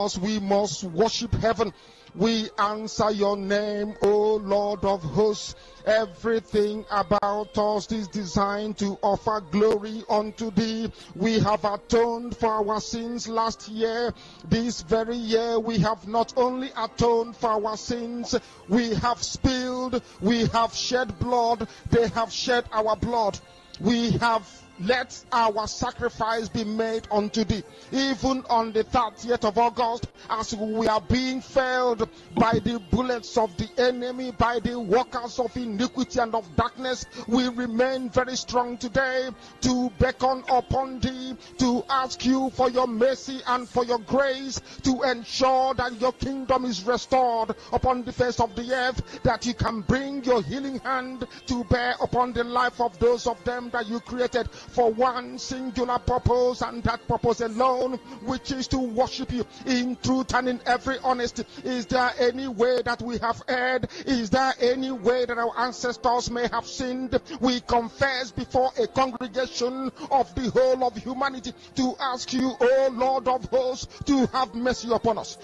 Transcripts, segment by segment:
we must worship heaven. We answer your name, O Lord of hosts. Everything about us is designed to offer glory unto thee. We have atoned for our sins last year. This very year we have not only atoned for our sins, we have spilled, we have shed blood, they have shed our blood. We have let our sacrifice be made unto thee. Even on the 30th of August, as we are being felled by the bullets of the enemy, by the workers of iniquity and of darkness, we remain very strong today to beckon upon thee, to ask you for your mercy and for your grace, to ensure that your kingdom is restored upon the face of the earth, that you can bring your healing hand to bear upon the life of those of them that you created for one singular purpose, and that purpose alone, which is to worship you in truth and in every honesty. Is there any way that we have erred? Is there any way that our ancestors may have sinned? We confess before a congregation of the whole of humanity to ask you, O Lord of hosts, to have mercy upon us.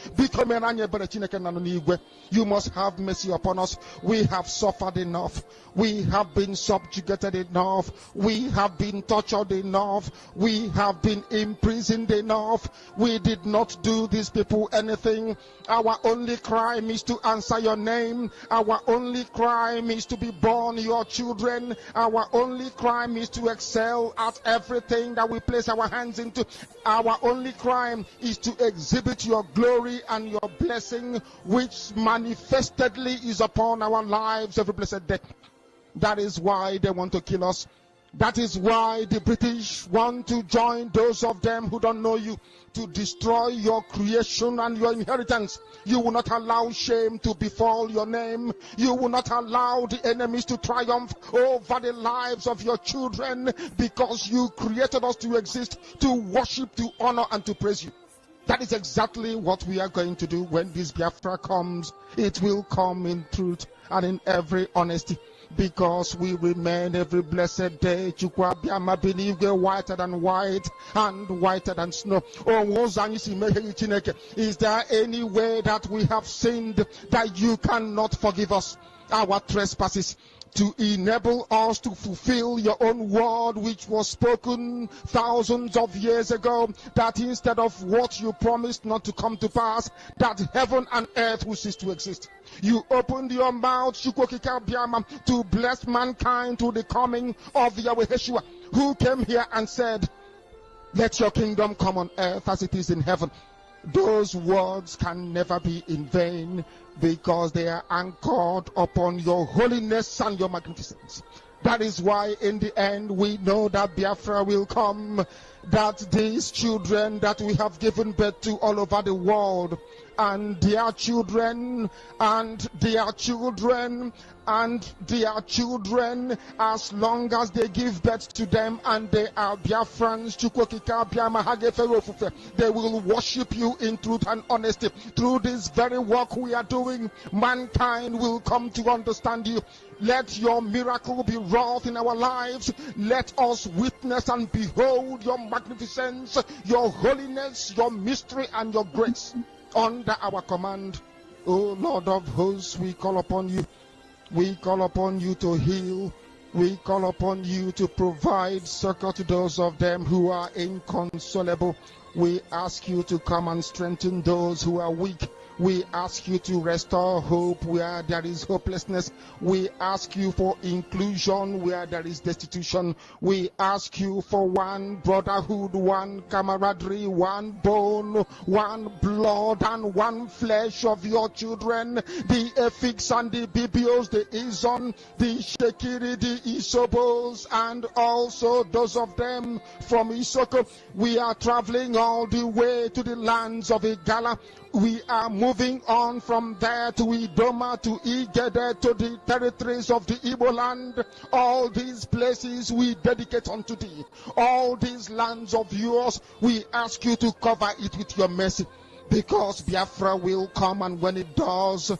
You must have mercy upon us. We have suffered enough. We have been subjugated enough. We have been tortured enough. We have been imprisoned enough. We did not do these people anything. Our only crime is to answer your name. Our only crime is to be born your children. Our only crime is to excel at everything that we place our hands into. Our only crime is to exhibit your glory and your blessing, which manifestedly is upon our lives every blessed day. That is why they want to kill us. That is why the British want to join those of them who don't know you to destroy your creation and your inheritance. You will not allow shame to befall your name. You will not allow the enemies to triumph over the lives of your children, because you created us to exist, to worship, to honor, and to praise you. That is exactly what we are going to do when this Biafra comes. It will come in truth and in every honesty, because we remain every blessed day, Chukwu Di Ya, believe whiter than white and whiter than snow. Is there any way that we have sinned that you cannot forgive us our trespasses, to enable us to fulfill your own word, which was spoken thousands of years ago, that instead of what you promised not to come to pass, that heaven and earth will cease to exist? You opened your mouth, Chukwu Di Ya, to bless mankind to the coming of Yahweh Yeshua, who came here and said, let your kingdom come on earth as it is in heaven. Those words can never be in vain, because they are anchored upon your holiness and your magnificence. That is why in the end we know that Biafra will come, that these children that we have given birth to all over the world, and their children, and their children, and their children, as long as they give birth to them and they are Biafrans, they will worship you in truth and honesty. Through this very work we are doing, mankind will come to understand you. Let your miracle be wrought in our lives. Let us witness and behold your magnificence, your holiness, your mystery, and your grace under our command. O Lord of hosts, we call upon you. We call upon you to heal. We call upon you to provide succor to those of them who are inconsolable. We ask you to come and strengthen those who are weak. We ask you to restore hope where there is hopelessness. We ask you for inclusion where there is destitution. We ask you for one brotherhood, one camaraderie, one bone, one blood, and one flesh of your children. The Efiks and the Bibios, the Izon, the Shekiri, the Isobos, and also those of them from Isoko. We are traveling all the way to the lands of Igala. We are moving on from there to Idoma, to Igede, to the territories of the Igbo land. All these places we dedicate unto thee. All these lands of yours, we ask you to cover it with your mercy, because Biafra will come, and when it does,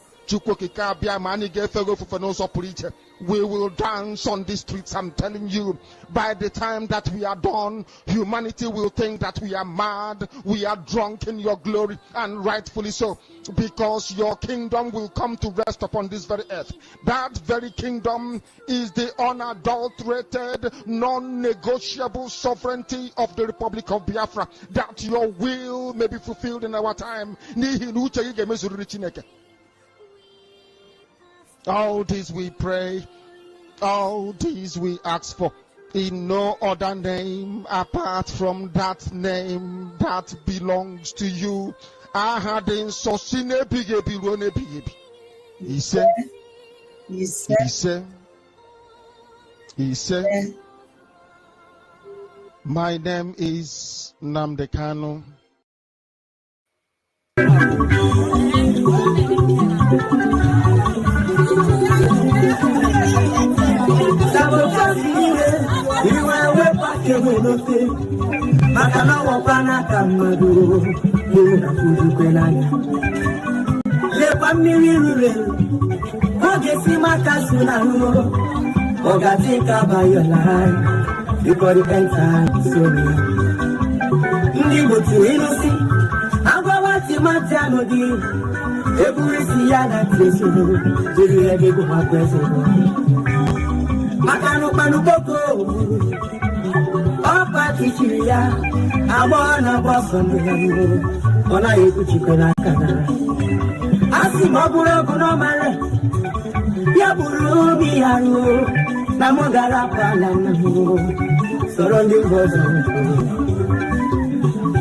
We will dance on the streets. I'm telling you, by the time that we are done, humanity will think that we are mad, we are drunk in your glory, and rightfully so, because your kingdom will come to rest upon this very earth. That very kingdom is the unadulterated, non-negotiable sovereignty of the Republic of Biafra, that your will may be fulfilled in our time. All this we pray, all this we ask for, in no other name apart from that name that belongs to you. I had in Sosine Bigebi Rone Bigebi. He said, my name is Namdekano. Sabotage, you are way back in the Makana Wapana Kamadu, you have to Penana. Le Pamiri, Ogesi Makasuna, Ogatika by your life, you got the entire story. Nibutu innocent, Agawati Matanodi, every Siana Tresulu, do you ever go my president? Makano Manuboko, Opa Tichiria, I wanna boss on the Yamu, on I Uchikona. Asimaburo Bonomare, Yaburu Miaru, Namogara Palamu, surrounding Bosom.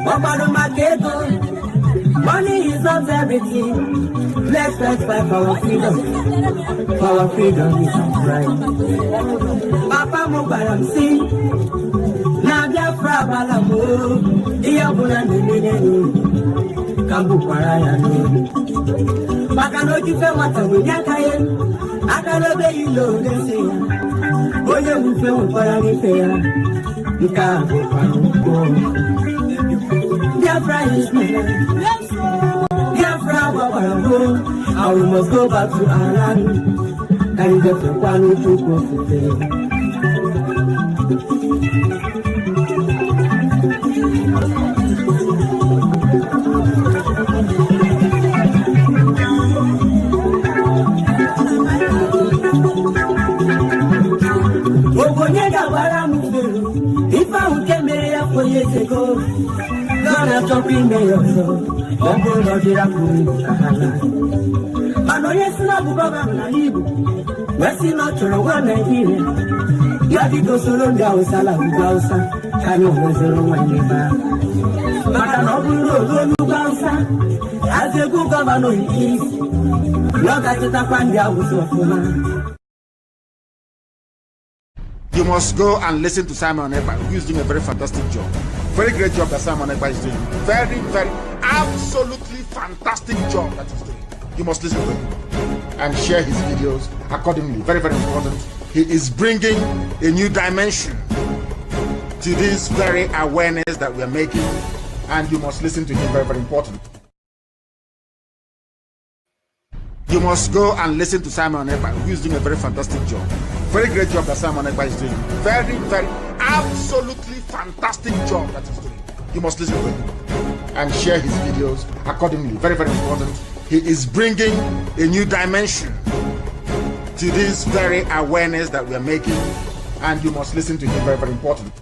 Obado Maketo, money is not everything. Let's fight for our freedom. Our freedom is right. Papa Mubaram sing. Nadia Frabalamu. Iabuna Nini. Kambu Parayani. Makano Jifemata Winyakaye. Akalobe Yilo Desia. Oye Mufemu Paranifea. Nkabu Panuko. Biafra is my life. Biafra, and we must go back to our land. And get the one who took off the day. If I would get married 4 years ago, gonna jump in there, don't go to the I know yes, not Baba, Westy not to one here. Yadiko Solonga, Salam, Gausa, and you was a one neighbor. But an open Gausa, as a good governor in peace. Not at the Tapanja was of You must go and listen to Simon Ekpa, who is doing a very fantastic job. Very great job that Simon Ekpa is doing. Very, very, absolutely fantastic job that he's doing. You must listen to him and share his videos accordingly. Very, very important. He is bringing a new dimension to this very awareness that we are making, and you must listen to him. Very, very important. You must go and listen to Simon Ekpa, who is doing a very fantastic job. Very great job that Simon Ekpa is doing. Very, very, absolutely fantastic job that he's doing. You must listen to him and share his videos accordingly. Very, very important. He is bringing a new dimension to this very awareness that we are making, and you must listen to him. Very, very important.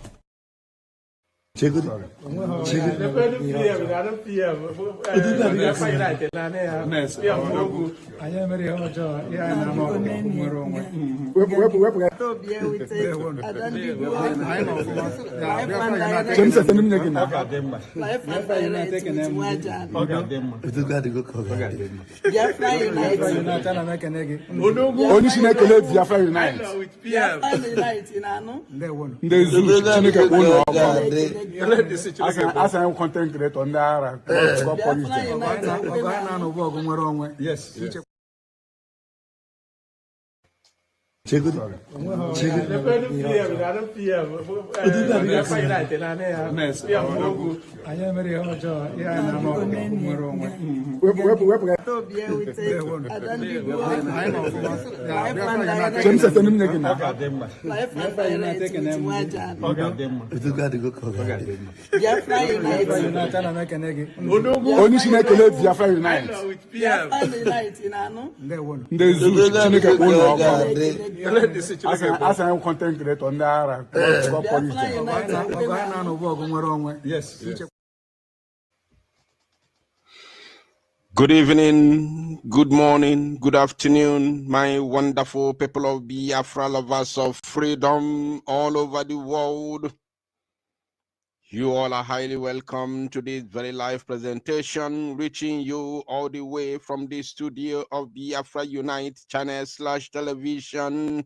As I'm content creator on there, yes. Good evening, good morning, good afternoon, my wonderful people of Biafra, lovers of freedom all over the world. You all are highly welcome to this very live presentation, reaching you all the way from the studio of Biafra Unite channel/television.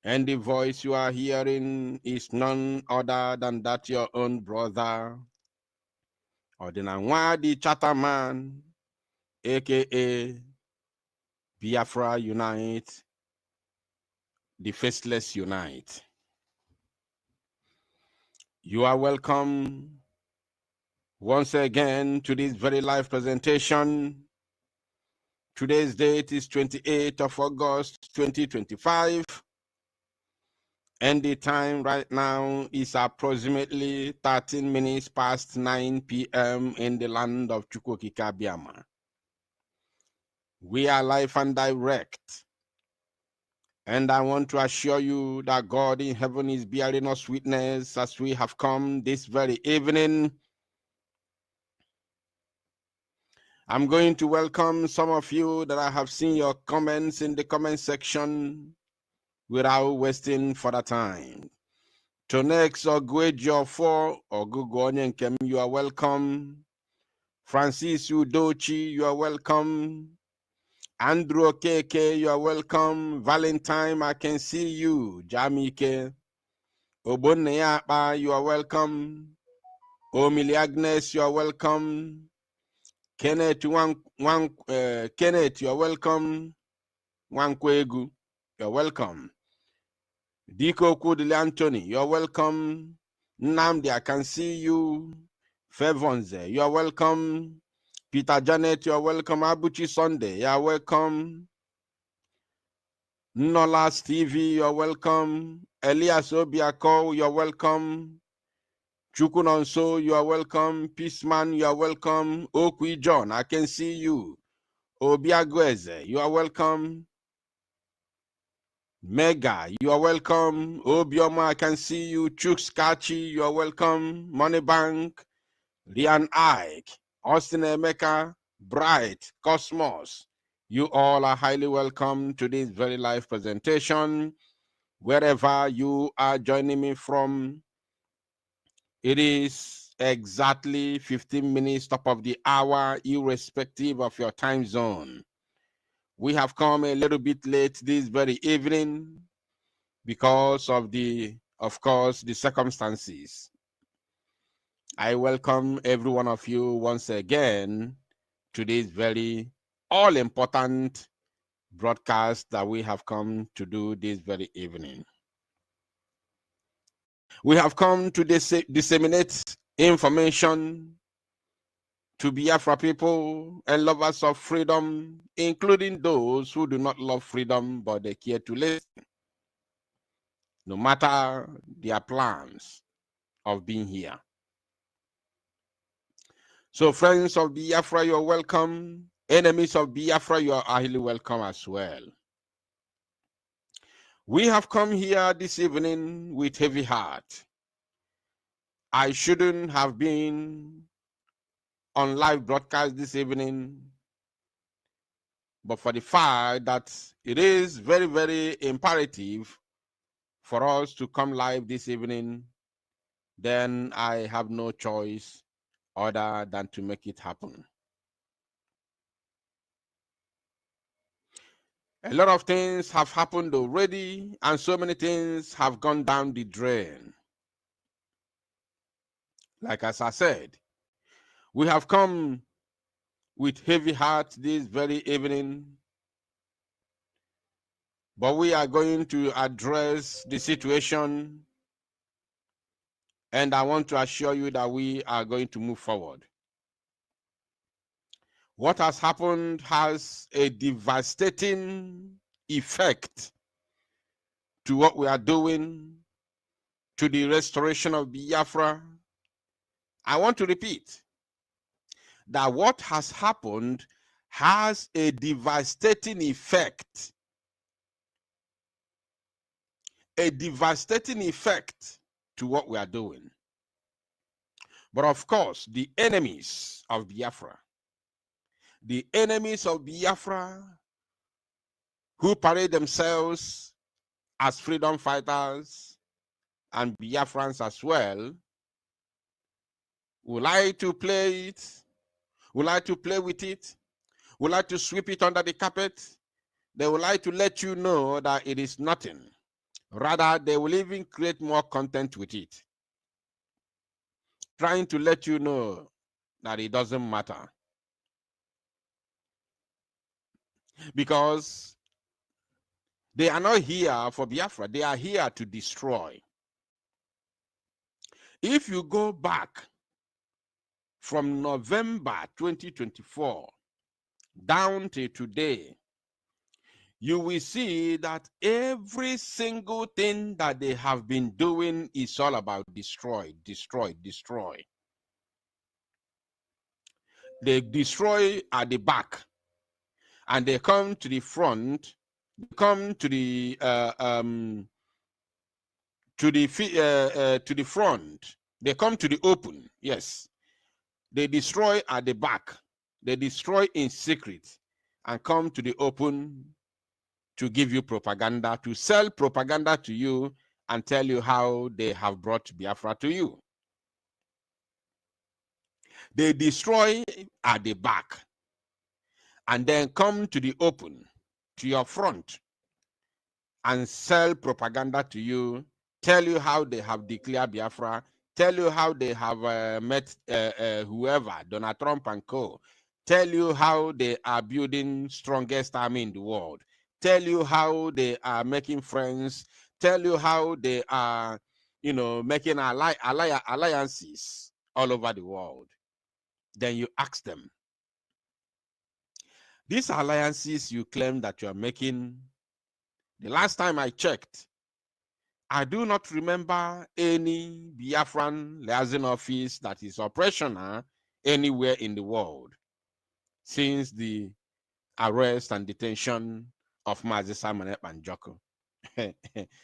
And the voice you are hearing is none other than that your own brother, Ordinary Chatterman, aka Biafra Unite, the Faceless Unite. You are welcome once again to this very live presentation. Today's date is 28th of August 2025, and the time right now is approximately 13 minutes past 9 p.m. in the land of Chukwu Di Ya. We are live and direct. And I want to assure you that God in heaven is bearing us witness as we have come this very evening. I'm going to welcome some of you that I have seen your comments in the comment section without wasting further time. Tonex Ogwejo4 Ogugonyenkem, you are welcome. Francis Udochi, you are welcome. Andrew Keke, you are welcome. Valentine, I can see you. Jamike. Oboneapa, you are welcome. Omili Agnes, you are welcome. Kenneth, Kenneth, you are welcome. Wankwegu, you are welcome. Diko Kudili Anthony, you are welcome. Namdi, I can see you. Fevonze, you are welcome. Peter Janet, you are welcome. Abuchi Sunday, you are welcome. Nola Stevie, you are welcome. Elias Obiako, you are welcome. Chukunonso, you are welcome. Peaceman, you are welcome. Okwi John, I can see you. Obiagweze, you are welcome. Mega, you are welcome. Obioma, I can see you. Chukskachi, you are welcome. Moneybank, Rian Ike, Austin Emeka, Bright, Cosmos, you all are highly welcome to this very live presentation. Wherever you are joining me from, it is exactly 15 minutes top of the hour, irrespective of your time zone. We have come a little bit late this very evening because of course, the circumstances. I welcome every one of you once again to this very all-important broadcast that we have come to do this very evening. We have come to disseminate information to Biafra people and lovers of freedom, including those who do not love freedom but they care to listen, no matter their plans of being here. So friends of Biafra, you are welcome. Enemies of Biafra, you are highly welcome as well. We have come here this evening with heavy heart. I shouldn't have been on live broadcast this evening, but for the fact that it is very, very imperative for us to come live this evening, then I have no choice other than to make it happen. A lot of things have happened already, and so many things have gone down the drain. Like as I said, we have come with heavy heart this very evening, but we are going to address the situation, and I want to assure you that we are going to move forward. What has happened has a devastating effect to what we are doing, to the restoration of Biafra. I want to repeat that what has happened has a devastating effect. A devastating effect to what we are doing. But of course, the enemies of Biafra who parade themselves as freedom fighters and Biafrans as well, would like to play it, would like to play with it, would like to sweep it under the carpet. They would like to let you know that it is nothing. Rather, they will even create more content with it, trying to let you know that it doesn't matter. Because they are not here for Biafra, they are here to destroy. If you go back from November 2024 down to today, you will see that every single thing that they have been doing is all about destroy, destroy, destroy. They destroy at the back, and they come to the front, come to the front. They come to the open. Yes, they destroy at the back. They destroy in secret, and come to the open to give you propaganda, to sell propaganda to you, and tell you how they have brought Biafra to you. They destroy at the back, and then come to the open, to your front, and sell propaganda to you, tell you how they have declared Biafra, tell you how they have met whoever, Donald Trump and co., tell you how they are building strongest army in the world, tell you how they are making friends, tell you how they are, making alliances all over the world. Then you ask them, these alliances you claim that you are making, the last time I checked, I do not remember any Biafran liaison office that is operational anywhere in the world since the arrest and detention of Mazi Simon Ekpanjoko.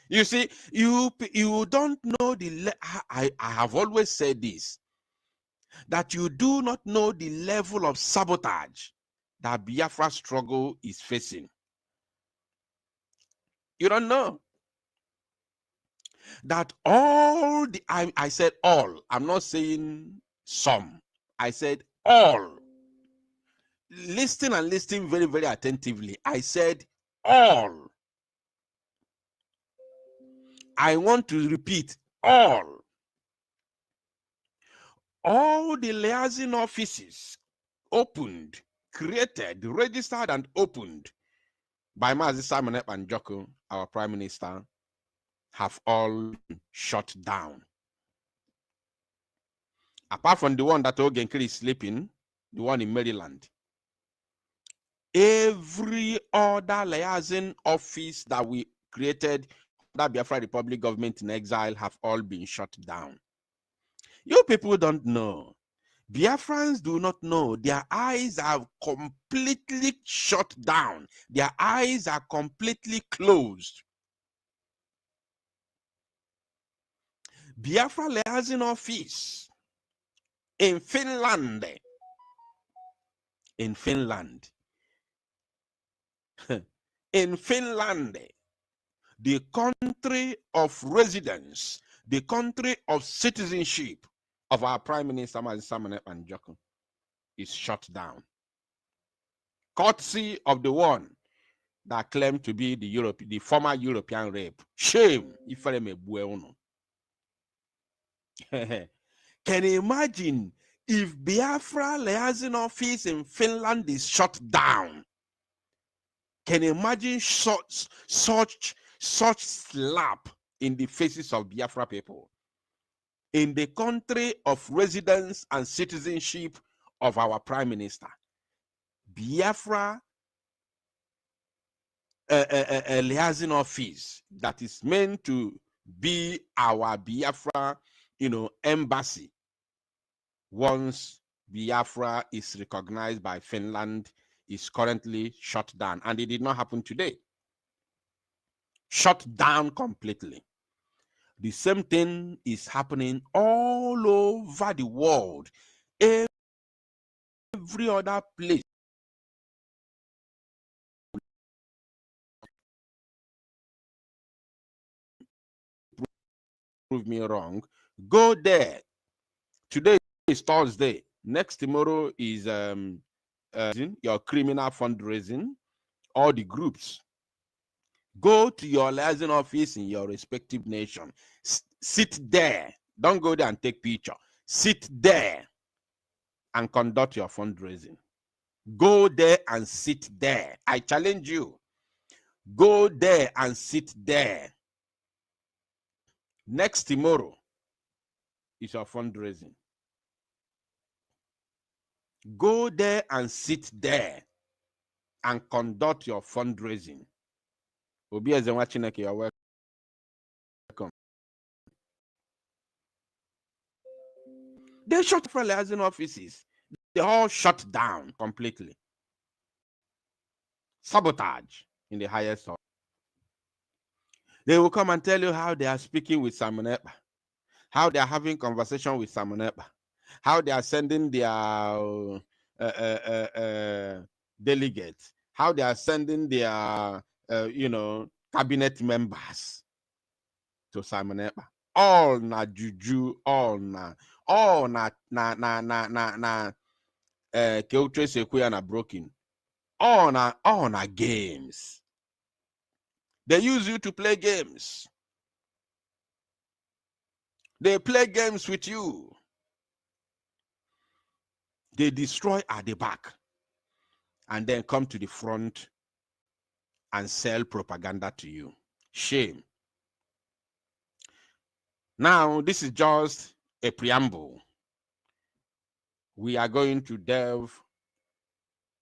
You see, you don't know I have always said this, that you do not know the level of sabotage that Biafra struggle is facing. You don't know that all the, I said all, I'm not saying some, I said all. Listen and listen very, very attentively. I said all. I want to repeat all. All the liaison offices opened, created, registered, and opened by Mazi Simon Ekpanjoko, our Prime Minister, have all been shut down. Apart from the one that Ogenkiri is sleeping, the one in Maryland. Every other liaison office that we created, that Biafra Republic government in exile, have all been shut down. You people don't know. Biafrans do not know. Their eyes are completely shut down. Their eyes are completely closed. Biafra liaison office in Finland. In Finland. In Finland, the country of residence, the country of citizenship of our Prime Minister Mazi Simon Ekpanjoko is shut down. Courtesy of the one that claimed to be the former European rape. Shame. Can you imagine if Biafra liaison office in Finland is shut down? Can you imagine such slap in the faces of Biafra people? In the country of residence and citizenship of our Prime Minister. Biafra a liaison office that is meant to be our Biafra, embassy. Once Biafra is recognized by Finland, is currently shut down, and it did not happen today. Shut down completely. The same thing is happening all over the world. Every other place. Prove me wrong. Go there. Today is Thursday. Next tomorrow is your criminal fundraising. All the groups. Go to your liaison office in your respective nation. Sit there. Don't go there and take picture. Sit there and conduct your fundraising. Go there and sit there. I challenge you. Go there and sit there. Next tomorrow is your fundraising. Go there and sit there and conduct your fundraising. Obi Ezenwa Chineke, you're welcome. They shut for liaison offices. They all shut down completely. Sabotage in the highest order. They will come and tell you how they are speaking with Simon Ekpa, how they are having conversation with Simon Ekpa, how they are sending their delegates, how they are sending their cabinet members to Simon Ekpa. All na juju, all na Keutre Sequoia na broken. All na games. They use you to play games. They play games with you. They destroy at the back and then come to the front and sell propaganda to you. Shame. Now, this is just a preamble. We are going to delve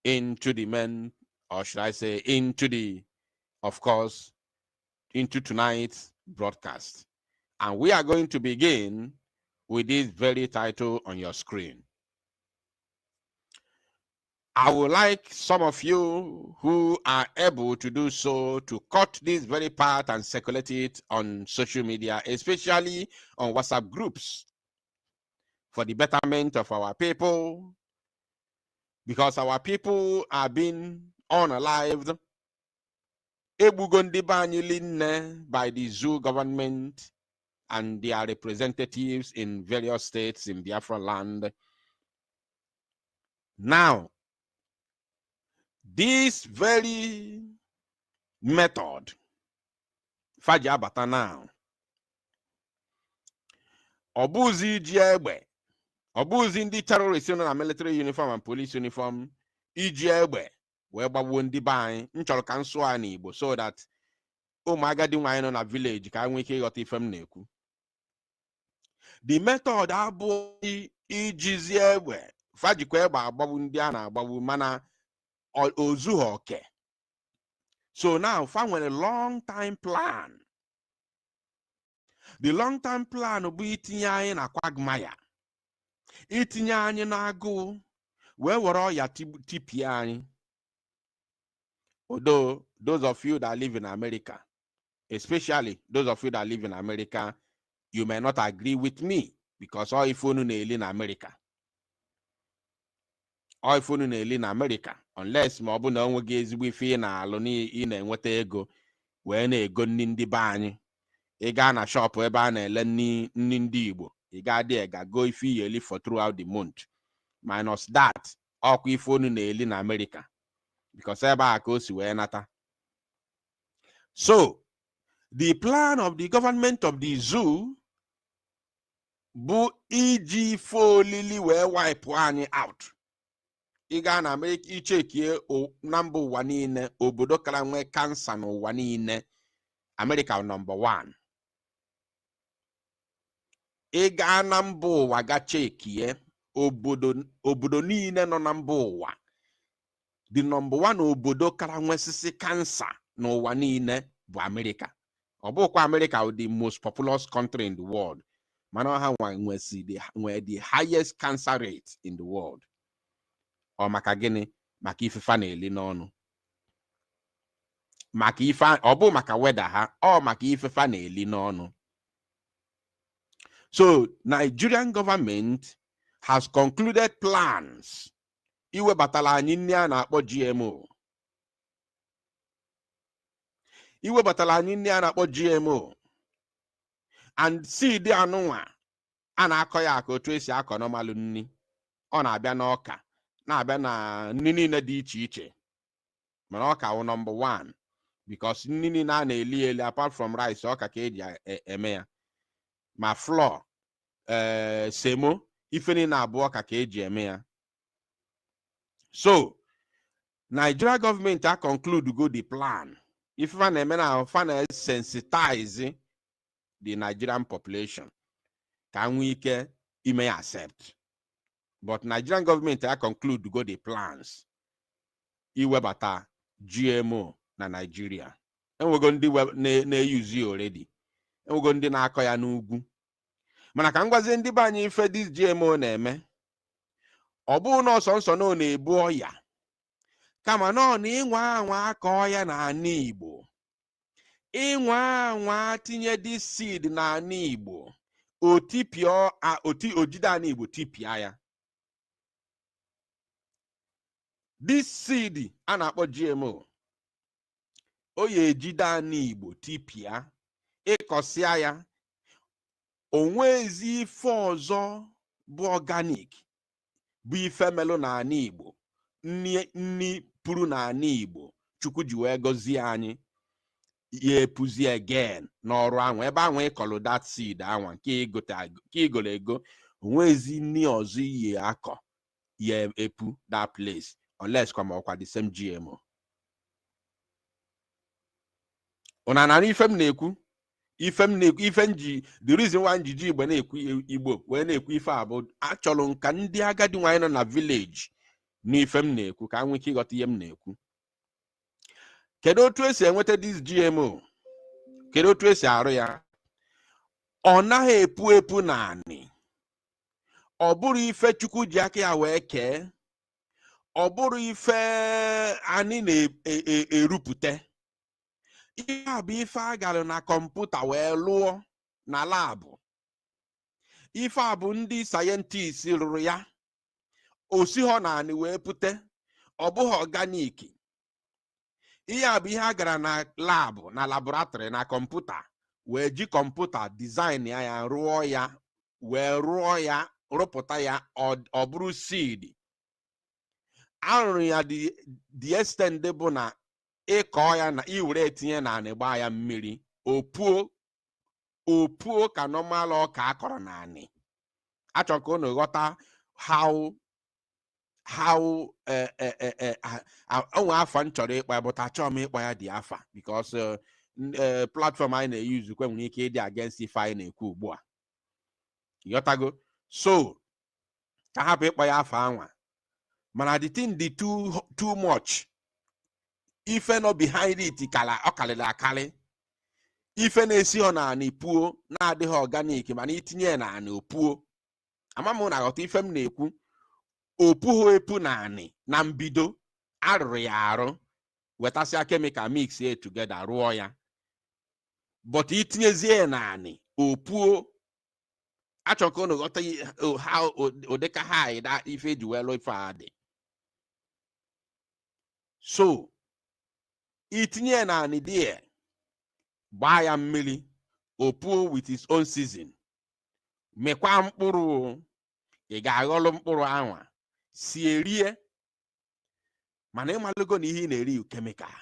into the men, or should I say, into tonight's broadcast. And we are going to begin with this very title on your screen. I would like some of you who are able to do so to cut this very part and circulate it on social media, especially on WhatsApp groups, for the betterment of our people, because our people are being unalived by the zoo government and their representatives in various states in Biafra land. Now, this very method, Fajabata now, Obuzi Jiegbe, Obuzi in the terrorist and military uniform and police uniform, Ijiegbe, whereby wondi buy, Nchol Kanswani, so that Omagadi wine on a village, can we get ifem neku. The method abo Ijiegbe, Fajikweba, Babundiana, Babumana, or Ozuhoke. So now, found a long-time plan. The long-term plan will be itinye na kwagmaya. Itinye anyị na-agụ, wee were ọya tipia anyị. Although those of you that live in America, especially those of you that live in America, you may not agree with me because all if you in America. All if you in America, unless ma ọ bụ na onwe gị ezigbo ife na alụ ị na-enweta ego wee na-ego nni ndị be anyị. Ị gaa na shop ebe a na-ele nni ndị Igbo, ị gaa there ga go ife iyeli for throughout the month. Minus that, ọkwa ife unu na-eli na America because ebe a ka o si wee nata. So, the plan of the government of the zoo bụ iji folili wee wipe anyị out. Ị gaa na America ichekie na mba ụwa niile, obodo kara nwee kansa n'ụwa niile, America number 1. Ị gaa na mba ụwa ga chekie obodo niile nọ na mba ụwa, the number one obodo kara nwesisi cancer n'ụwa niile bụ America. Ọ bụkwa America bụ the most populous country in the world. Mana ha nwesi the highest cancer rate in the world. Ọ maka gịnị? Maka ifefa na-eli n'ọnụ. Maka ife ọ bụ maka weather ha, ọ maka ifefa na-eli n'ọnụ. So Nigerian government has concluded plans iwebatala anyị nri a na-akpọ GMO. Iwebatala anyị nri a na-akpọ GMO. And seed anụnwa a na-akọ ya aka otu esi akọ normal nri. Ọ na-abịa n'ọka, na-abịa na nri niile dị iche iche. Mana ọka wụ number one because nri niile a na-eli apart from rice, ọka ka eji eme ya. Ma flour, semo, ife niile abụọ ọka ka eji eme ya. So Nigeria government a conclude go the plan. If fan sensitize the Nigerian population, can we may accept? But Nigerian government a conclude go the plans. Iwebata GMO na Nigeria. And we're going to use you already. And we're going to na-akọ ya n'ugwu. Mana ka ngwazi ndị be anyị ife this GMO na-eme. Ọ bụ na ọsọ no na-ebu ọya. Kama no na ịnwa anwa akọ ya na ani Igbo. Ịnwa anwa tinye this seed na ani Igbo. Otipio ojide ani Igbo tipia ya. This seed a na-akpọ GMO. Oye ejide ani Igbo tipia. Ịkọsịa ya. Onwezi ife ọzọ bụ organic. Bụ ife melụ na ani Igbo. Nni puru na ani Igbo. Chukwu ji wee gọzie anyị. Ye epuzi again n'ọrụ anwa. Ebe anwa ịkọlụ that seed anwa. Nke igolo ego. Onwezi nni ọzọ iye akọ. Ye epu that place. Unless kwa ọkwa the same GMO. Unanana ife m na-ekwu. The reason why njiji Igbo na-ekwu Igbo wee na-ekwu ife abụ achọrọ nka ndị agadi nwanyị nọ na village n'ife m na-ekwu ka nwee ike ịghọta ihe m na-ekwu. Kedu otu esi enweta this GMO? Kedu otu esi arụ ya? Ọ naghị epu naanị. Ọ bụrụ ife Chukwu ji aka ya wee kee. Ọ bụrụ ife anyị na-erupụta. Ihe a bụ ife a gara na kọmputa wee lụọ na labụ. Ife a bụ ndị sayentist rụrụ ya. Osi họ na anị wee pute. Ọ bụghị organic. Ihe a bụ ihe a gara na labụ na laboratory na kọmputa wee ji kọmputa design ya rụọ ya wee rụọ ya rụpụta ya ọ bụrụ seed. Arụrụ ya the extent bụ na ịkọ ya na iwere etinye na anị gbaa ya mmiri opuo ka normal ọka akọrọ na anị. Achọrọ ka unu ghọta how onwe afa m chọrọ ịkpa ya but achọrọ m ịkpa ya dị afa because platform anyị na-eyuzu kwe nwere ike ịdị against ife anyị na-ekwu ugbu a. Ghọtago? So ka hapụ ịkpa ya afa anwa. Mana the thing dị too much. Ife no behind it ọ kalịrị akali. Ife na-esi ọ na anị puo na-adịghị organic mana itinye na anị opuo. Ama m na ghọta ife m na-ekwu. Opughị epu na anị na mbido arụrụ ya arụ wetasịa chemical mix it together rụọ ya. But itinyezie na anị opuo. Achọrọ ka unu ghọta how ụdịka ha da ife eji wee lụọ ife a dị. So itinye na anị die gbaa ya mmiri opuo with his own season. Mekwa mkpụrụ ị ga-aghọlụ mkpụrụ anwa si erie. Mana ịmalụgo na ihe ị na-eri chemical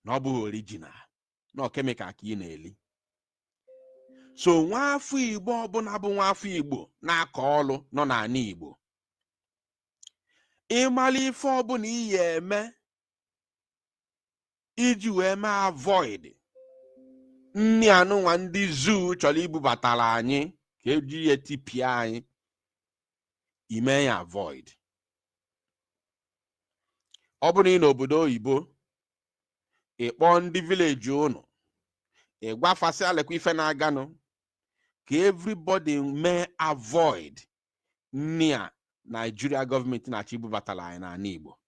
na ọ bụghị original na chemical ka ị na-eli. So nwafọ Igbo ọbụla bụ nwafọ Igbo na-akọ ọlụ nọ n'ala Igbo. Ịmala ife ọbụla iyi eme iji wee mee avoid nni anụnwa ndị zoo chọrọ ibubatara anyị ka eji ya tipịa anyị. Ime ya avoid. Obuni no obodo Igbo. Ikpọ ndị village unu. Igwa fasa lekwa ife na-aga no. Ka everybody may avoid near Nigeria government na chibu batala anyị na Igbo.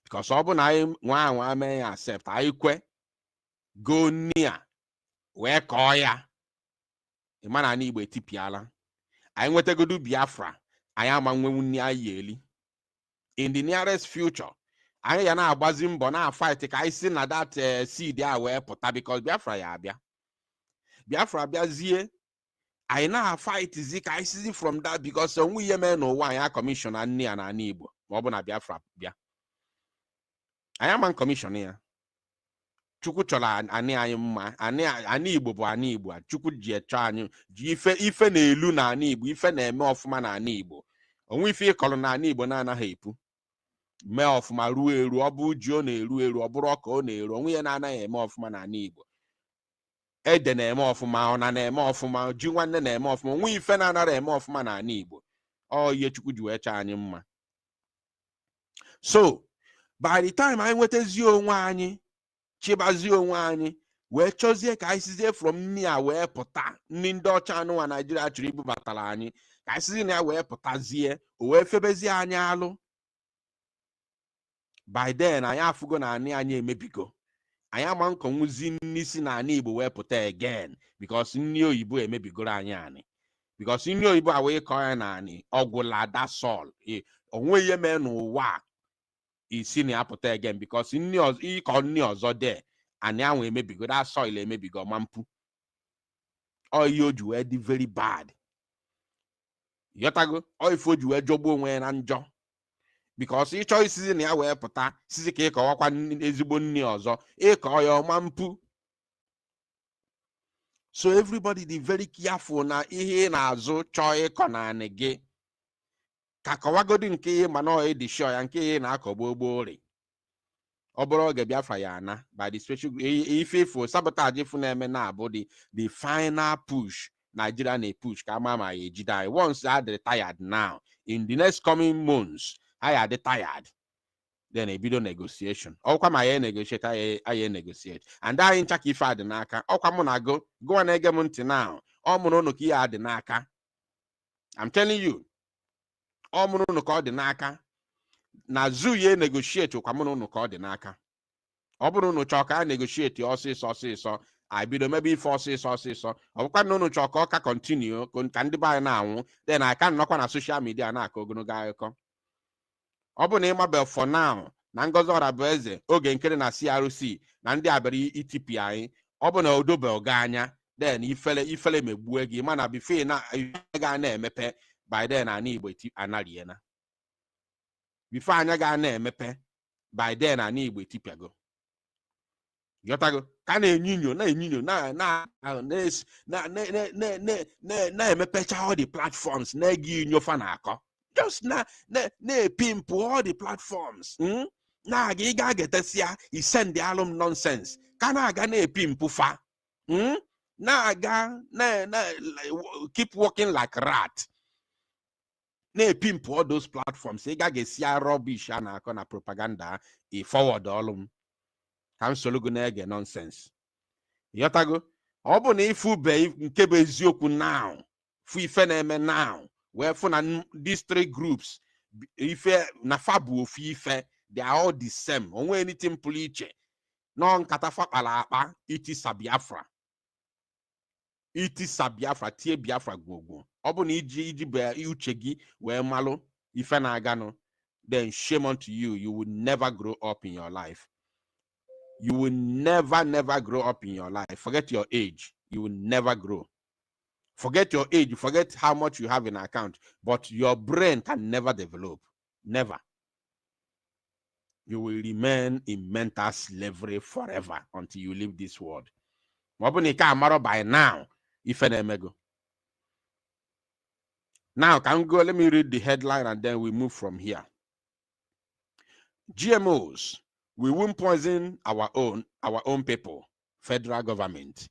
Because ọ bụ na anyị nwa mee ya accept, anyị kwe go near wee kọọ ya. Ịma na Igbo etipiala. Anyị nwetagodu Biafra, anyị ama nwenwu nni anyị eli. In the nearest future, anyị ya na-agbazi mbọ na fight ka anyị si na that seed a wee pụta because Biafra ya abịa. Biafra abịazie, anyị na-fight zi ka anyị sizi from that because onwe ihe mee n'ụwa anyị commission na nni ya na Igbo ma ọ bụ na Biafra bịa. Anyị ama commission ya. Chukwu chọrọ ani anyị mma, ani Igbo bụ ani Igbo. Chukwu ji eche anyị, ji ife na-elu na ani Igbo, ife na-eme ọfụma na ani Igbo. Onwe ife ịkọrọ na ani Igbo na-anaghị epu. Mee ọfụma ruo eru, ọ bụ ji ọ na-eru eru, ọ bụrụ ọka ọ na-eru, onwe ya na-anaghị eme ọfụma na ani Igbo. Ede na-eme ọfụma, ọna na-eme ọfụma, ji nwanne na-eme ọfụma, onwe ife na-anara eme ọfụma na ani Igbo. Ọ ihe Chukwu ji wee chaa anyị mma. So, by the time anyị nwetazi onwe anyị, chibazie onwe anyị, wee chọzie ka anyị sizie from nni a wee pụta, nni ndị ọcha anụnwa Nigeria chọrọ ibubatara anyị, ka anyị sizie na ya wee pụtazie, o wee febezie anyị alụ. By then, anyị afụgo na anyị emebigo. Anyị ama nkọnwụzi nni si na ani Igbo wee pụta again, because nni oyibo emebigoro anyị anyị. Because nni oyibo a wee kọọ ya na anyị, ọgwụla dasọl. Onwe ihe mee n'ụwa isi na apụta again because ịkọ nni ọzọ de anyị anwụ emebigo, that soil emebigo ma mpu. Ọ ihe o ji wee dị very bad. Yotago, ọ ife o ji wee jọgbuo onwe ya na njọ. Because ịchọ isizi na ya wee pụta, sizi ka ịkọwakwa ezigbo nni ọzọ, ịkọ ya ọma mpu. So everybody be very careful na ihe na-azụ chọọ ịkọ na anị gị. Ka kọwagodi nke ihe mana ọ dị sure ya nke ihe na-akọgbu ogbori. Ọ bụrụ oge Biafra ya ana by the special ife sabotage ifu na-eme na-abụ the final push Nigeria na-push ka ama ma ya ejide anyị. Once I dey tired now, in the next coming months, I dey tired. Then ebido negotiation. Ọkwa ma ya negotiate, anyị negotiate. And anyị ncha ka ife adị n'aka. Ọkwa mụ na go na-ege m ntị now. Ọ mụrụ unu ka ihe adị n'aka. I'm telling you. Ọ mụrụ unu ka ọ dị n'aka. Na zu ye negotiate kwa mụrụ unu ka ọ dị n'aka. Ọ bụrụ unu chọọ ka a negotiate ọsịsọ, I bido maybe ife ọsịsọ. Ọ bụkwa na unu chọọ ka ọ ka continue ka ndị be anyị na-anwụ, then I can nọkwa na social media na-akọ ogologo akụkọ. Ọ bụ na ịmabel for now na Ngozi Orabueze oge nkere na CRC na ndị abịara itipi anyị, ọ bụ na odobel ga anya, then ifele megbue gị mana bife na ga na-emepe. By then ani Igbo anariena. Before anya ga na-emepe, by then ani Igbo tipiago. Yotago ka na-enyinyo na-emepecha all the platforms na-egi nyofa na akọ. Just na-pimp all the platforms. Na-aga ị ga-agetesia i send the alum nonsense. Ka na-aga na-epimp fa. Na-aga keep working like rat. Na-epimp all those platforms. Ị ga-esi rubbish a na-akọ na propaganda i forward all ka nsolugo na-ege nonsense. Yotago, ọ bụ na ifube nke bụ eziokwu now, fu ife na-eme now, wee fu na these three groups, ife na fabu ofu ife, they are all the same. Onwe anything pụrụ iche. No nkata fakpala akpa, itisa Biafra. Itisa Biafra, tie Biafra gwogwo. Ọ bụ na iji be uche gị wee malụ ife na-aga no, then shame unto you. You will never grow up in your life. You will never grow up in your life. Forget your age. You will never grow. Forget your age. Forget how much you have in account. But your brain can never develop. Never. You will remain in mental slavery forever until you leave this world. By now, if an now, can go? Let me read the headline and then we move from here. GMOs. We won't poison our own people. Federal government.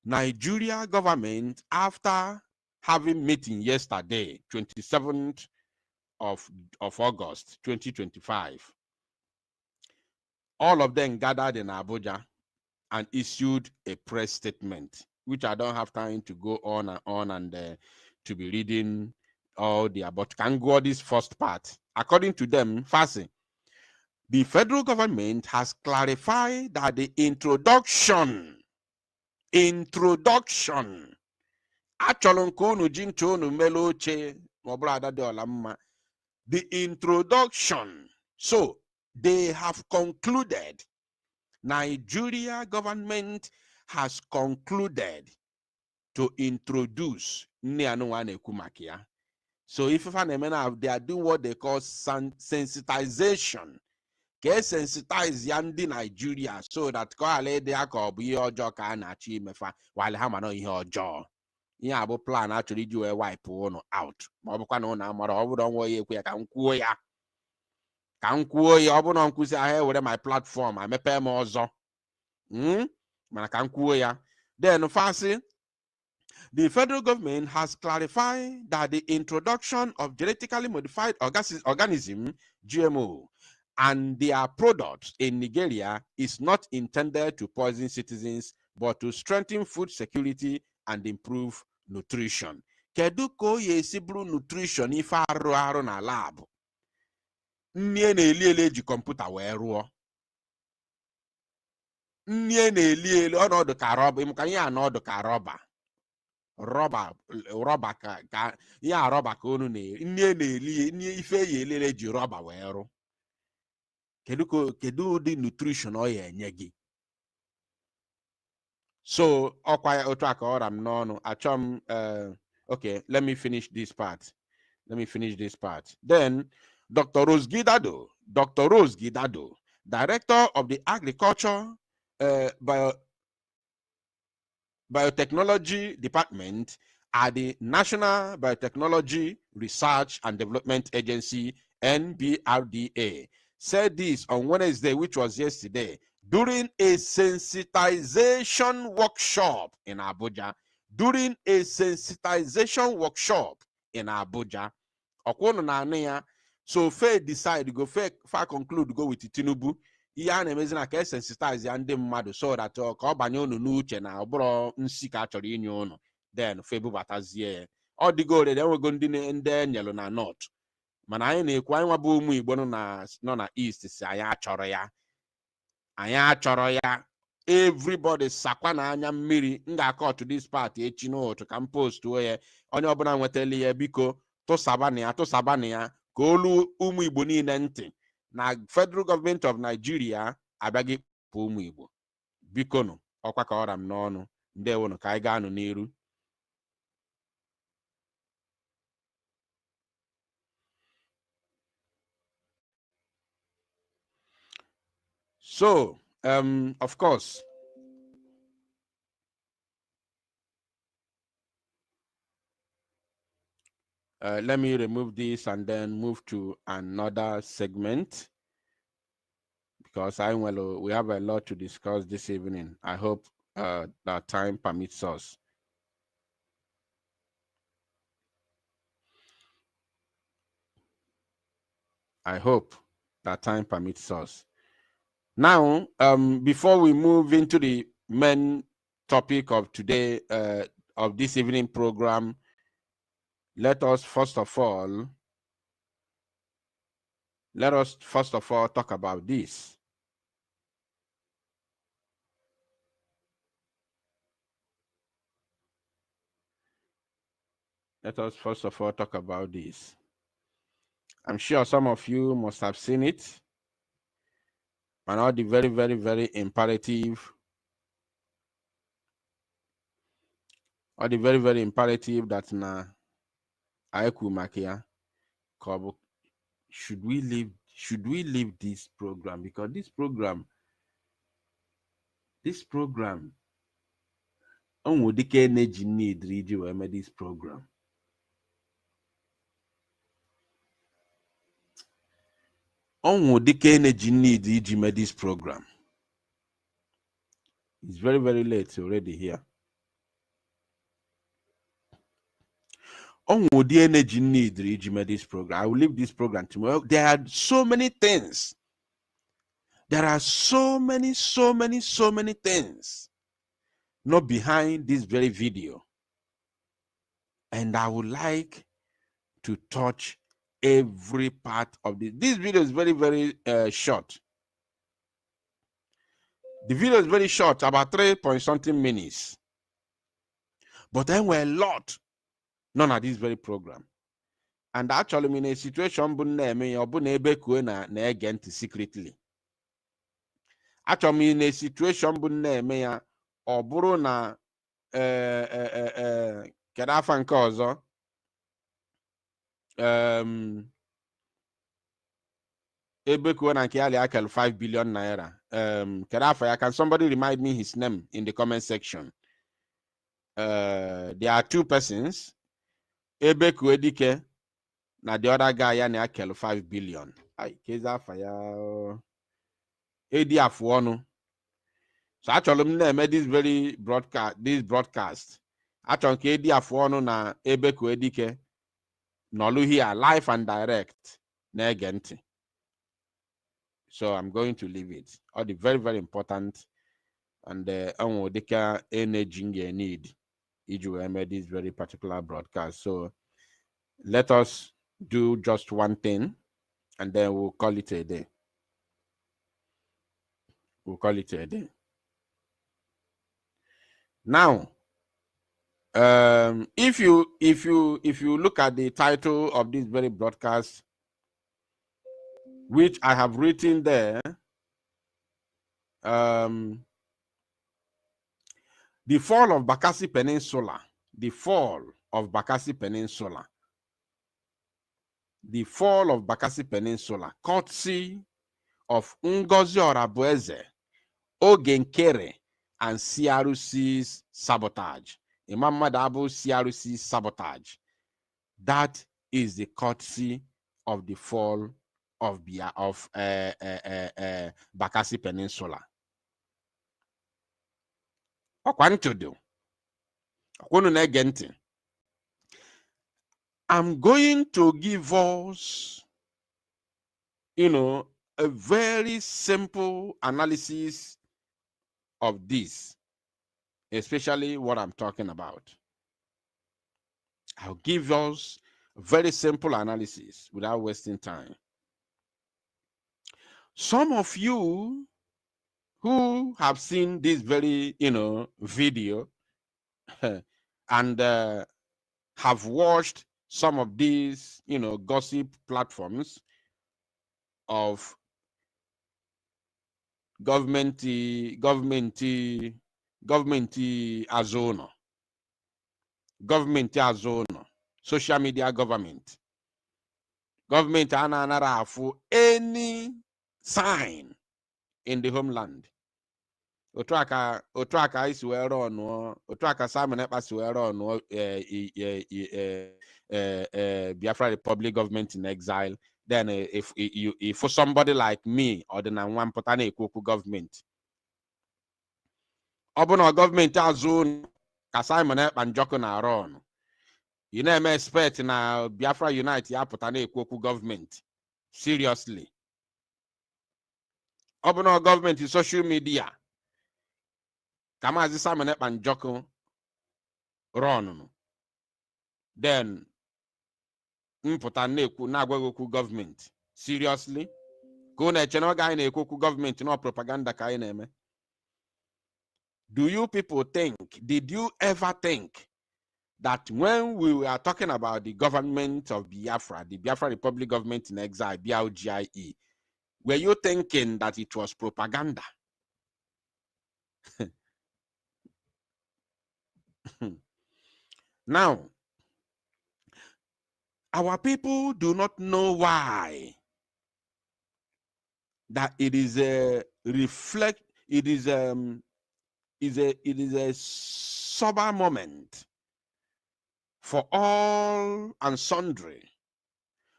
Nigeria government, after having meeting yesterday, 27th of August, 2025, All of them gathered in Abuja and issued a press statement, which I don't have time to go on and to be reading all the about. Can go this first part. According to them, first, the federal government has clarified that the introduction, the introduction. So they have concluded, Nigeria government has concluded to introduce. So if they are doing what they call sensitization, sensitize yandi Nigeria so that they are called while yeah, about plan actually do a wipe on out. Can I with my platform? I pay more. Then fancy. The federal government has clarified that the introduction of genetically modified organism, GMO, and their products in Nigeria is not intended to poison citizens, but to strengthen food security and improve nutrition. Kedu ko yesibru nutrition if arụ na lab? Nye na-eli ji kọmputa wee rụọ. Nye na-eli ọnọdụ ka rọba, ịmụka ihe anọdụ ka rọba. Rọba ka ya rọba ka unu nye na-eli nye ife ya elele ji rọba wee rụ. Kedu ụdị nutrition ọ ya enye gị? So ọkwa ya otu aka ọra m n'ọnụ achọ m okay, let me finish this part. Then Dr. Rose Gidado, Director of the Agriculture Biotechnology Department at the National Biotechnology Research and Development Agency, NBRDA, said this on Wednesday, which was yesterday, during a sensitization workshop in Abuja. So Faye decide go conclude go with Tinubu. Iya na-emezi na ka sensitize ya ndị mmadụ so that ka ọ banye unu n'uche na ọ bụrụ nsi ka achọrọ inye unu. Then Faye bubatazie ya. Ọ dịgo ore enwego ndị enyelu na north. Mana anyị na-ekwu anyị nwa bụ ụmụ Igbo nọ na east si anyị achọrọ ya. Everybody sakwa na anya mmiri nga to this part echi n'otu ka m post ya. Onye ọbụla nwetali ya biko tụsabana ya ka olu ụmụ Igbo niile ntị na Federal Government of Nigeria abịaghị kpụ ụmụ Igbo. Biko nụ ọkwa ka ọra m n'ọnụ. Ndewonu ka anyị gaa nụ n'iru. So of course, let me remove this and then move to another segment because we have a lot to discuss this evening. I hope that time permits us. Now, before we move into the main topic of today, of this evening program, let us first of all talk about this. I'm sure some of you must have seen it. And all the very, very, very imperative. That na Aiku Makia Kobo. Should we leave this program? Because this program onwodike energy need riji we made this program. Onwodike energy need riji made this program. It's very, very late already here. On the energy need riji made this program. I will leave this program tomorrow. There are so many things There are so many things not behind this very video. And I would like to touch every part of this. This video is very, very short. The video is very short, about 3-point-something minutes. But then we're a lot. None of this very program. And actually, I'm in a situation secretly. Actually, I'm in a situation or buruna Kadafa nke ọzọ Ebeku na nke ali akel 5 billion naira. Kadafa, can somebody remind me his name in the comment section? There are two persons. Ebeku Edike na the other guy ya na akel 5 billion. Ay, Kezafa ya Edi Afuonu. So actually, I made this very broadcast. Actually, Edi Afuonu na Ebeku Edike nolu here live and direct na egenti. So I'm going to leave it. All the very, very important and the energy you need if you made this very particular broadcast. So let us do just one thing and then we'll call it a day. We'll call it a day. Now, if you look at the title of this very broadcast, which I have written there, the fall of Bakasi Peninsula, the fall of Bakasi Peninsula, the fall of Bakasi Peninsula, courtesy of Ngozi Orabueze, Ogenkere, and CRC's Sabotage. Imam Madabu CRC's Sabotage. That is the courtesy of the fall of Bakasi Peninsula. I'm going to give us, a very simple analysis of this, especially what I'm talking about. I'll give us a very simple analysis without wasting time. Some of you who have seen this very, video and have watched some of these, gossip platforms of government azono, social media government ananara for any sign in the homeland. Otuaka is where on Otuaka Simon Epas were on Biafra Republic government in exile. Then if for somebody like me or the one potane Kuku government. Obono government azone Simon Ep and Joko na run. You never expect na Biafra Unite ya potane Kuku government. Seriously. Obono government is social media. Kamazi Simon Ep and Joko run. Then potane na Kuku government. Seriously? Go na channel guy na Kuku government no propaganda kai neme. Do you people think, did you ever think that when we were talking about the government of Biafra, the Biafra Republic government in exile, BRGIE, were you thinking that it was propaganda? Now, our people do not know why that it is a sober moment for all and sundry,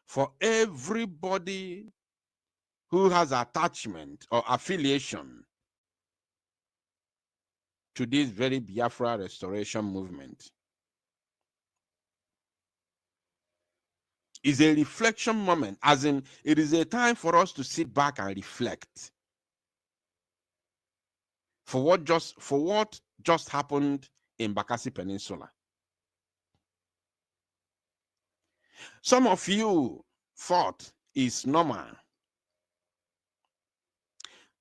for everybody who has attachment or affiliation to this very Biafra restoration movement. It's a reflection moment, as in it is a time for us to sit back and reflect. for what just happened in Bakasi Peninsula. Some of you thought it's normal.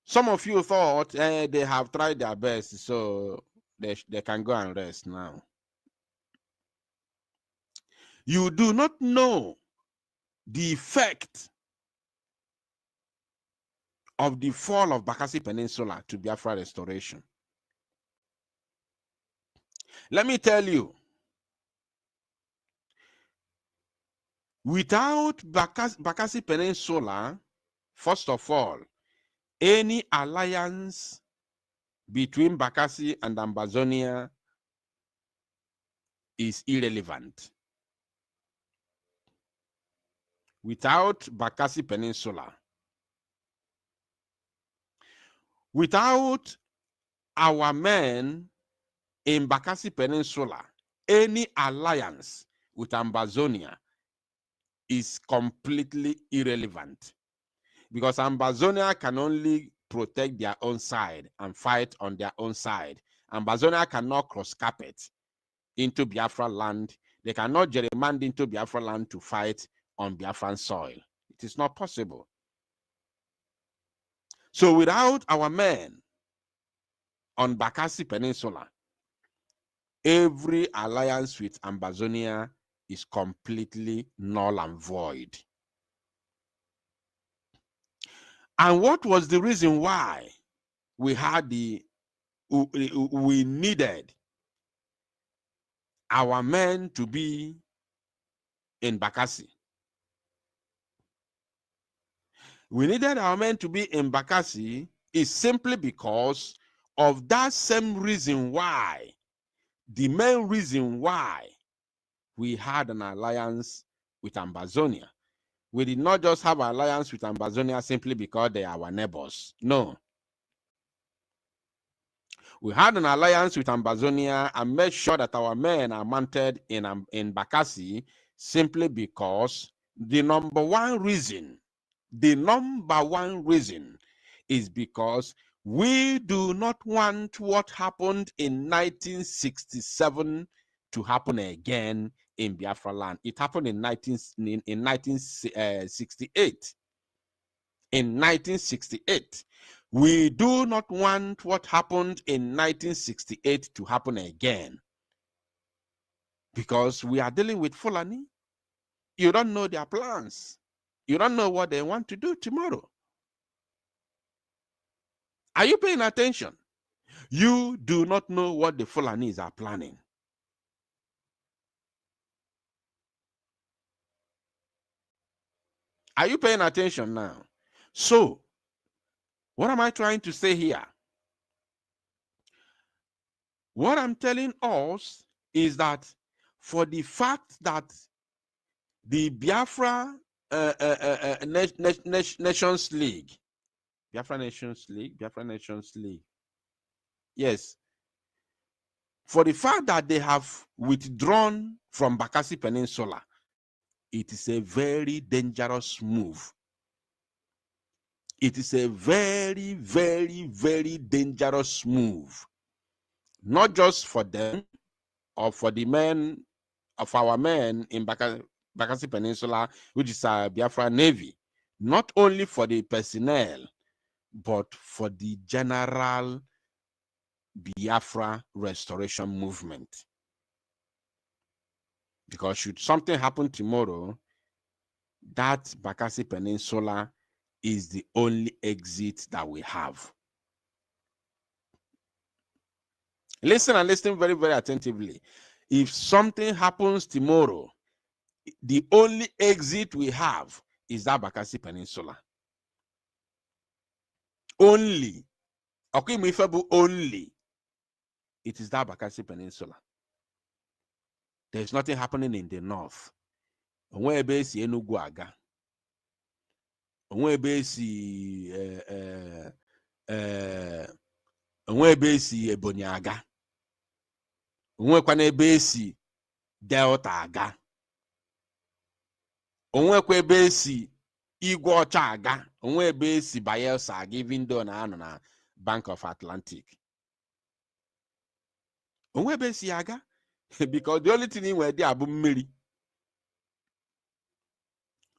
Some of you thought they have tried their best, so they can go and rest now. You do not know the effect of the fall of Bakasi Peninsula to Biafra restoration. Let me tell you, without Bakasi Peninsula, first of all, any alliance between Bakasi and Ambazonia is irrelevant. Without Bakasi Peninsula, without our men in Bakasi Peninsula, any alliance with Ambazonia is completely irrelevant, because Ambazonia can only protect their own side and fight on their own side. Ambazonia cannot cross carpet into Biafra land. They cannot gerrymander into Biafra land to fight on Biafran soil. It is not possible. So without our men on Bakasi Peninsula, every alliance with Ambazonia is completely null and void. And what was the reason why we needed our men to be in Bakasi? We needed our men to be in Bakasi is simply because of that same reason why, the main reason why we had an alliance with Ambazonia. We did not just have an alliance with Ambazonia simply because they are our neighbors. No. We had an alliance with Ambazonia and made sure that our men are mounted in Bakasi simply because the number one reason is because we do not want what happened in 1967 to happen again in Biafra land. It happened in 1968. In 1968. We do not want what happened in 1968 to happen again, because we are dealing with Fulani. You don't know their plans. You don't know what they want to do tomorrow. Are you paying attention? You do not know what the Fulanis are planning. Are you paying attention now? So, what am I trying to say here? What I'm telling us is that for the fact that the Biafra Nations League, yes, for the fact that they have withdrawn from Bakasi Peninsula, it is a very dangerous move. It is a very, very, very dangerous move. Not just for them or for the men of our men in Bakasi Peninsula, which is a Biafra Navy. Not only for the personnel, but for the general Biafra restoration movement. Because should something happen tomorrow, that Bakasi Peninsula is the only exit that we have. Listen and listen very, very attentively. If something happens tomorrow, the only exit we have is that Bakasi Peninsula. Only. Okay, only. It is that Bakasi Peninsula. There's nothing happening in the north. Onwe ebe si Enugu aga. Onwe ebe si onwe ebe si Ebonyi aga. Onwe kwa ebe si Delta aga. Onwe kwa ebe si Igwe Ọcha aga. Onwe ebe si Bayelsa aga, even though na Bank of Atlantic. Because the only thing in where they are mmiri.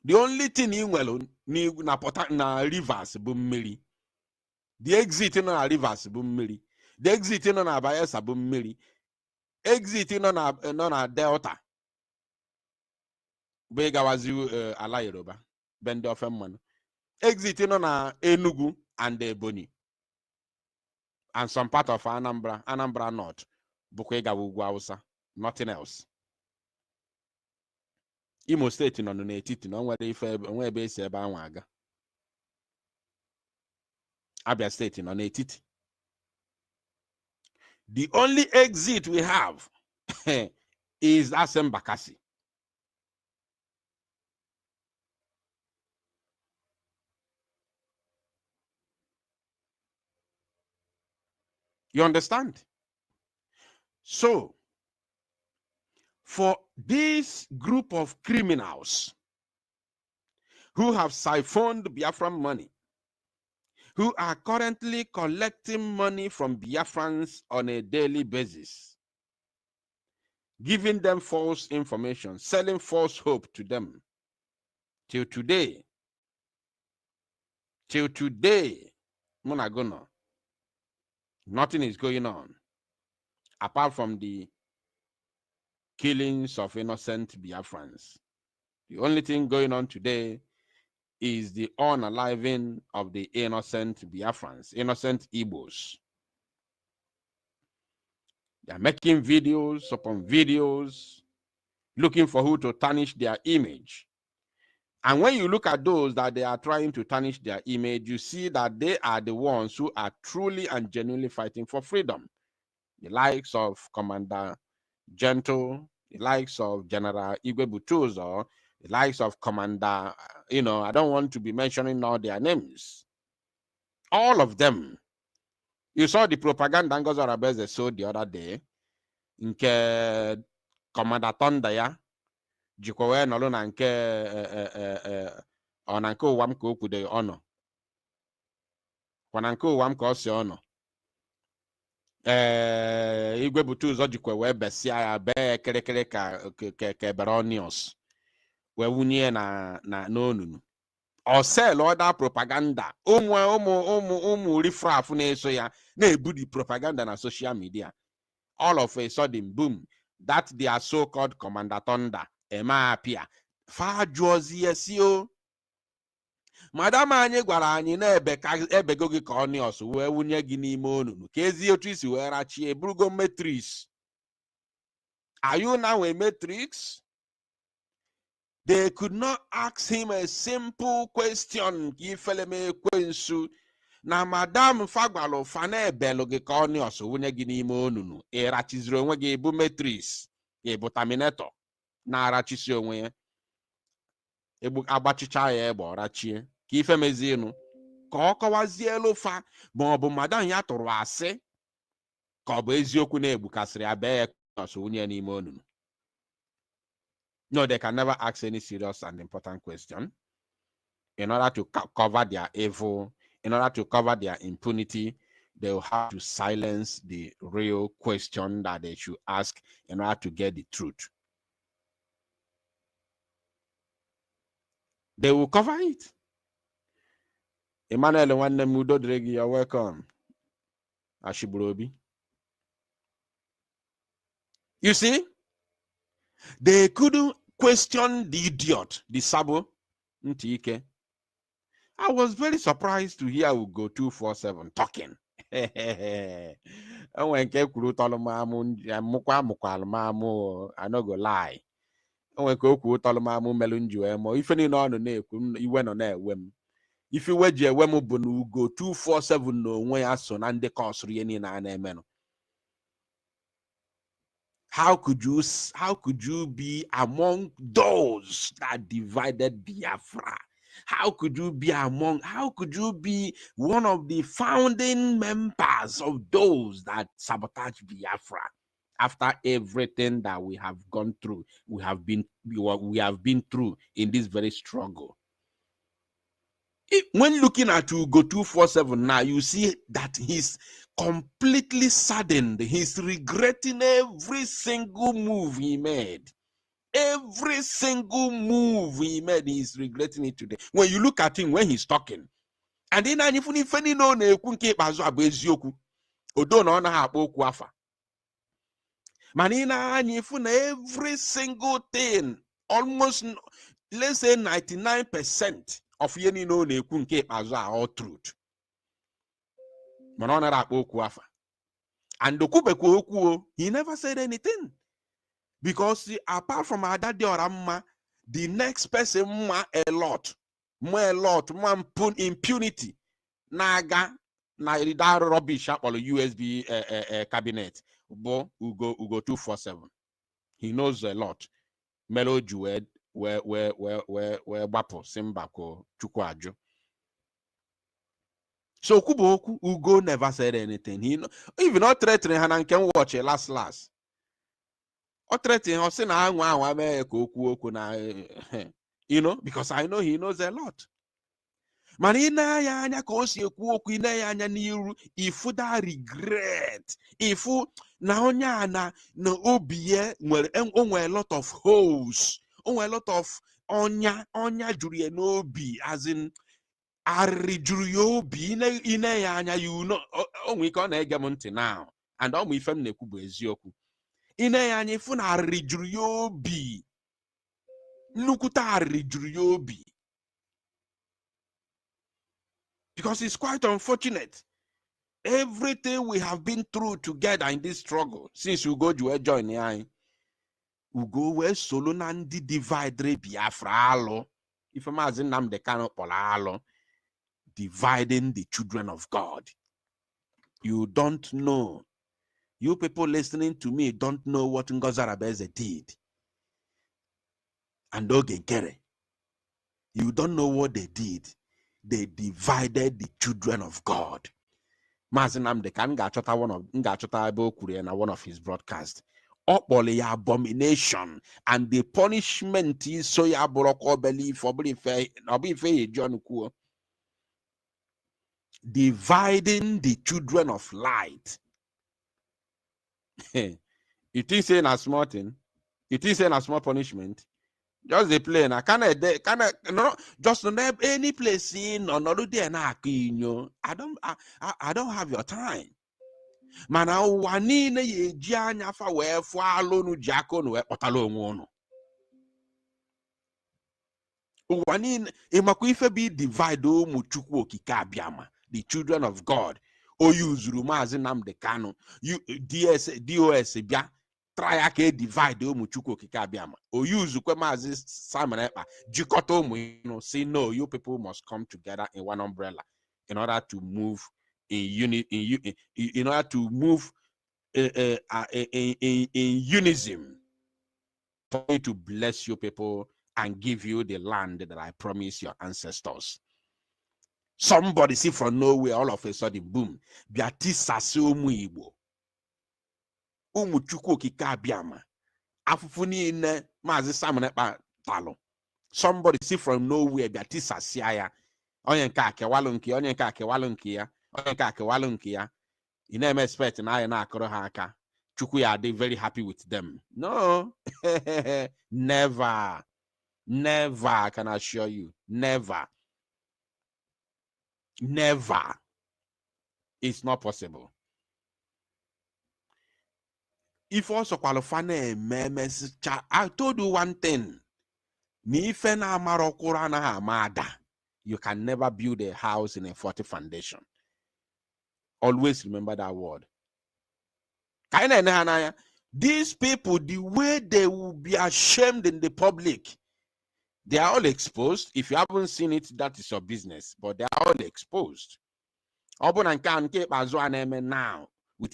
The only thing in well na rivers bụ mmiri. The exit na rivers bụ mmiri. The exit na Bayelsa bụ mmiri. Exit na Delta. Bụ ịgawazi ala Yoruba. Bende ofe mmanụ. Exit na Enugu and Ebonyi. And some part of Anambra North. Bukwa ịgawa ugwu Hausa. Nothing else. Imo State nọ n'etiti na nwere ebe esi ebe anwa aga. Abia State nọ n'etiti. The only exit we have is Asem Bakasi. You understand? So, for this group of criminals who have siphoned Biafran money, who are currently collecting money from Biafrans on a daily basis, giving them false information, selling false hope to them, till today, Munagono, nothing is going on apart from the killings of innocent Biafrans. The only thing going on today is the unaliving of the innocent Biafrans, innocent Igbos. They are making videos upon videos, looking for who to tarnish their image. And when you look at those that they are trying to tarnish their image, you see that they are the ones who are truly and genuinely fighting for freedom. The likes of Commander Gentle, the likes of General Igwe Butuzo, the likes of Commander, I don't want to be mentioning all their names. All of them. You saw the propaganda Ngozi Arabeze showed the other day. Nke Commander Tonda jikwa nọlụ na nke ọ na nke ụwa m ka o kwude ọnọ. Kwa na nke ụwa m ka ọ si ọnọ. Igwe Butuzo jikwa wee besia ya bee kerekere ka Beronius wee wunye na n'onunu. Or sell other propaganda. Ụmụ rifraf na-eso ya na-ebu the propaganda na social media. All of a sudden, boom, that their so-called Commander Thunder, Emma Apia, far Josio. Madam anyị gwara anyị na ebego gị ka Onios wee wunye gị n'ime onunu. Ka ezi otu isi wee rachie burugo matrix. Are you now a matrix? They could not ask him a simple question. Na Madam Fagwalo fane belo gị ka Onios wunye gị n'ime onunu. Rachiziri onwe gị bụ matrix. Bụ terminator. Na arachisi onwe ya. Agbachicha ya egbe ọrachie. Ka ife mezienu. Ka ọ kọwazie elu fa ma ọ bụ madam ya tụrụ asị ka ọ bụ eziokwu na-egbukasịrị ya bee ya Onios wunye n'ime onunu. No, they can never ask any serious and important question. In order to cover their evil, in order to cover their impunity, they will have to silence the real question that they should ask in order to get the truth. They will cover it. Emmanuel Wannemudo Dregi, you're welcome. Ashiburobi. You see? They couldn't question the idiot, the Sabo Ntike. I was very surprised to hear we go 247 talking. I no go lie. If you were go 247 no way as son and the cost na How could you be among those that divided Biafra? How could you be one of the founding members of those that sabotage Biafra after everything that we have gone through, we have been through in this very struggle? When looking at Ugo 247 now, you see that he's completely saddened. He's regretting every single move he made. Every single move he made, he's regretting it today. When you look at him when he's talking, and then if you know every single thing, almost, let's say 99% of yeni no na-ekwu nke ikpeazụ are all truth. Mana ọ nara akpa okwu afa. And okwubekwa okwu, he never said anything. Because apart from Adadi Oramma, the next person more a lot, more impunity. Naga na that rubbish or USB cabinet. Bo Ugo 247. He knows a lot. Melo Jued where Bapo Simbako Chukwu. So Kuboku Ugo never said anything. He even not threatening Hanan can watch it last. Or threatening or saying you know, because I know he knows a lot. Manina ya anya kosi ekwu ina ya anya n'iru ifu da regret ifu na onya na obiye nwere onwe a lot of holes, onwe a lot of onya juru ye n'obi, as in ari juru ya obi ina ya anya, you know, onwe ka ọ na-ege m ntị now, and ọmụ ife m na-ekwu bụ eziokwu. Ina ya anya ifu na ari juru ya obi, nnukwute ari juru ya obi. Because it's quite unfortunate. Everything we have been through together in this struggle, since we go to join the we go where solo nandi divide Biafra alo. If I'm asking them the kind of polalo, dividing the children of God. You don't know. You people listening to me don't know what Ngozarabeze did. And Ogekere. You don't know what they did. They divided the children of God. Mazinam de kan gachota one of his broadcasts. Opole abomination, and the punishment is so ya boroko belief or belief John Kuo. Dividing the children of light. It is saying a small thing. It is saying a small punishment. Just the plane. I can't no just not any place in or not there na you. I don't have your time. Mana wani na ye jianya fa we fo alonu jako no we otalo nwono. Wani emakwife be divide o mu Chukwu okike abiama, the children of God. O yuzuru mazi nam de kanu. You DOS bia try to divide o mu Chukwu okike abiama. O yuzu kwe mazi Simon Ekpa jikoto mu, you know, say no, you people must come together in one umbrella in order to move in unity, in order to move in unison, for me to bless you people and give you the land that I promised your ancestors. Somebody see from nowhere, all of a sudden, boom, biatisa se umu Igbo, umu Chukwu okike abiama, afufuni ne mazi Simon Ekpa talo. Somebody see from nowhere, biatisa siaya, onye nka akewalunki, onye nka akewalunki ya. You never expect na akoro ha aka. Chukwu ya dey very happy with them. No. Never. Never, I can assure you. Never. Never. It's not possible. If also qualify I told you one thing. You can never build a house in a faulty foundation. Always remember that word. These people, the way they will be ashamed in the public, they are all exposed. If you haven't seen it, that is your business. But they are all exposed. Now, with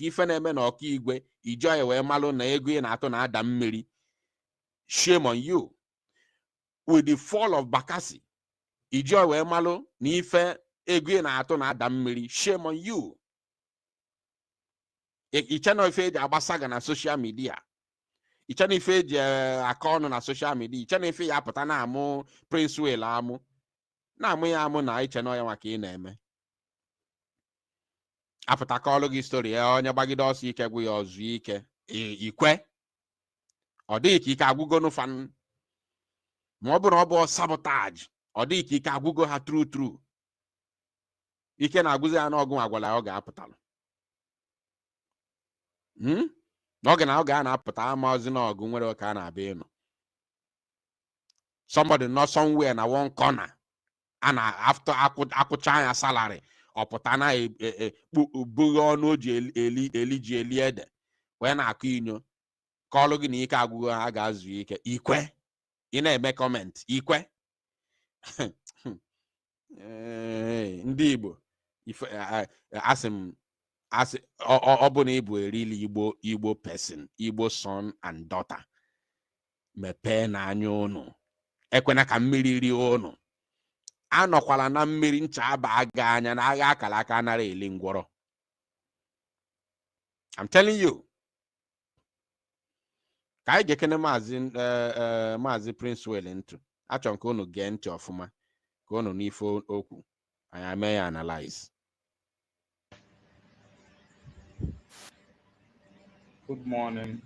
shame on you. With the fall of Bakasi, shame on you. Ichano ifeji abasaga na social media. Ichano ifeji account na social media. Ichano ifeji apata na amu Peninsula amu. Na mụ ya mụ na iche no ya maka ị na-eme. Apụta kọọlụ gị story ya onye gbagide ọsọ ike gwụ ya ọzụ ike. Ikwe. Ọ dịghị ka ike agwụgo fan. Ma ọ bụrụ ọ bụ sabotage. Ọ dịghị ka ike agwụgo ha true. Ike na-agwụzi ya n'ọgụ agwala ya ọ ga-apụtalụ. N'oge na oge a na-apụta amazi n'ọgụ nwere oke a na-abịa ịnụ. Somebody not somewhere na one corner. And after akwụcha ya salary, ọ pụta na bughe ọnụ o ji eli ede. Wee na-akụ inyo. Kọọlụ gị na ike agwụgo ha ga-azụ ike. Ikwe. Ị na-eme comment. Ikwe. Ndị Igbo. Asị ọ bụ na Igbo erili Igbo person, Igbo son and daughter. Mepee n'anya unu. Ekwena ka mmiri rie unu. Anọkwala na mmiri ncha aba aga anya na agha akala aka anara eli ngwọrọ. I'm telling you. Ka anyị gekene Maazị Prince Wellington. Achọ nke unu gee ntị ọfụma ka unu n'ife okwu. Anyị ame ya analyze. Good morning.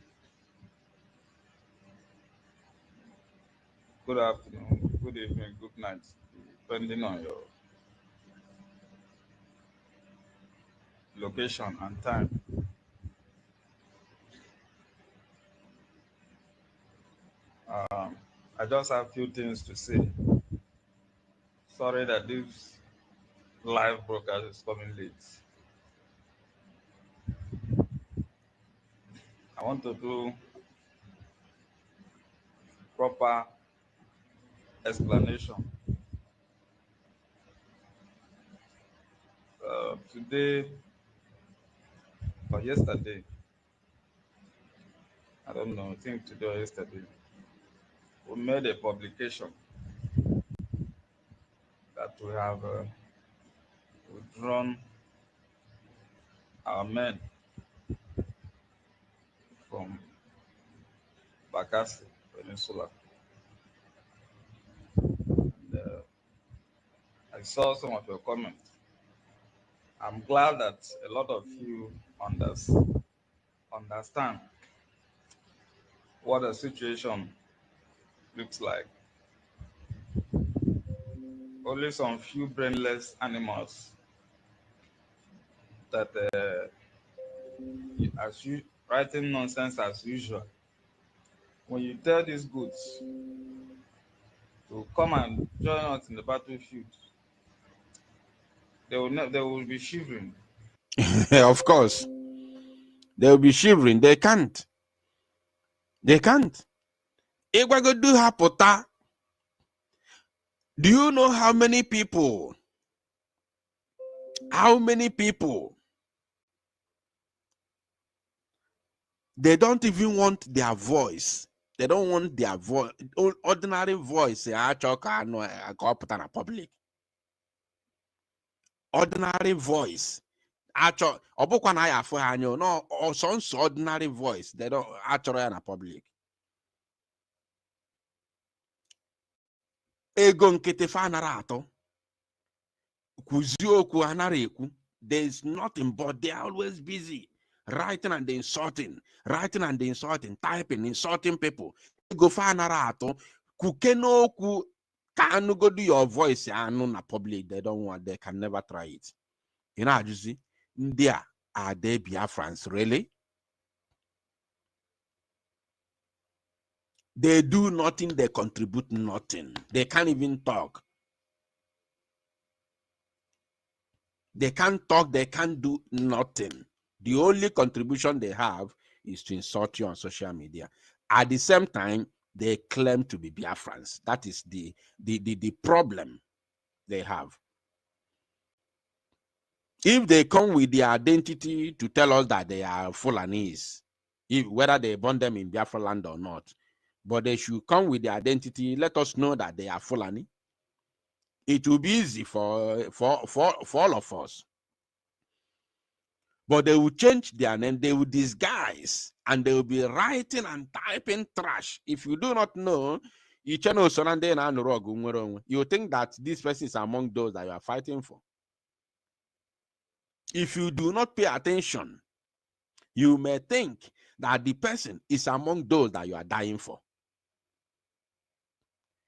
Good afternoon, good evening, good night, depending on your location and time. I just have a few things to say. Sorry that this live broadcast is coming late. I want to do proper explanation. Today or yesterday, I don't know, I think today or yesterday, we made a publication that we have withdrawn our men from Bakasi, Peninsula. And, I saw some of your comments. I'm glad that a lot of you understand what the situation looks like. Only some few brainless animals that as you writing nonsense as usual. When you tell these goods to come and join us in the battlefield, they will be shivering. Of course. They will be shivering. They can't. They can't. Do you know how many people they don't even want their voice? They don't want their voice, ordinary voice. Public. Ordinary voice. No, some ordinary voice. They don't actually in a public. Ego nkete fa narato. Kuzioku anareku. There is nothing, but they are always busy. Writing and insulting, typing, insulting people. Go fa narato. Kukeno ku kanu go do your voice anu na public. They don't want, they can never try it. You know, you see, India, are they Biafrans, really? They do nothing, they contribute nothing. They can't even talk. They can't talk, they can't do nothing. The only contribution they have is to insult you on social media. At the same time, they claim to be Biafrans. That is the problem they have. If they come with their identity to tell us that they are Fulanese, whether they born them in Biafra land or not, but they should come with their identity, let us know that they are Fulani. It will be easy for all of us. But they will change their name, they will disguise, and they will be writing and typing trash. If you do not know, You think that this person is among those that you are fighting for. If you do not pay attention, you may think that the person is among those that you are dying for.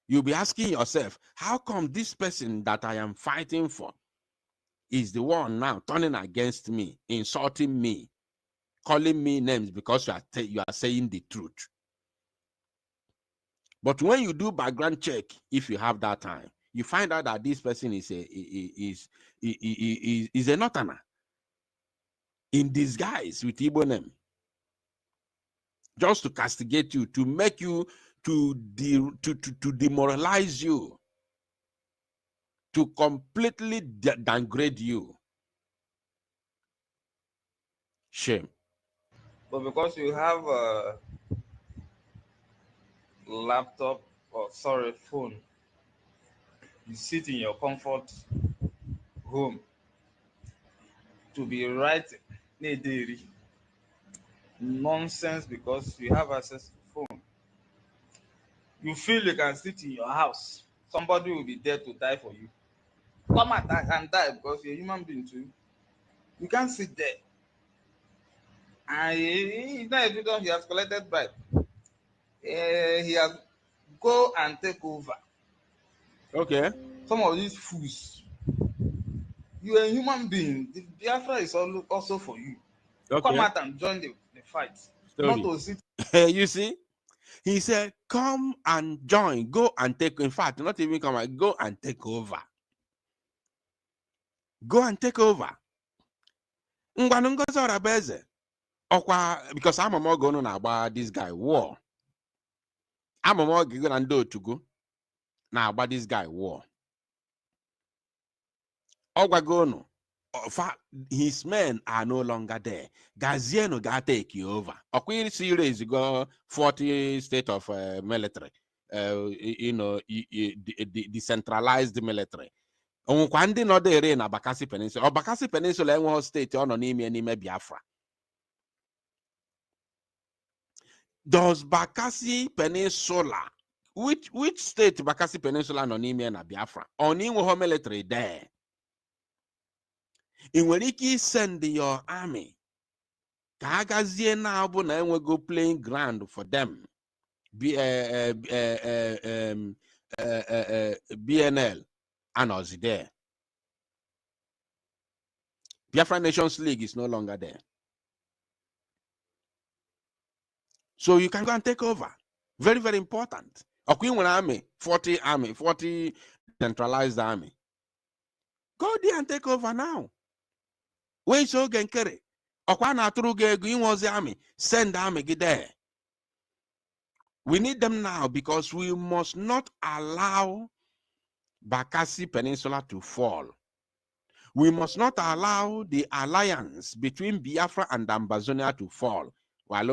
You'll be asking yourself, how come this person that I am fighting for is the one now turning against me, insulting me, calling me names because you are saying the truth? But when you do background check, if you have that time, you find out that this person is a northerner in disguise with Igbo name, just to castigate you, to make you, to demoralize you, to completely downgrade you. Shame. But because you have a laptop or phone, you sit in your comfort home to be writing nonsense because you have access to phone. You feel you can sit in your house. Somebody will be there to die for you. Come attack and die because you're a human being too. You can't sit there. And he's not evident he has collected bribe. He has go and take over. Okay. Some of these fools. You're a human being. The Biafra is also for you. Okay. Come out and join the fight. Story. Not to sit. You see? He said, come and join, go and take, in fact, not even come and go and take over. Go and take over. Because I'm a more going about this guy war. I'm a more going to go now about this guy war. Ogwagono, his men are no longer there. Gaziano got take you over. A queen series go 40 state of military, decentralized military. Kwandi no de na Bakasi Peninsula. Or Bakasi Peninsula en state on n'ime Biafra. Does Bakasi Peninsula, which state Bakasi Peninsula no n'ime na Biafra? On inwo military there. In when you send your army, Kagazie na abu na enwe go playing ground for them. BNL and us there. Biafra Nations League is no longer there. So you can go and take over. Very, very important. One army, 40 centralized army. Go there and take over now. When so can carry. Okwana Turuge was the army. Send the army get there. We need them now because we must not allow Bakasi Peninsula to fall. We must not allow the alliance between Biafra and Ambazonia to fall. Because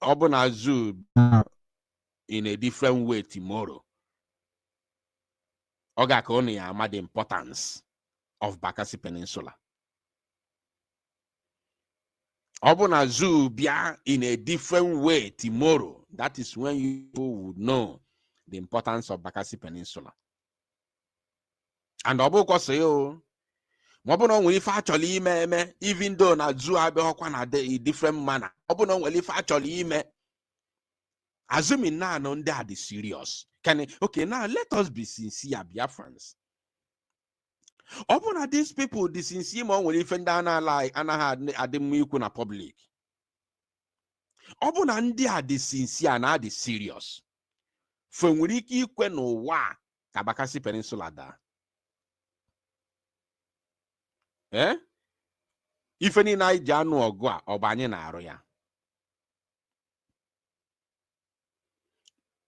Obuna Zoo in a different way tomorrow. Ogakoni ama the importance of Bakasi Peninsula. Obuna Zoo bia in a different way tomorrow. That is when you would know the importance of Bakasi Peninsula. And Obuko say, oh, Mobono will actually even though na Zoo abe hokwa a different manner. Obuno will actually assuming now no they are the serious. Okay, now let us be sincere, Biafrans. Open these people, the sincere one will even down like and I had the Mukuna public. Open and they are the sincere and are the serious. From Wiki Kweno Wa Bakasi Peninsula da. Eh? If any night Janu or Gua or Banyana Aroya.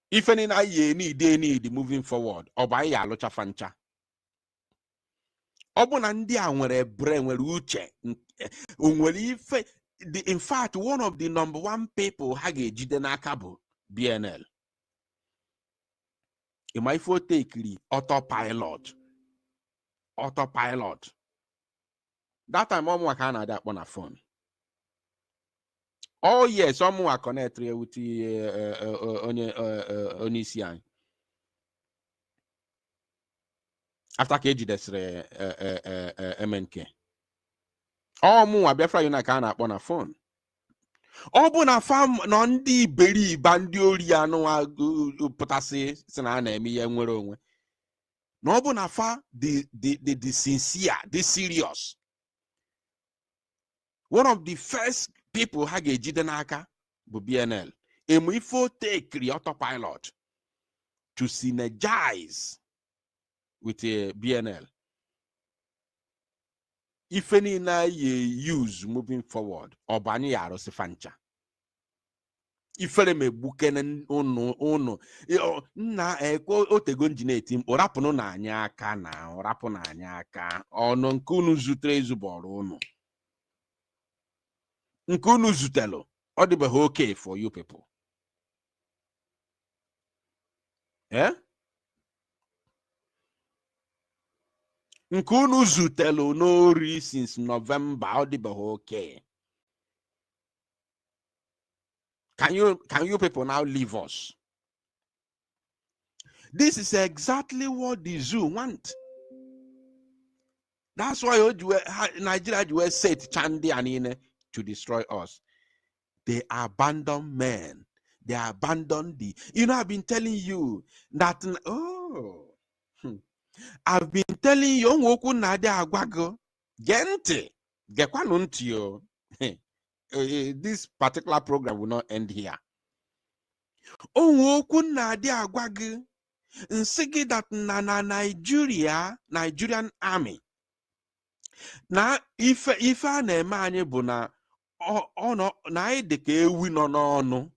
If any night ye need moving forward or by ya locha fancha. Obunandia nwere brain nwere uche. In fact, one of the number one people ha ga-ejide n'aka bụ BNL. Imaifo take autopilot. That time I'm working on that on a phone. Oh yes, some are connected with Onisian. After KG desre MNK. Oh mu abịafra you na ka na akpọ na phone. Ọ bụ na fam nọ ndị iberibe ndị ori anụ pụtasị si na a na-eme ihe nwere onwe. Na ọ bụ na fa the sincere, the serious. One of the first people ha ga-ejide n'aka bụ BNL. Emu ifo take the autopilot to synergize with a BNL. If any na ye use moving forward, or bani yaro se fancha. If any me bukenen ono na otegon jinetim or rapono na anyaka na or rapona anyaka or non kunu zutre zuboro no. Nkunu zutelo or the be okay for you people. Eh? Nkunu zutelo no re since November or the be okay. Can you people now leave us? This is exactly what the zoo want. That's why Nigeria said Chandi and Ine to destroy us. They abandon men. They abandon the. I've been telling you that. I've been telling you, Woku Nade Agwago, Gente, Gekwanuntiyo. This particular program will not end here. Woku Nade Agwago, Nsigi that na Nigerian army. Na if I na buna no na edeke we no.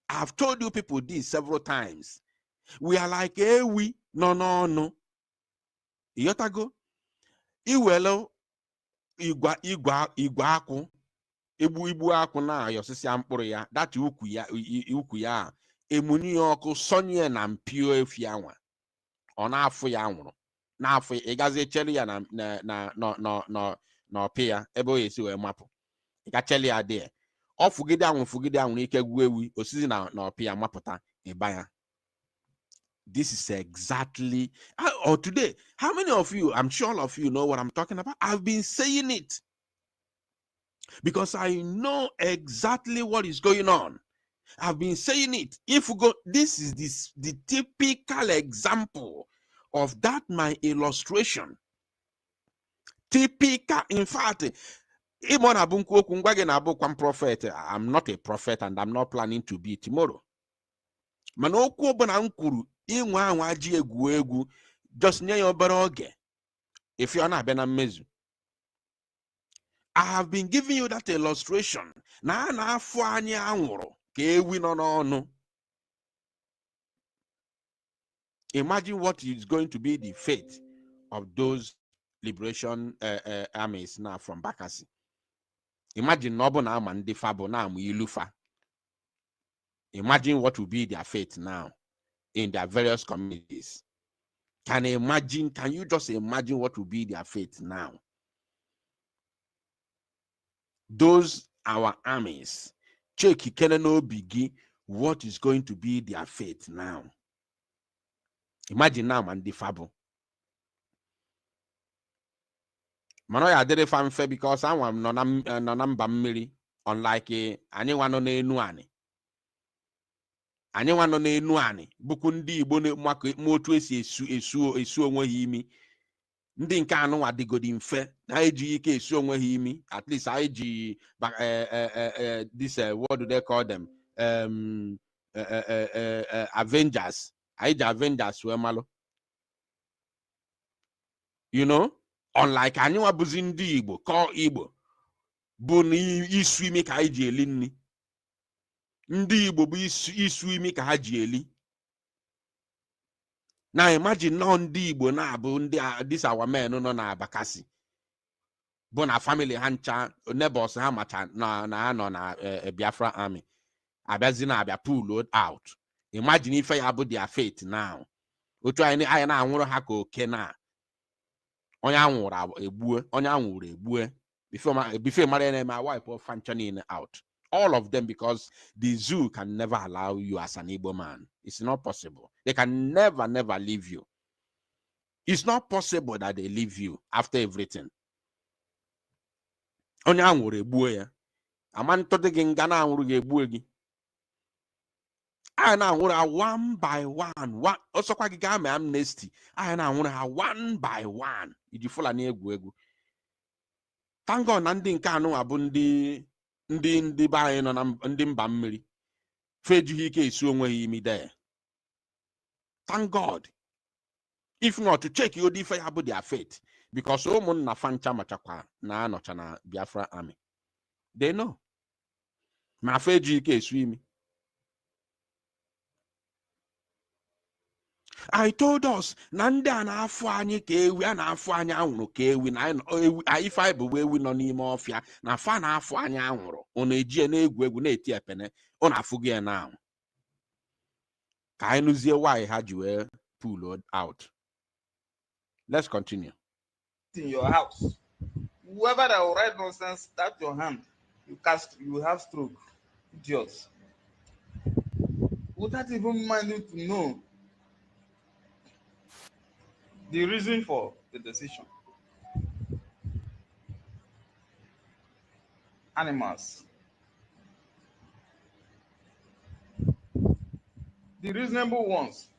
I've told you people this several times. We are like we no. Yotago iwelo igwa akụ ibu akụ na yosisi mkpụrụ ya that ukwu ya emuni ọkụ sonye na mpio efi anwa ọ na-afụ ya nwụrụ na-afụ ịgazi echeli ya na ọpị ya ebe o yesi wee mapụ ịgacheli ya dị ọ fugide anwụ ike gwu ewi osizi na ọpị ya mapụta ịba ya. This is exactly, or today, how many of you, I'm sure all of you know what I'm talking about. I've been saying it because I know exactly what is going on. I've been saying it. If we go, this is the typical example of that, my illustration. Typical, in fact, I'm not a prophet and I'm not planning to be tomorrow. Just near your baroge. If you are not bena mezu. I have been giving you that illustration. Na fuanya anworo ke we no. Imagine what is going to be the fate of those liberation armies now from Bakasi. Imagine nobo na mandi fabo na ilufa. Imagine what will be their fate now in their various communities. Can you just imagine what will be their fate now? Those our armies, check you cannot begin what is going to be their fate now. Imagine now man defabo. Manoya did fanfare because I want no number mili unlike anyone on a nuani. Anyone no ne bukundi Igbo motu esi esu onwe ha imi ndị nke anụ adigodi mfe na eji ike esu onwe ha imi at least I ji this what do they call them Avengers I ji Avengers we malo unlike anywa buzi ndị Igbo call Igbo bụ na isu imi ka ji eli nni ndị Igbo bụ isu imi ka ha ji eli. Now imagine no ndị Igbo na-abụ ndị this our men nọ na Bakasi bụ na family ha ncha neighbors ha macha na ha nọ na Biafra army abịazi na abịa pull out. Imagine ife ya bụ their fate now. Otu anyị na-anwụrụ ha ka oke na onye anwụrụ egbue before mara na-eme wipe off fancha niile out. all of them, because the zoo can never allow you as an Igbo man. It's not possible. They can never leave you. It's not possible that they leave you after everything. Onye anwụrụ egbuo ya. Amantode gị nga na anwụrụ ga-egbuo gị. I na anwụrụ one by one. Also kwa gị ga ame amnesty. I na anwụrụ one by one. Iji fụla na egwu. Thank God na ndị nke anụ abụ ndị be anyị nọ na ndị mba mmiri. Fejughị ike esi onwe ha imi there. Thank God. If not, to check you if I have their faith. Because someone na fancha machakwa na anocha na Biafra army. They know. Ma feji ike swim. I told us nanda na afu anyi ka ewi na afu anya anwuru ka ewi na if I bụ ewi nọ n'ime ọfịa na fa na afu anya anwuru ona ejie na egwu na-eti epene ona afu gị na anwụ. Ka anyị nụzie why ha ji wee pull out. Let's continue. In your house, whoever that will write nonsense, tap your hand. You have stroke. Idiots. Without even minding to know the reason for the decision. Animals. The reasonable ones.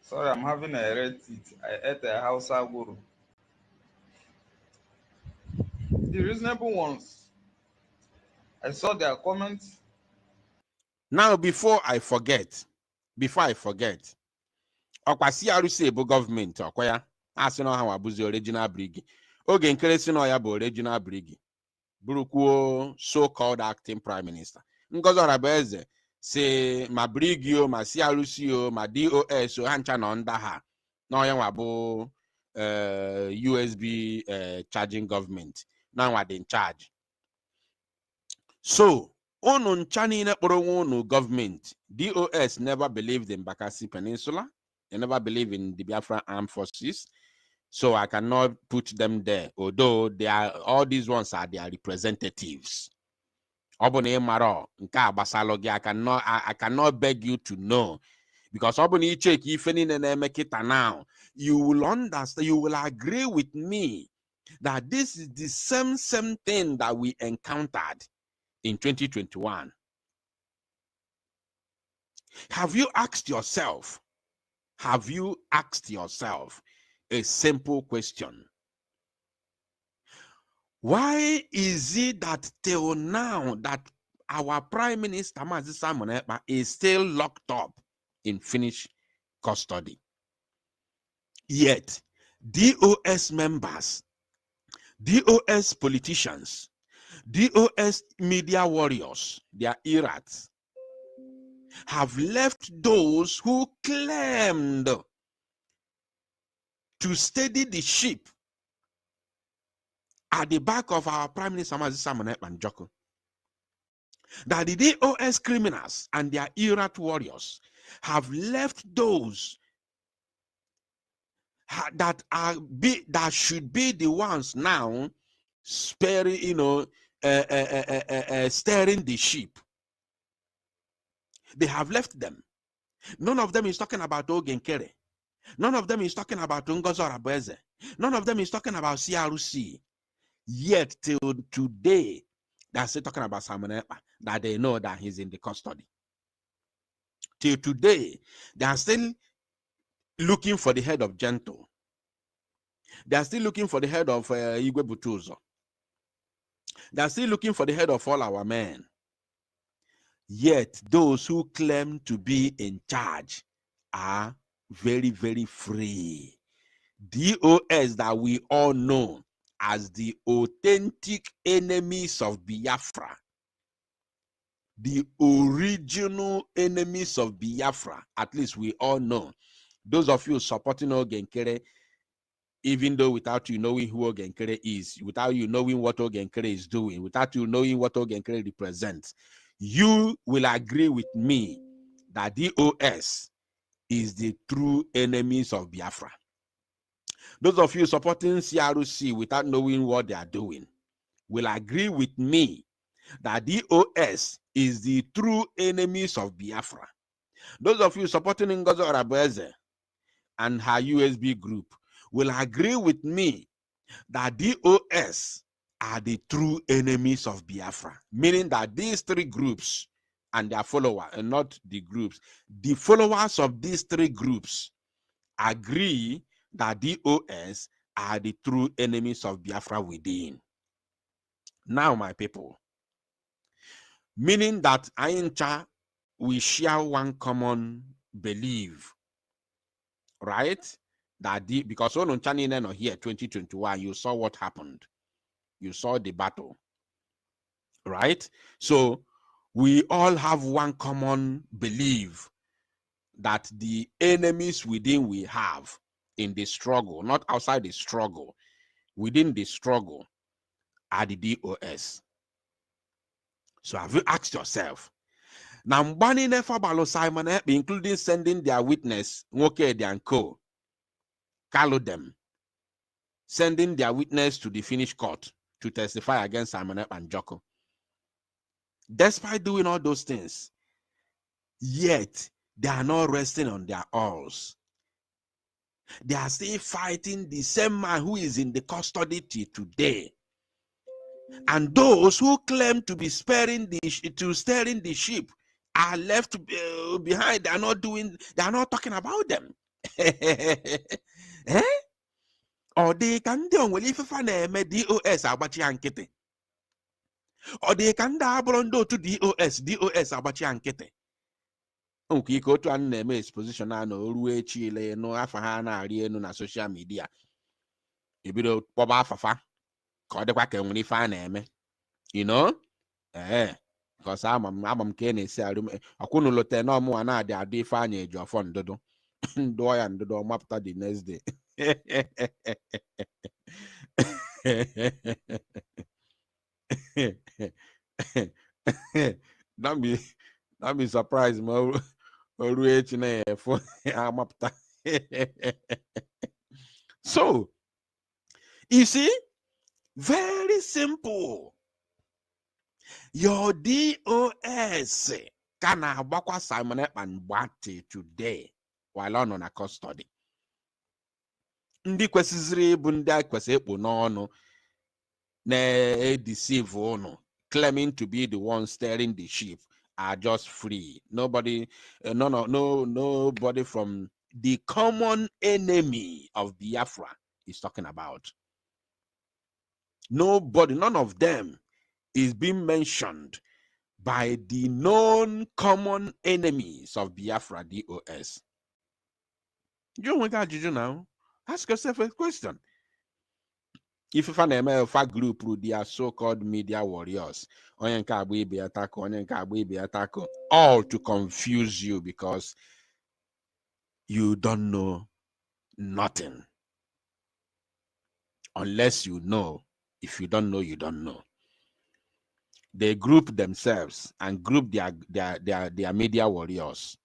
Sorry, I'm having a red teeth. I ate a house guru. The reasonable ones. I saw their comments. Now, before I forget, Okwasi Aruse bụ government okwaya asị na ha wabuzi original brig. Oge nkere si na ya bụ original brig. Burukwuo so-called acting prime minister. Ngozi Orabueze si ma brigio ma CRCO ma DOS ha ncha nọ nda ha na onye nwa bụ USB charging government na nwa dị in charge. So unu ncha niile kpọrọ nwe unu government. DOS never believed in Bakasi Peninsula. They never believe in the Biafra armed forces. So I cannot put them there, although they are, all these ones are their representatives. I cannot beg you to know, because if any make it now, you will understand, you will agree with me that this is the same thing that we encountered in 2021. Have you asked yourself a simple question? Why is it that till now that our Prime Minister Mazi Simon Ekpa is still locked up in Finnish custody? Yet DOS members, DOS politicians, DOS media warriors, their irats, have left those who claimed to steady the ship at the back of our Prime Minister Mazi Simon Ekpa Njoko. That the DOS criminals and their irat warriors have left those that should be the ones now sparing, steering the ship. They have left them. None of them is talking about Ogenkere. None of them is talking about Ngozi Orabueze. None of them is talking about CRC. Yet till today, they're still talking about Simon Ekpa, that they know that he's in the custody. Till today, they are still looking for the head of Gento. They are still looking for the head of Igwe Butuzo. They are still looking for the head of all our men. Yet those who claim to be in charge are very, very free. DOS that we all know as the authentic enemies of Biafra, the original enemies of Biafra, at least we all know. Those of you supporting Ogenkere, even though without you knowing who Ogenkere is, without you knowing what Ogenkere is doing, without you knowing what Ogenkere represents, you will agree with me that DOS is the true enemies of Biafra. Those of you supporting CRC without knowing what they are doing will agree with me that DOS is the true enemies of Biafra. Those of you supporting Ngozi Orabueze and her USB group will agree with me that DOS are the true enemies of Biafra, meaning that these three groups and their followers, and not the groups, the followers of these three groups agree that DOS are the true enemies of Biafra within. Now, my people, meaning that Aincha, we share one common belief, right? That because on Chanine here 2021, you saw what happened. You saw the battle, right? So we all have one common belief that the enemies within we have in the struggle, not outside the struggle, within the struggle, are the DOS. So have you asked yourself, now Mbani Nefabalo Simon, including sending their witness, Nwoke and Co, Kalu them, sending their witness to the Finnish court to testify against Simon and Joko. Despite doing all those things, yet they are not resting on their oars. They are still fighting the same man who is in the custody today. And those who claim to be steering the ship are left behind. They are not talking about them. Eh? Or they can do well if DOS abachi ankete. Or they can do to DOS abachi ankete. Okay, go to an exposition and no Chile, no Afahana, no na social media. You be Boba Fafa, called the Quacker when you find them. You know? Because I'm Kenny, say, I couldn't let no more and I did find a job on Dodo. Do I and Dodo map the next day. Don't be surprised, man. So, you see, very simple. Your DOS can abakwa Simon and Bati today while on a custody. Ndi kwesiziri bụ ndị kwesị ekpo n'ọnụ na deceive ono, claiming to be the one steering the ship are just free. Nobody from the common enemy of Biafra is talking about. Nobody, none of them is being mentioned by the known common enemies of Biafra, DOS. You want to now? Ask yourself a question. If you find a group through their so-called media warriors, all to confuse you because you don't know nothing. Unless you know. If you don't know, you don't know. They group themselves and group their media warriors.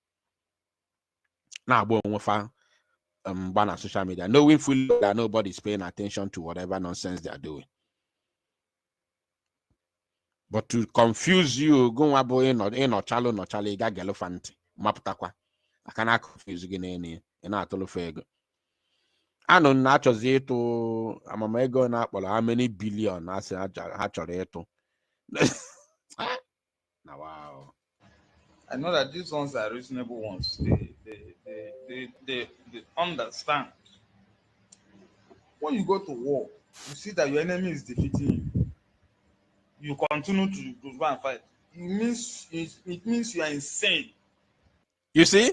Now, ban social media, knowing fully that nobody's paying attention to whatever nonsense they are doing. But to confuse you, go in or chalo no chale ga gelofant maputakwa. I cannot confuse you any not fego. I know naturally to amamego na how many billion I say actually to. Now wow. I know that these ones are reasonable ones. They understand. When you go to war, you see that your enemy is defeating you. You continue to go and fight. It means you are insane. You see,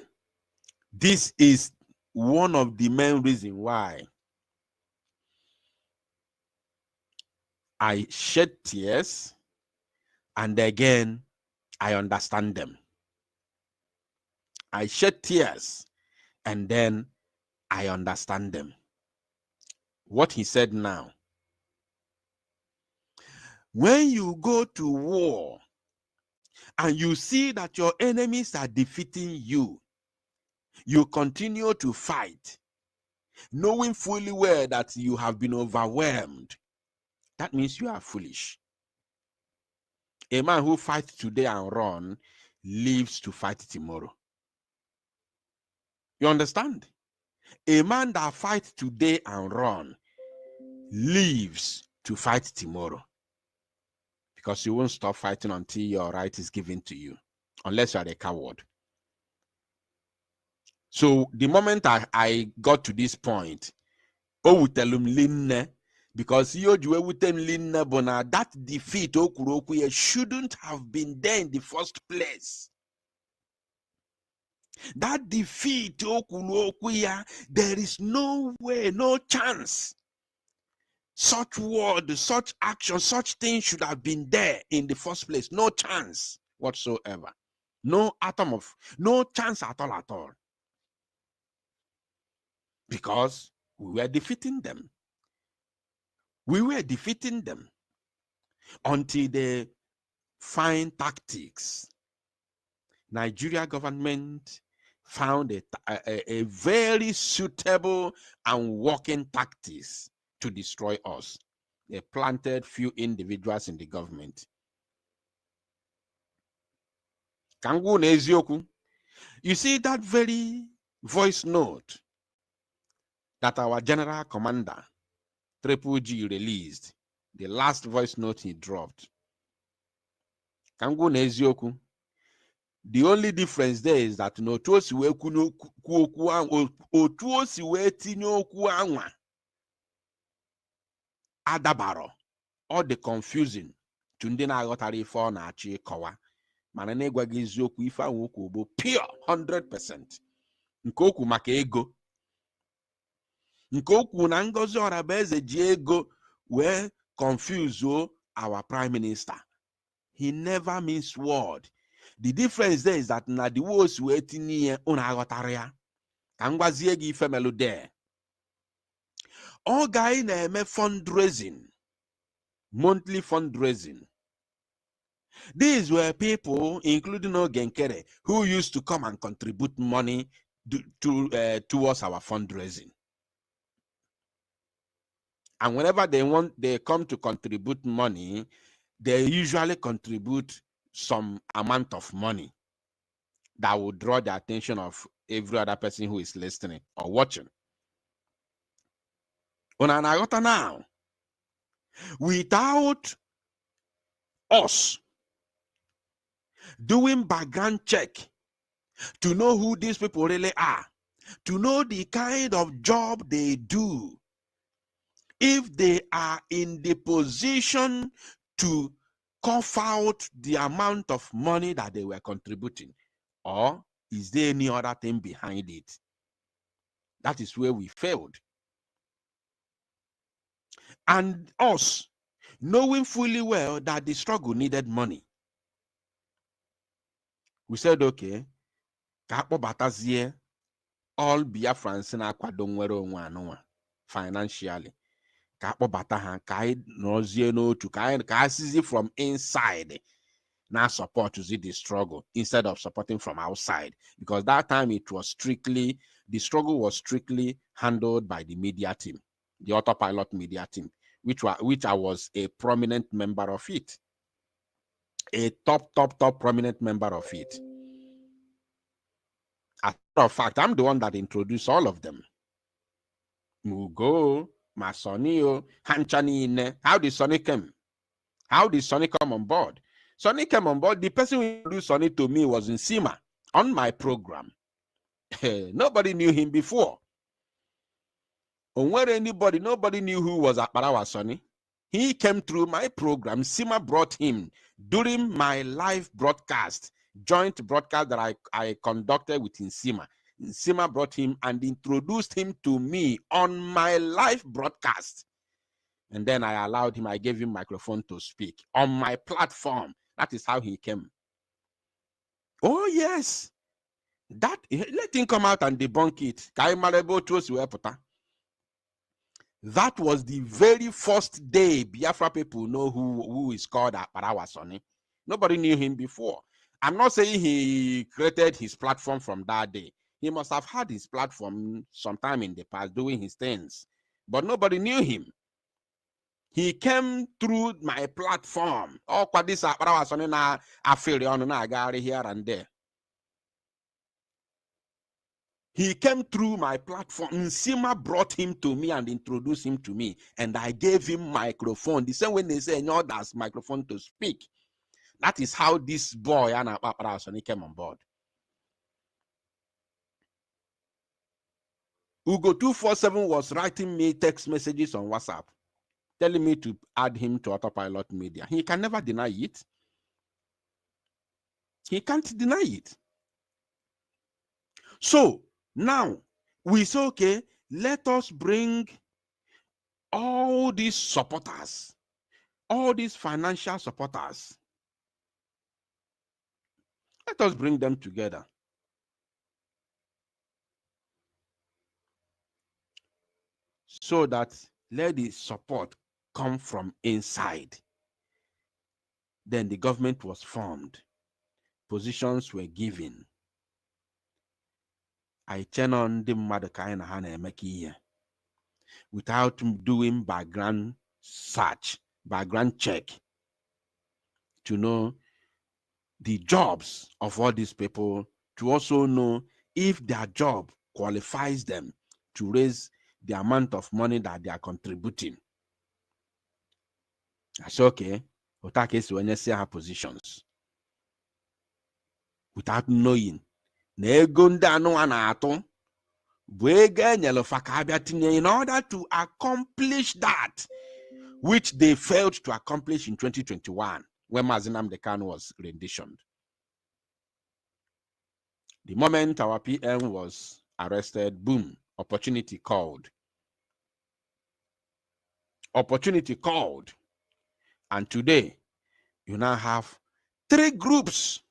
this is one of the main reasons why I shed tears, and again, I understand them. I shed tears, and then I understand them. What he said now. When you go to war and you see that your enemies are defeating you, you continue to fight. knowing fully well that you have been overwhelmed, that means you are foolish. A man who fights today and run lives to fight tomorrow. You understand? A man that fights today and run lives to fight tomorrow, because you won't stop fighting until your right is given to you, unless you are a coward. So the moment I got to this point, because that defeat shouldn't have been there in the first place. That defeat, there is no way, no chance. Such word, such action, such thing should have been there in the first place. No chance whatsoever. No atom of, no chance at all. Because we were defeating them. We were defeating them until they find tactics. Nigeria government found a very suitable and working tactics to destroy us. They planted few individuals in the government. You see that very voice note that our general commander, Triple G, released, the last voice note he dropped. The only difference there is that no adabaro, all the confusing to ndị na-aghọtara ife ọ na-achị ịkọwa, mana na-egwa gị eziokwu ife ahụ okwu bụ pure 100%. Nke okwu maka ego, nke okwu na Ngozi Orabaeze ji ego wee confuse our prime minister. He never means word. The difference there is that na the words we tinye una aghọtara ya. Ka ngwazie gị ife melu there. All guy na-eme fundraising, monthly fundraising. These were people, including Ogenkere, who used to come and contribute money towards our fundraising. And whenever they come to contribute money, they usually contribute some amount of money that will draw the attention of every other person who is listening or watching. Now, without us doing background check to know who these people really are, to know the kind of job they do, if they are in the position to cough out the amount of money that they were contributing, or is there any other thing behind it? That is where we failed. And us, knowing fully well that the struggle needed money, we said, okay, all Biafrans na akwado nwere onwe anụnwa financially. From inside now support to see the struggle instead of supporting from outside, because that time it was strictly, the struggle was strictly handled by the media team, the autopilot media team, which I was a prominent member of it, a top prominent member of it. As a matter of fact, I'm the one that introduced all of them. Mugo, Masonio, Hanchani. How did Sonny come? How did Sonny come on board? Sonny came on board. The person who introduced Sonny to me was in Sima on my program. Nobody knew him before. Nobody knew who was Akbarawa Sonny. He came through my program. Sima brought him during my live broadcast, joint broadcast that I conducted with Sima. Sima brought him and introduced him to me on my live broadcast. And then I allowed him, I gave him microphone to speak on my platform. That is how he came. Oh, yes. Let him come out and debunk it. That was the very first day Biafra people know who is called Akbarawa Sonny. Nobody knew him before. I'm not saying he created his platform from that day. He must have had his platform sometime in the past doing his things, but nobody knew him. He came through my platform. Oh, what this I feel here and there. He came through my platform. Nsima brought him to me and introduced him to me, and I gave him microphone. The same way they say, no, that's microphone to speak. That is how this boy and he came on board. Ugo 247 was writing me text messages on WhatsApp, telling me to add him to Autopilot Media. He can never deny it. He can't deny it. So now we say, okay, let us bring all these supporters, all these financial supporters. Let us bring them together. So that let the support come from inside. Then the government was formed. Positions were given. I turn on the mother kind of hand without doing background search, background check to know the jobs of all these people, to also know if their job qualifies them to raise the amount of money that they are contributing. I say, okay, Otake when you see her positions without knowing. In order to accomplish that which they failed to accomplish in 2021 when Mazinam Dekan was renditioned. The moment our PM was arrested, boom, opportunity called. Opportunity called. And today, you now have three groups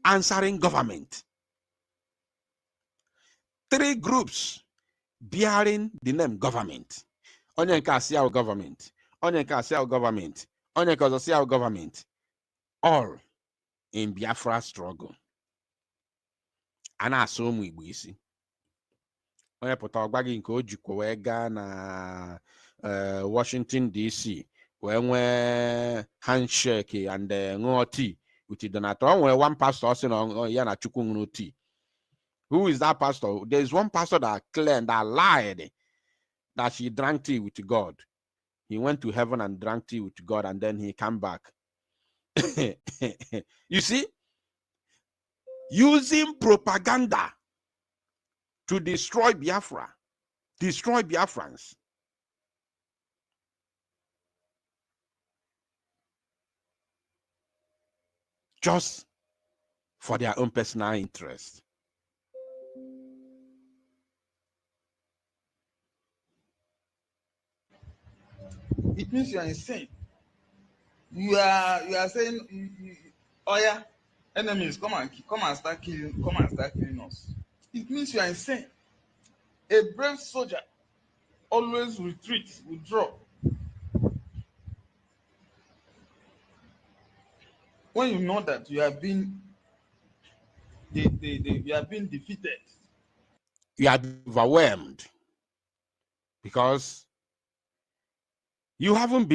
answering government. Three groups bearing the name government. Onye nke asi our government. Onye nke asi our government. Onye nke asi our government. All in Biafra struggle. Ana assume Igbo isi. Onye pụta ọgbagi nke o jikwa wee gaa na Washington DC wee nwee handshake and ṅụọ tea with the donator. Onwe one pastor also ya na Chukwu ṅụrụ tea. Who is that pastor? There is one pastor that claimed, that lied, that she drank tea with God. He went to heaven and drank tea with God, and then he came back. You see, using propaganda to destroy Biafra, destroy Biafrans. Just for their own personal interest. It means you are insane. You are saying, oh yeah, enemies come and start killing us. It means you are insane. A brave soldier always retreats, withdraw. When you know that you have been you have been defeated. You are overwhelmed because you haven't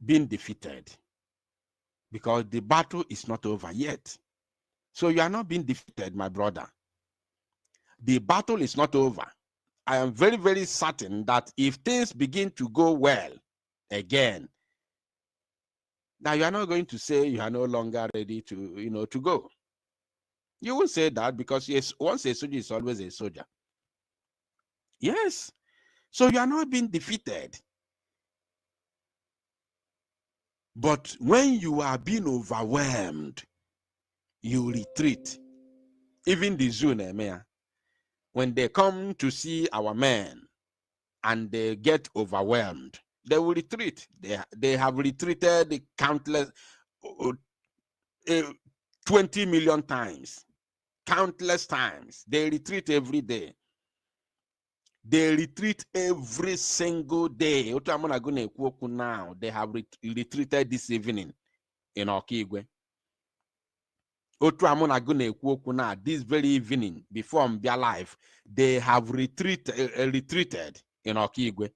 been defeated, because the battle is not over yet. So you are not being defeated, my brother. The battle is not over. I am very, very certain that if things begin to go well again, now you are not going to say you are no longer ready to, to go. You will say that because yes, once a soldier is always a soldier. Yes. So you are not being defeated. But when you are being overwhelmed, you retreat. Even the Zune, when they come to see our men and they get overwhelmed, they will retreat. They have retreated countless 20 million times. Countless times. They retreat every day. They retreat every single day. Now they have retreated this evening in Okigwe. this very evening, before their life, they have retreated in Okigwe.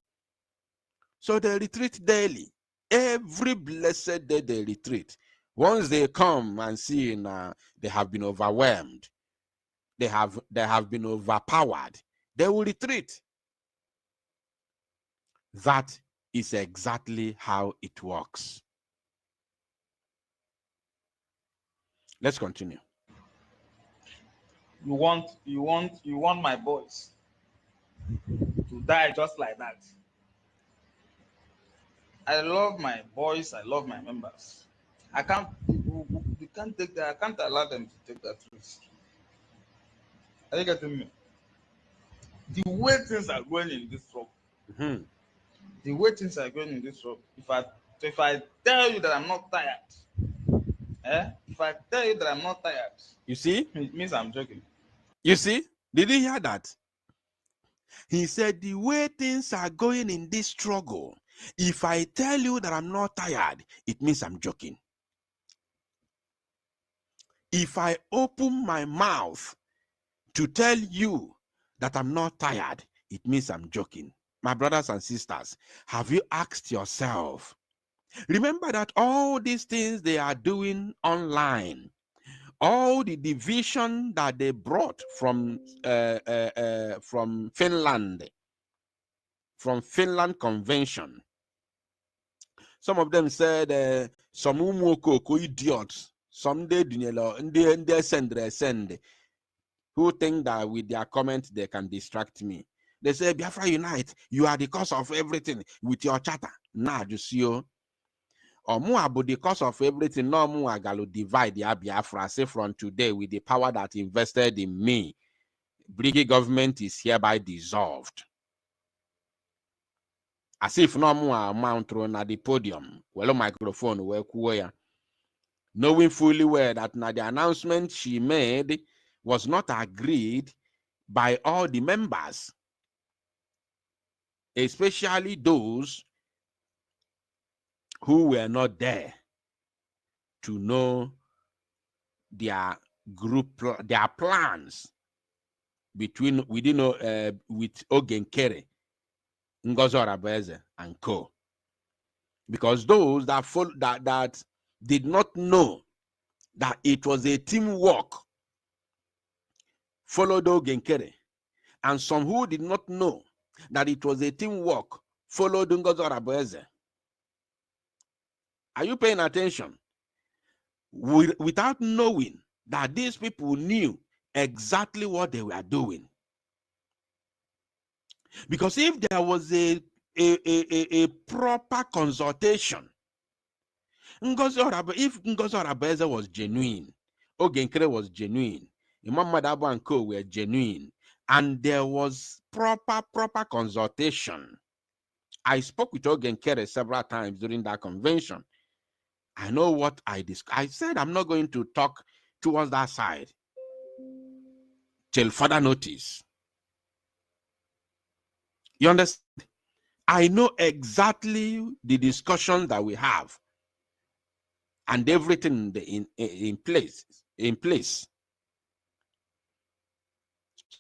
So they retreat daily. Every blessed day they retreat. Once they come and see they have been overwhelmed, they have been overpowered, they will retreat. That is exactly how it works. Let's continue. You want my boys to die just like that. I love my boys, I love my members. I can't take that, I can't allow them to take that risk. Are you getting me? The way things are going in this trouble, the way things are going in this trouble, if I tell you that I'm not tired, if I tell you that I'm not tired, you see, it means I'm joking. You see, did you hear that? He said, the way things are going in this struggle, if I tell you that I'm not tired, it means I'm joking. If I open my mouth to tell you that I'm not tired, it means I'm joking. My brothers and sisters, have you asked yourself? Remember that all these things they are doing online, all the division that they brought from Finland, from Finland Convention. Some of them said some idiots, some they send who think that with their comment they can distract me. They say, Biafra unite, you are the cause of everything with your chatter. Nah, just you. Or more about the cause of everything, no more galo divide the Biafra. Say from today, with the power that invested in me, Brigade government is hereby dissolved. As if no more mount thrown at the podium, well, microphone, knowing fully well that now the announcement she made was not agreed by all the members, especially those who were not there to know their group, their plans within with Ogenkere, Ngozi Arabeze, and co. Because those that that did not know that it was a teamwork followed Ogenkere, and some who did not know that it was a teamwork followed Ngozi Arabeze. Are you paying attention? Without knowing that these people knew exactly what they were doing. Because if there was a proper consultation, if Ngozi Arabeze was genuine, Ogenkere was genuine, Imam Madabo and Co were genuine, and there was proper consultation. I spoke with Ogenkere several times during that convention. I know what I discussed. I said I'm not going to talk towards that side till further notice. You understand? I know exactly the discussion that we have and everything in place.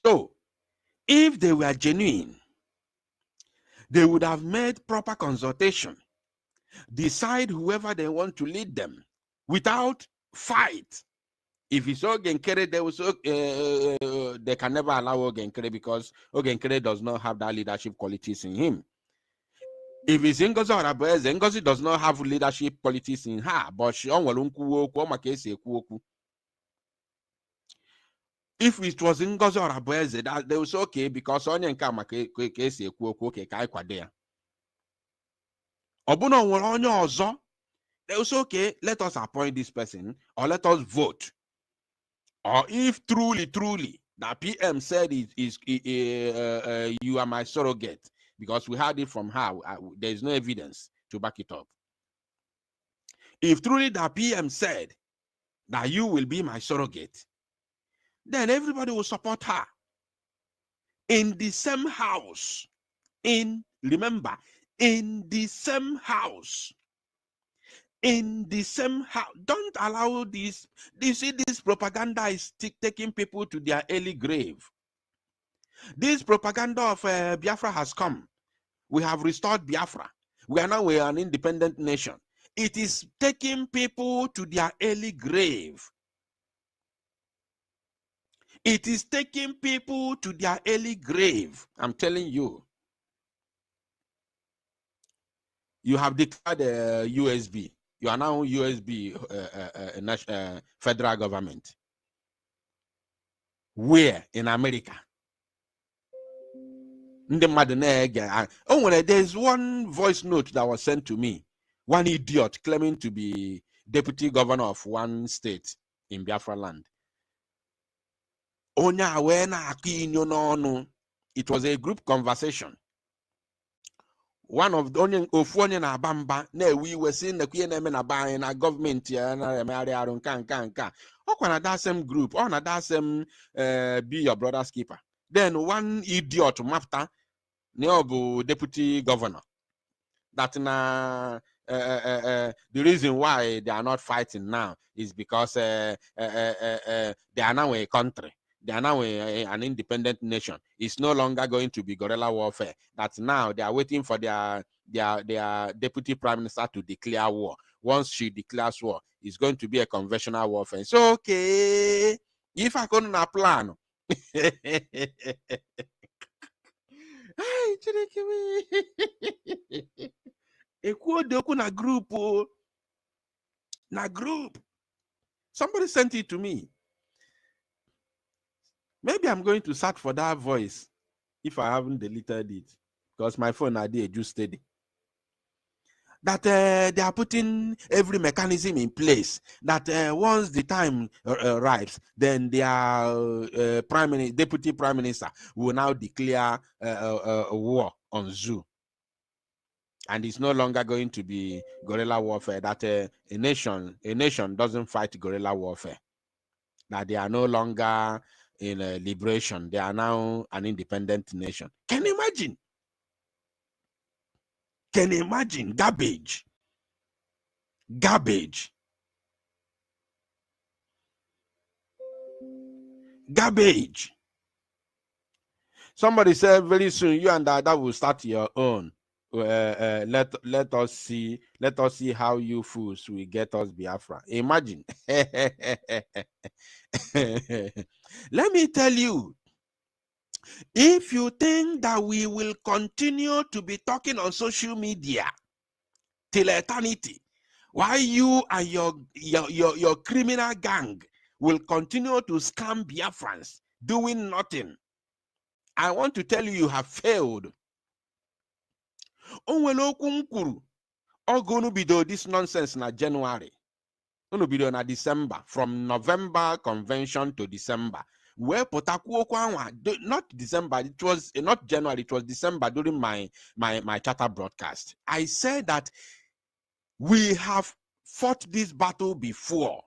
So, if they were genuine, they would have made proper consultation, decide whoever they want to lead them without fight. If it's Ogenkere, they can never allow Ogenkere because Ogenkere does not have that leadership qualities in him. If it's Ngozi Arabeze, Ngozi does not have leadership qualities in her, but she if it was Ngozi Arabeze, that they was okay because onye nke maka esi ekwu okwu okay ka kwade ya. Obuno nwere onye ọzọ, they was okay, let us appoint this person or let us vote. Or if truly that PM said you are my surrogate, because we heard it from her, there is no evidence to back it up. If truly the PM said that you will be my surrogate, then everybody will support her. In the same house, remember, in the same house, in the same house. Don't allow this. You see, this propaganda is taking people to their early grave. This propaganda of Biafra has come. We have restored Biafra. We are now an independent nation. It is taking people to their early grave. It is taking people to their early grave. I'm telling you. You have declared USB. You are now USB federal government. Where? In America. There's one voice note that was sent to me. One idiot claiming to be deputy governor of one state in Biafra land. It was a group conversation. One of the only of one in Abamba, we were seeing the Queen and a government here and that same group, on that same be your brother's keeper. Then one idiot mafta Neobu deputy governor. That the reason why they are not fighting now is because they are now a country. They are now an independent nation. It's no longer going to be guerrilla warfare. That now they are waiting for their deputy prime minister to declare war. Once she declares war, it's going to be a conventional warfare. So okay, if I couldn't plan. Na group. Somebody sent it to me. Maybe I'm going to search for that voice if I haven't deleted it, because my phone idea just steady. That they are putting every mechanism in place. That once the time arrives, then their deputy prime minister will now declare a war on Zoo. And it's no longer going to be guerrilla warfare. That a nation doesn't fight guerrilla warfare. That they are no longer in liberation. They are now an independent nation. Can you imagine? Can you imagine? Garbage. Garbage. Garbage. Somebody said very soon you and that will start your own. Let us see how you fools will get us Biafra. Imagine. Let me tell you, if you think that we will continue to be talking on social media till eternity, while you and your criminal gang will continue to scam Biafrans doing nothing, I want to tell you, you have failed. This nonsense na January. Na December. From November convention to December. Where not December, it was not January, it was December during my charter broadcast. I said that we have fought this battle before.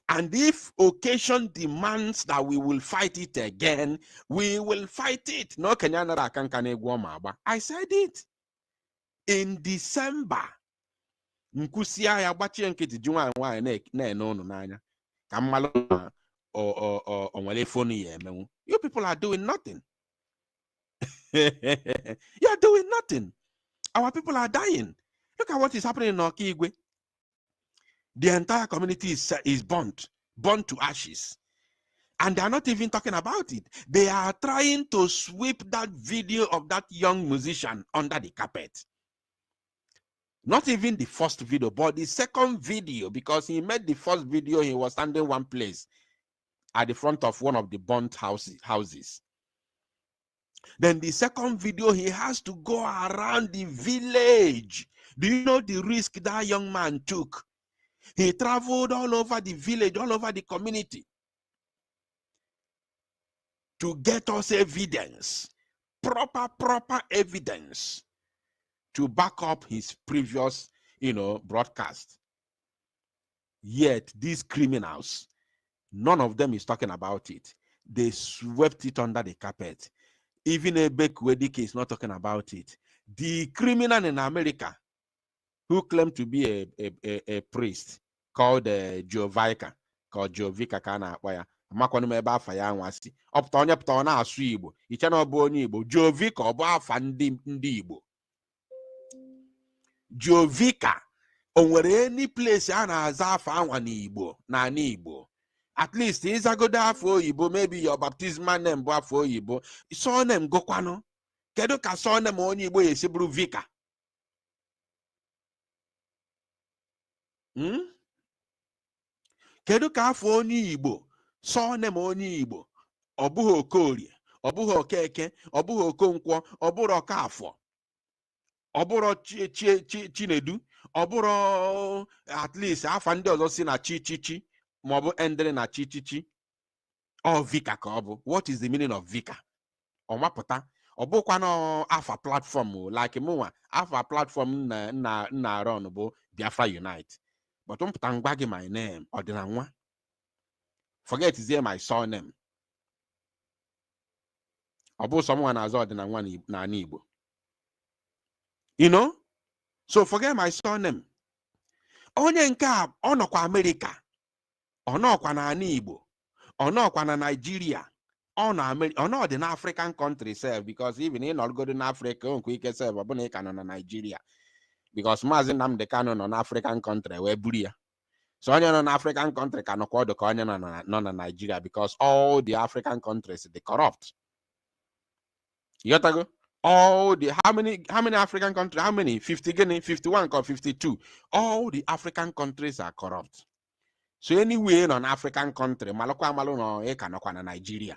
And if occasion demands that we will fight it again, we will fight it. No, I said it in December. You people are doing nothing. You're doing nothing. Our people are dying. Look at what is happening in Okigwe. The entire community is burnt to ashes. And they are not even talking about it. They are trying to sweep that video of that young musician under the carpet. Not even the first video, but the second video, because he made the first video, he was standing one place at the front of one of the burnt houses. Then the second video, he has to go around the village. Do you know the risk that young man took? He traveled all over the village, all over the community to get us evidence, proper evidence to back up his previous, broadcast. Yet these criminals, none of them is talking about it. They swept it under the carpet. Even a Bekwedike is not talking about it. The criminal in America, who claimed to be a priest called Jovica, called Jovica Kana Waya. Makwanu mebe afa ya nwasi. Opta onye pụta na asụ Igbo. Iche na ọbụ onye Igbo. Jovica ọ bụ afa ndị Igbo. Jovica o nwere any place a na-aza afa anwa n'Igbo na n'Igbo. At least ịzagodo afọ oyibo, maybe your baptismal name bụ afọ oyibo. Surname gụkwanụ. Kedu ka surname onye Igbo esi bụrụ Vika? Kedu ka afọ onye Igbo, surname onye Igbo, ọ bụghị Okorie, ọ bụghị Okeke, ọ bụghị Okonkwo, ọ bụrụ Okafọ, ọ bụrụ Chinedu, ọ bụrụ at least afa ndị ọzọ si na Chichichi ma ọ bụ endere na Chichichi. Ọ Vika ka ọ bụ. What is the meaning of Vika? Ọ mapụta. Ọ bụkwa na afa platform like mụnwa, afa platform na run bụ Biafra Unite. But mpụta ngwa gị my name, ọdịna nwa. Forget is my surname. Ọ bụ someone na-azọ ọdịna nwa na Igbo. You know? So forget my surname. Onye nke a ọ nọkwa America. Ọ nọkwa na Igbo. Ọ nọkwa na Nigeria. Ọ nọ dị na African country self, because even in all good in Africa, on quick self, ọ bụ na ị ka nọ na Nigeria. Because Maazị Nnamdi Kanu nọ na African country wee buru ya. So onye nọ na African country ka nọkwa ọdụ ka onye nọ na Nigeria, because all the African countries they corrupt. You got to go? All the how many African countries? How many? 50 Guinea, 51 or 52. All the African countries are corrupt. So anyway, in an African country, malokwa malo no e ka nọkwa na Nigeria.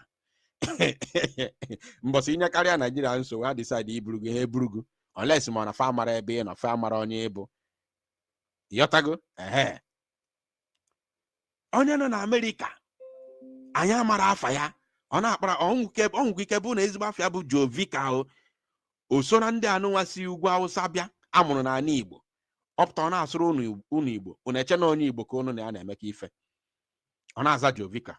Mbosi nya karịa Nigeria nso ha decide iburugu unless mo na fa mara ebe na fa mara onye ebo. Yotago onye nọ na America anya mara afa ya ọ na-akpara ọnwụ ike bụ na ezigbo afia bụ Jovica o so na ndị anụnwa si ugwu Awụsa bịa amụrụ na ana Igbo ọpụta ọ na-asụrụ unu Igbo unu eche na onye Igbo ka unu na ya na-eme ka ife ọ na-aza Jovica.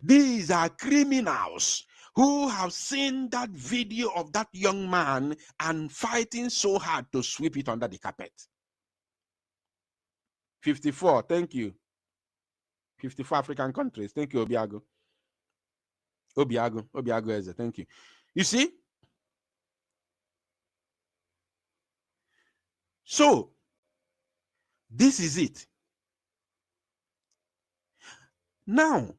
These are criminals who have seen that video of that young man and fighting so hard to sweep it under the carpet. 54, thank you. 54 African countries. Thank you, Obiago. Obiago Eze, thank you. You see? So, this is it. Now,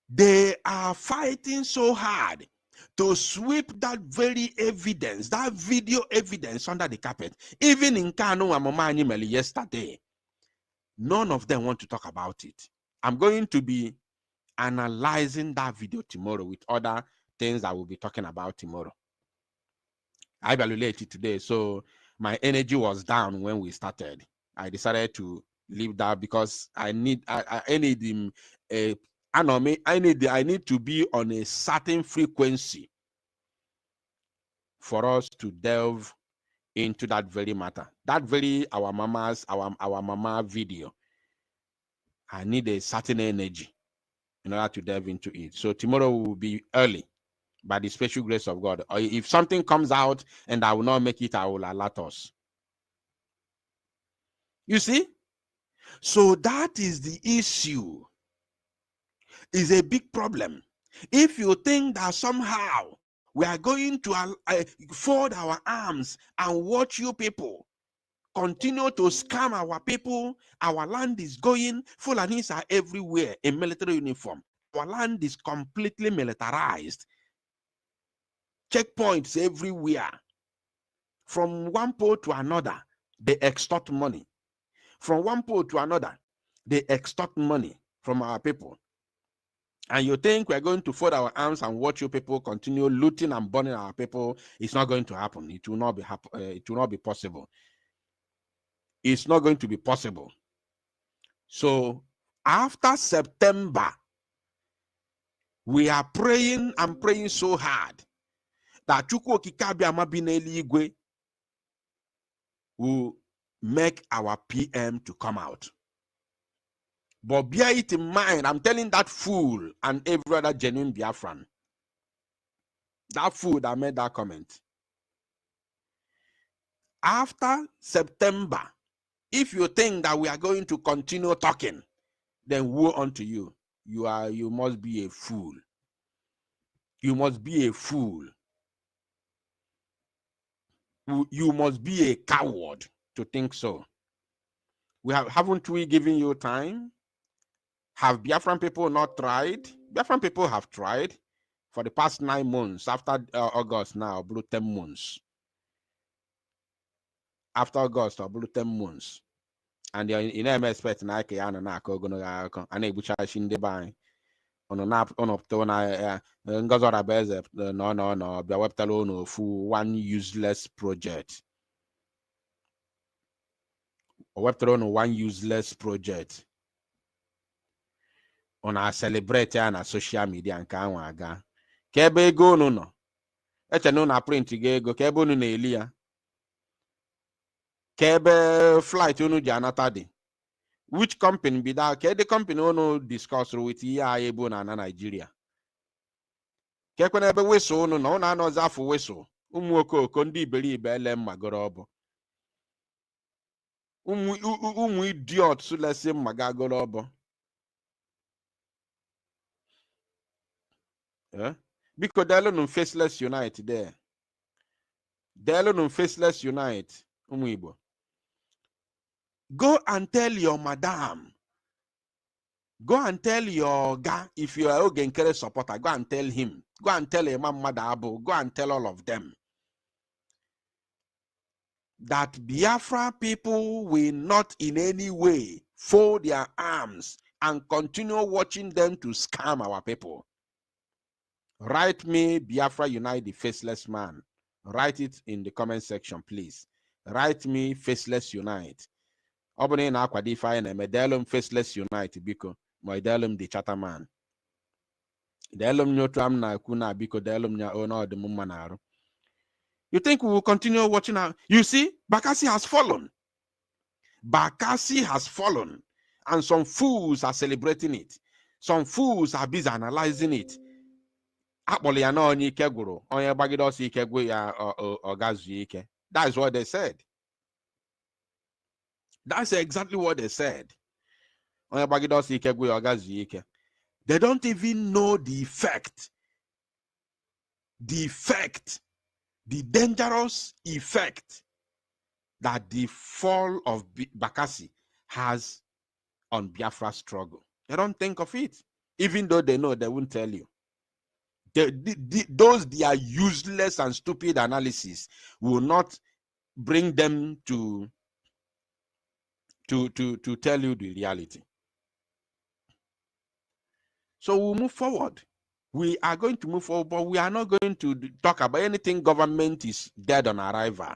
they are fighting so hard to sweep that very evidence, that video evidence under the carpet. Even in Kano and Mama Animeli yesterday, none of them want to talk about it. I'm going to be analyzing that video tomorrow with other things I will be talking about tomorrow. I evaluated it today, so my energy was down when we started. I decided to leave that because I need to be on a certain frequency for us to delve into that very matter. That very our mama video. I need a certain energy in order to delve into it. So tomorrow will be early by the special grace of God. Or if something comes out and I will not make it, I will alert us. You see? So that is the issue. Is a big problem. If you think that somehow we are going to fold our arms and watch you people continue to scam our people, our land is going, Fulanis are everywhere in military uniform. Our land is completely militarized. Checkpoints everywhere. From one pole to another, they extort money. From one pole to another, they extort money from our people. And you think we're going to fold our arms and watch you people continue looting and burning our people? It's not going to happen. It will not be it will not be possible. It's not going to be possible. So after September, we are praying and praying so hard that Chukwu Di Ya will make our PM to come out. But bear it in mind, I'm telling that fool and every other genuine Biafran, that fool that made that comment, After September, if you think that we are going to continue talking, then woe unto you. You must be a fool. You must be a fool. You must be a coward to think so. Haven't we given you time? Have Biafran people not tried? Biafran people have tried for the past 9 months. After August now, blue 10 months. After August, or blue 10 months. And you never expect na ke ya na akogono akọ ana ebuchachi ndị bany ono na to na ngozora beze no bia weptalo no fu one useless project or weptalo no one useless project ona celebrate ya na social media nke anwa aga ka ebe ego unu no eche no na print ga ego ka ebe unu na eli ya ka ebe flight unu ji anata dị. Which company be that? Okay, the company ono discuss with ya ebo na Nigeria. Ke kwena ebe whistle ono no na no zafu whistle. Umu okoko ndi iberibe ele magoro obo. Umu idiot so let's say magagoro obo. Yeah? Because delo no faceless unite there. Delo no faceless unite. Umu ibo. Go and tell your madam. Go and tell your guy, if you are a Genkere supporter, go and tell him. Go and tell Imam Madabo. Go and tell all of them that Biafra people will not in any way fold their arms and continue watching them to scam our people. Write me, Biafra Unite the Faceless Man. Write it in the comment section, please. Write me, Faceless Unite. Obone na akwadify na medelum Faceless Unite biko. My delum the Chatterman. Delum nyotram na kuna biko delum nya ono de mumanaru. You think we will continue watching our... You see, Bakasi has fallen. Bakasi has fallen. And some fools are celebrating it. Some fools are busy analyzing it. That's what they said. That's exactly what they said. They don't even know the effect. The dangerous effect that the fall of Bakasi has on Biafra struggle. They don't think of it. Even though they know, they won't tell you. Those their useless and stupid analysis will not bring them to tell you the reality. So we'll move forward. We are going to move forward, but we are not going to talk about anything government is dead on arrival.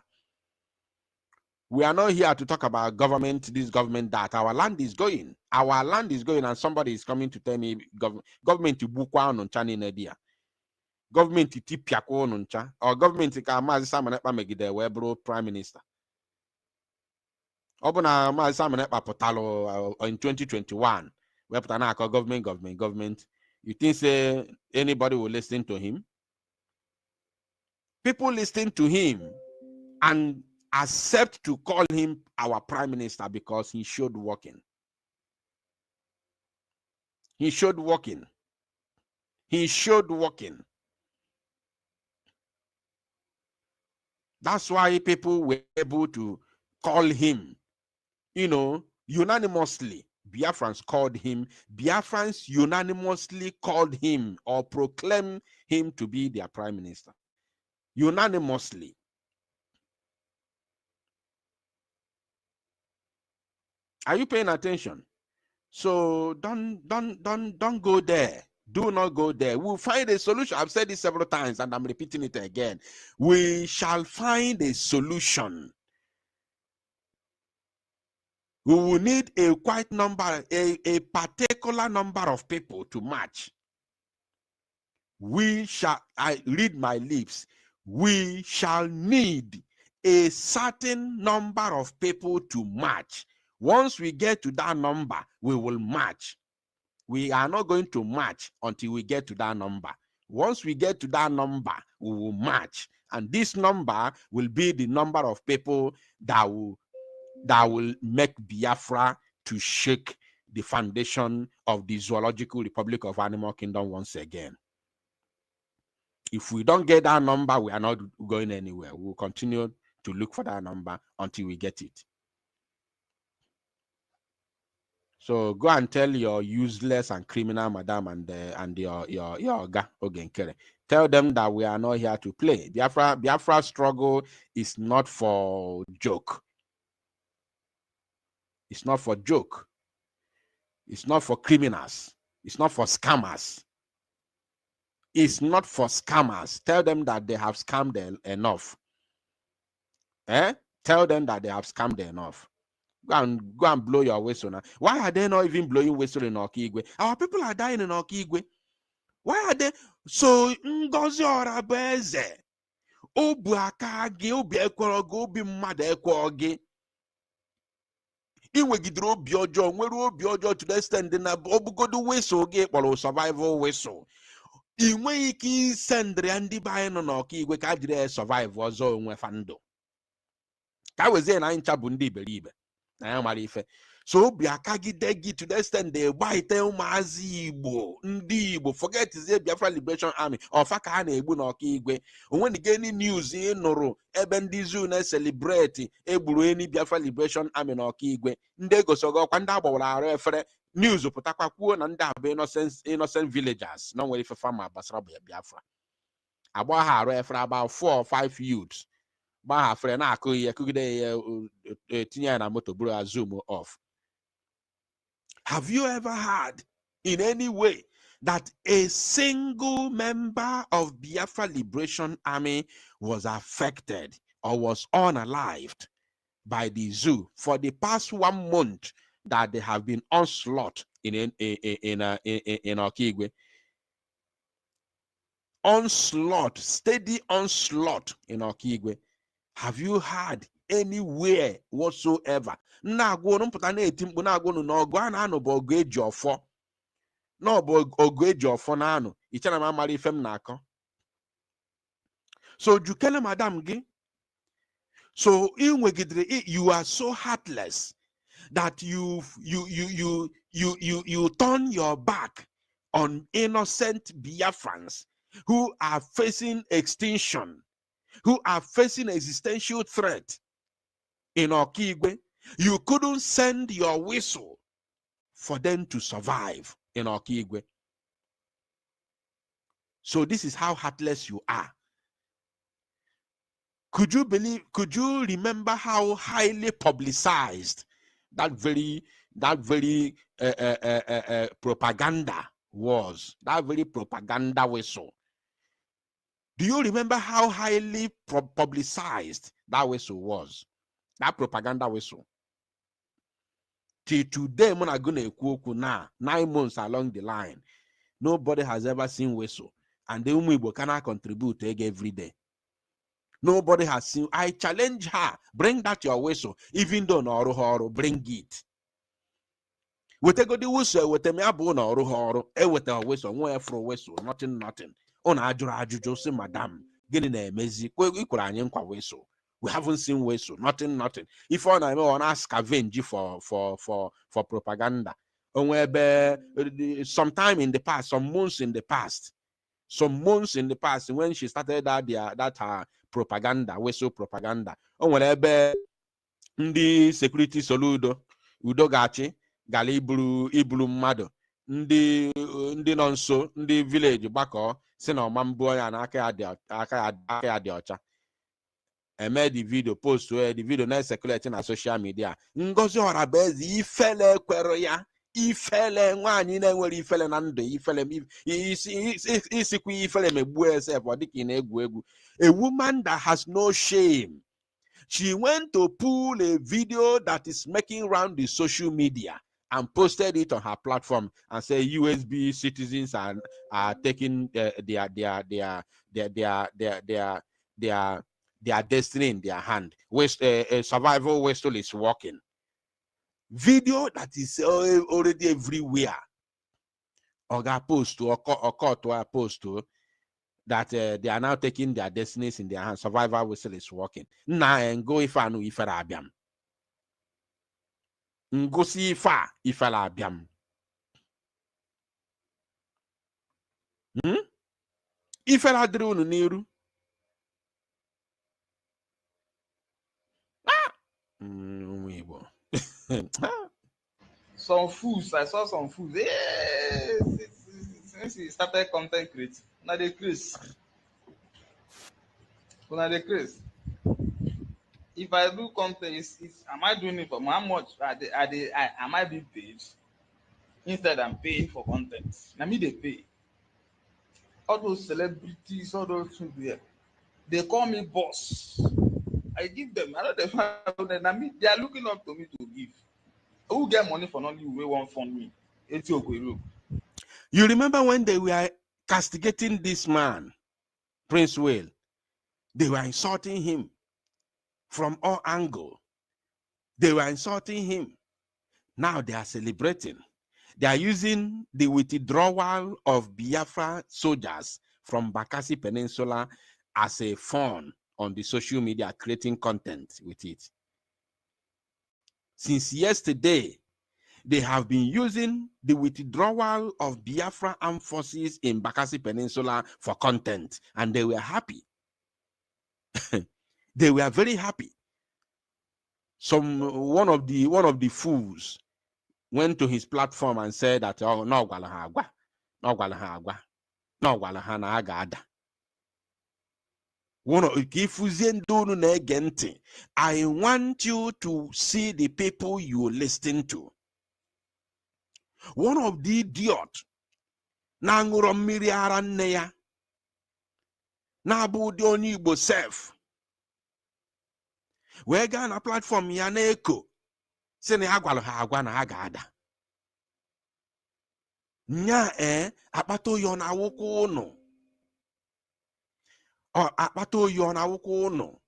We are not here to talk about government, this government, that. Our land is going. Our land is going, and somebody is coming to tell me government to book one on China India. Government to Tipiako on Cha, or government to Kamazi Samanepa Megide Webro Prime Minister. Obona Mazi Samanepa Potalo in 2021. Government. You think say anybody will listen to him? People listen to him and accept to call him our prime minister because he showed working. He showed working. He showed working. That's why people were able to call him, unanimously. Biafrans called him. Biafrans unanimously called him or proclaimed him to be their prime minister. Unanimously. Are you paying attention? So don't go there. Do not go there. We'll find a solution. I've said this several times and I'm repeating it again. We shall find a solution. We will need a quite number, a particular number of people to match. I read my lips, we shall need a certain number of people to match. Once we get to that number, we will match. We are not going to match until we get to that number. Once we get to that number, we will march. And this number will be the number of people that will make Biafra to shake the foundation of the Zoological Republic of Animal Kingdom once again. If we don't get that number, we are not going anywhere. We'll continue to look for that number until we get it. So go and tell your useless and criminal madam and your Oga Ogenkere. Tell them that we are not here to play. Biafra struggle is not for joke. It's not for joke. It's not for criminals. It's not for scammers. It's not for scammers. Tell them that they have scammed enough. Tell them that they have scammed enough. Go and blow your whistle now. Why are they not even blowing whistle in Okigwe? Our people are dying in Okigwe. Why are they? So Ngozi Orabeze, Obu Akagi, Obi Ekorogo, Obi Mada Ekorogi. Inwegidro Obi Ojo, nwere Obi Ojo to the extent na Obugodu whistle ge kpọrọ survival whistle. Inwe iki sendre ndị ba no na Okigwe ka jire survive ọzọ onwe fando. Ka wezie na ncha bụ ndị iberibe. So Biakagidegi to the extent they buy Mazi Igbo, Ndi Igbo, forget is the Biafra Liberation Army, or Fakana Ebu no Kigwe. When the any news in Noro, Ebendizuna celebrate Ebueni Biafra Liberation Army no Kigwe, Ndego Sogo, Kandabo, refer news of Potakwaku and Dabe innocent villagers, no way for farmer Basra Biafra. About her refer about 4 or 5 youths. Have you ever heard in any way that a single member of Biafra Liberation Army was affected or was unalived by the zoo for the past 1 month that they have been onslaught in Okigwe? Onslaught, steady onslaught in Okigwe. Have you heard anywhere whatsoever? Na go no put na etimpo na go no go na no bo go ejofo. No bo go ejofo na no. Ichana ma mari fem na akọ. So jukele madam gi. So inwegidre you are so heartless that you turn your back on innocent Biafrans who are facing extinction, who are facing existential threat in Okigwe. You couldn't send your whistle for them to survive in Okigwe. So this is how heartless you are. Could you remember how highly publicized that very propaganda was? That very propaganda whistle. Do you remember how highly publicized that whistle was? That propaganda whistle. Till today, when I'm going to now, 9 months along the line, nobody has ever seen whistle. And the Umibo cannot contribute every day. Nobody has seen. I challenge her. Bring that your whistle. Even though no horo, bring it. We take the whistle, we take me abo no horo, with a whistle, one for whistle, nothing. On ajuju say madam, getting a mezi, whistle. We haven't seen whistle, nothing. If on I want ask scavenge for propaganda. Sometime in the past, some months in the past, when she started that propaganda, whistle propaganda. On whatever the security soludo, udogachi, galibru mado, ndi nonso, ndi village bako, sino mambo ya na aka adi ocha. I made the video post where the video now circulating on social media. Ngozi Orabezi ifele kwero ya. Ifele nwanyi na nwere ifele na ndụ ifele isikwa ifele megbu esef ọ dịka ị na-egwu egwu. A woman that has no shame. She went to pull a video that is making round the social media and posted it on her platform and said USB citizens are taking their destiny in their hand. Survival whistle is working. Video that is already everywhere. Oga post to or court to a post to that they are now taking their destinies in their hands. Survival whistle is working. Now and go if I know if I abiam. Go see if I abiam. If I drew niru. Some fools, I saw some fools. Hey, since we started content creating, now they crazy. Now they crazy. If I do content, am I doing it for how much? Am I being paid? Instead, I'm paying for content. Now me they pay. All those celebrities, all those things there, they call me boss. I give them. I know they are looking up to me to give. Who get money for only way one fund me? You remember when they were castigating this man, Prince Wale? They were insulting him from all angles. They were insulting him. Now they are celebrating. They are using the withdrawal of Biafra soldiers from Bakasi Peninsula as a fun on the social media, creating content with it. Since yesterday, they have been using the withdrawal of Biafra armed forces in Bakasi Peninsula for content, and they were happy. They were very happy. One of the fools went to his platform and said that, oh, no, I want you to see the people you listen to. One of the idiot nanguro mmiri ara nne ya na-abụ ụdị onye Igbo self wee gaa na platform ya na-eko sị na ha gwara ha agwa na ha ga-ada nya akpata oyi ọ na-awụkwa ụnụ akpata oyi ọ na-awụkwa ụnụ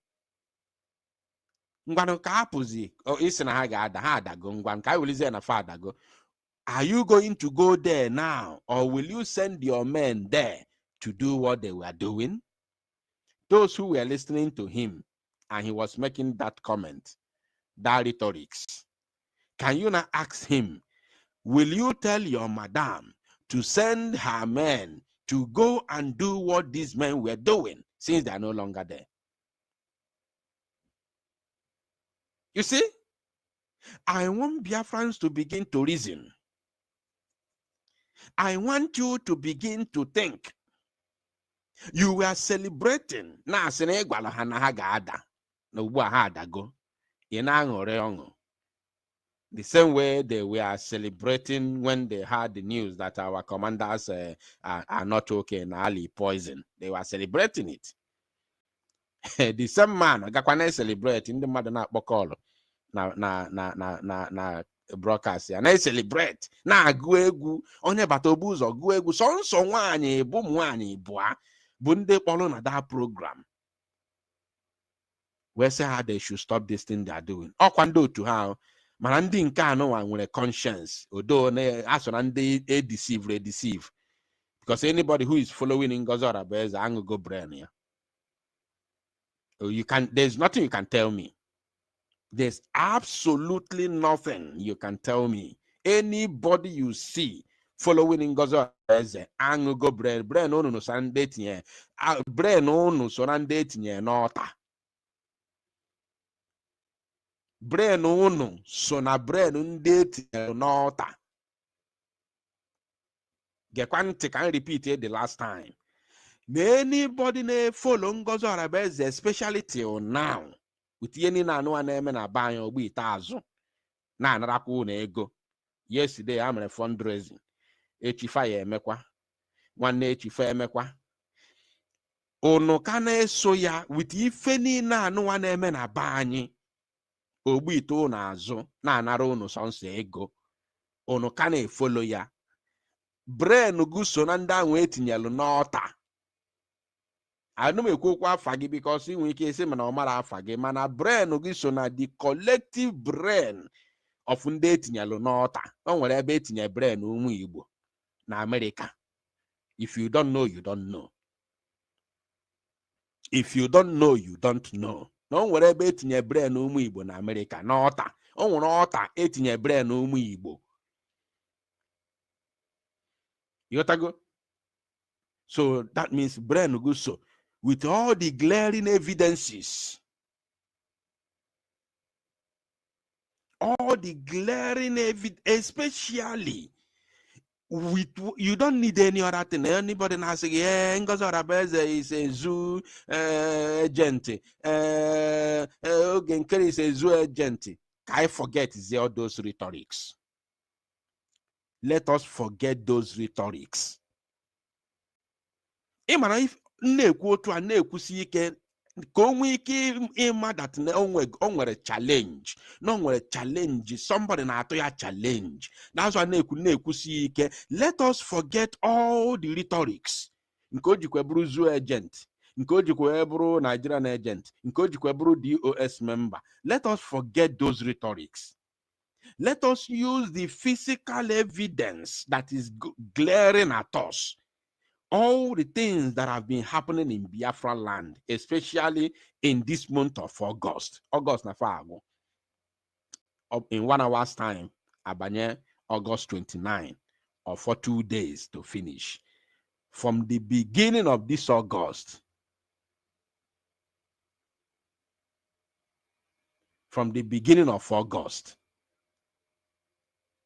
ngwanụ ka hapụzi isi na ha ga-ada ha adago ngwanụ ka anyị welizie na fa adago. Are you going to go there now, or will you send your men there to do what they were doing? Those who were listening to him, and he was making that comment, that rhetorics, can you not ask him, will you tell your madam to send her men to go and do what these men were doing, since they are no longer there? You see, I want Biafrans to begin to reason. I want you to begin to think. You were celebrating. Na sene gwala hana haga ada. Na ubu ha adago. Ina ngore ongo. The same way they were celebrating when they heard the news that our commanders are not okay and Ali poison. They were celebrating it. The same man, gakwane celebrate in the madana bokolo. Na broadcast and I celebrate na agụ egwu onye bata obu ụzọ gụọ egwu sọnsọ nwaanyị bụ nwaanyị bụa bụ ndị kpọrọ na that program wee say how they should stop this thing they are doing. Ọkwa ndị otu ha mana ndị nke anụnwa nwere conscience odo na aso na ndị deceive because anybody who is following Ngozi Orabueze aṅụgo brain ya. There's nothing you can tell me. There's absolutely nothing you can tell me. Anybody you see following Ngozi Orabueze, aṅụgo brain unu no sande tinye brain unu so na ndị tinye n'ọta. Brain unu so na brain ndị tinye n'ọta. Gekwa ntị ka repeat it the last time. Anybody na follow Ngozi Orabueze, especially till now, with any na no na na ban ogbu itazu na anarakwu na ego. Yesterday I'm a fundraising. Echifa ya emekwa. Nwanne echifa emekwa. Ono kana eso ya with ife ni na no na eme na ban ogbu ito na azu na anara unu sonso ego. Ono kana follow ya. Brain guso na nda nwe etinyelu n'ọta. I don't know afagi because we can say mana omara afagi mana brain ogi so na the collective brain of ndị etinyelu n'ọta. O nwere ebe etinye brain ụmụ Igbo na America. If you don't know, you don't know. If you don't know, you don't know. No nwere ebe etinye brain ụmụ Igbo na America n'ọta. O nwere ọta etinye brain ụmụ Igbo. You got to go. So that means brain goes so with all the glaring evidences. All the glaring evidence, especially with, you don't need any other thing. Anybody now say, yeah, Ngozi Arabeze is a zoo agent. Ogenkere is a zoo agent. I forget all those rhetorics. Let us forget those rhetorics. If na-ekwu otu a na-ekwusi ike ka o nwee ike ịma that o nwere challenge, no nwere challenge, somebody na-atụ ya challenge. That's why na-ekwusi ike. Let us forget all the rhetorics. Nke o jikwa bụrụ zoo agent, nke o jikwa bụrụ Nigerian agent, nke o jikwa bụrụ DOS member. Let us forget those rhetorics. Let us use the physical evidence that is glaring at us. All the things that have been happening in Biafra land, especially in this month of August. August na fago. In 1 hour's time, abanye August 29, or for 2 days to finish. From the beginning of this August,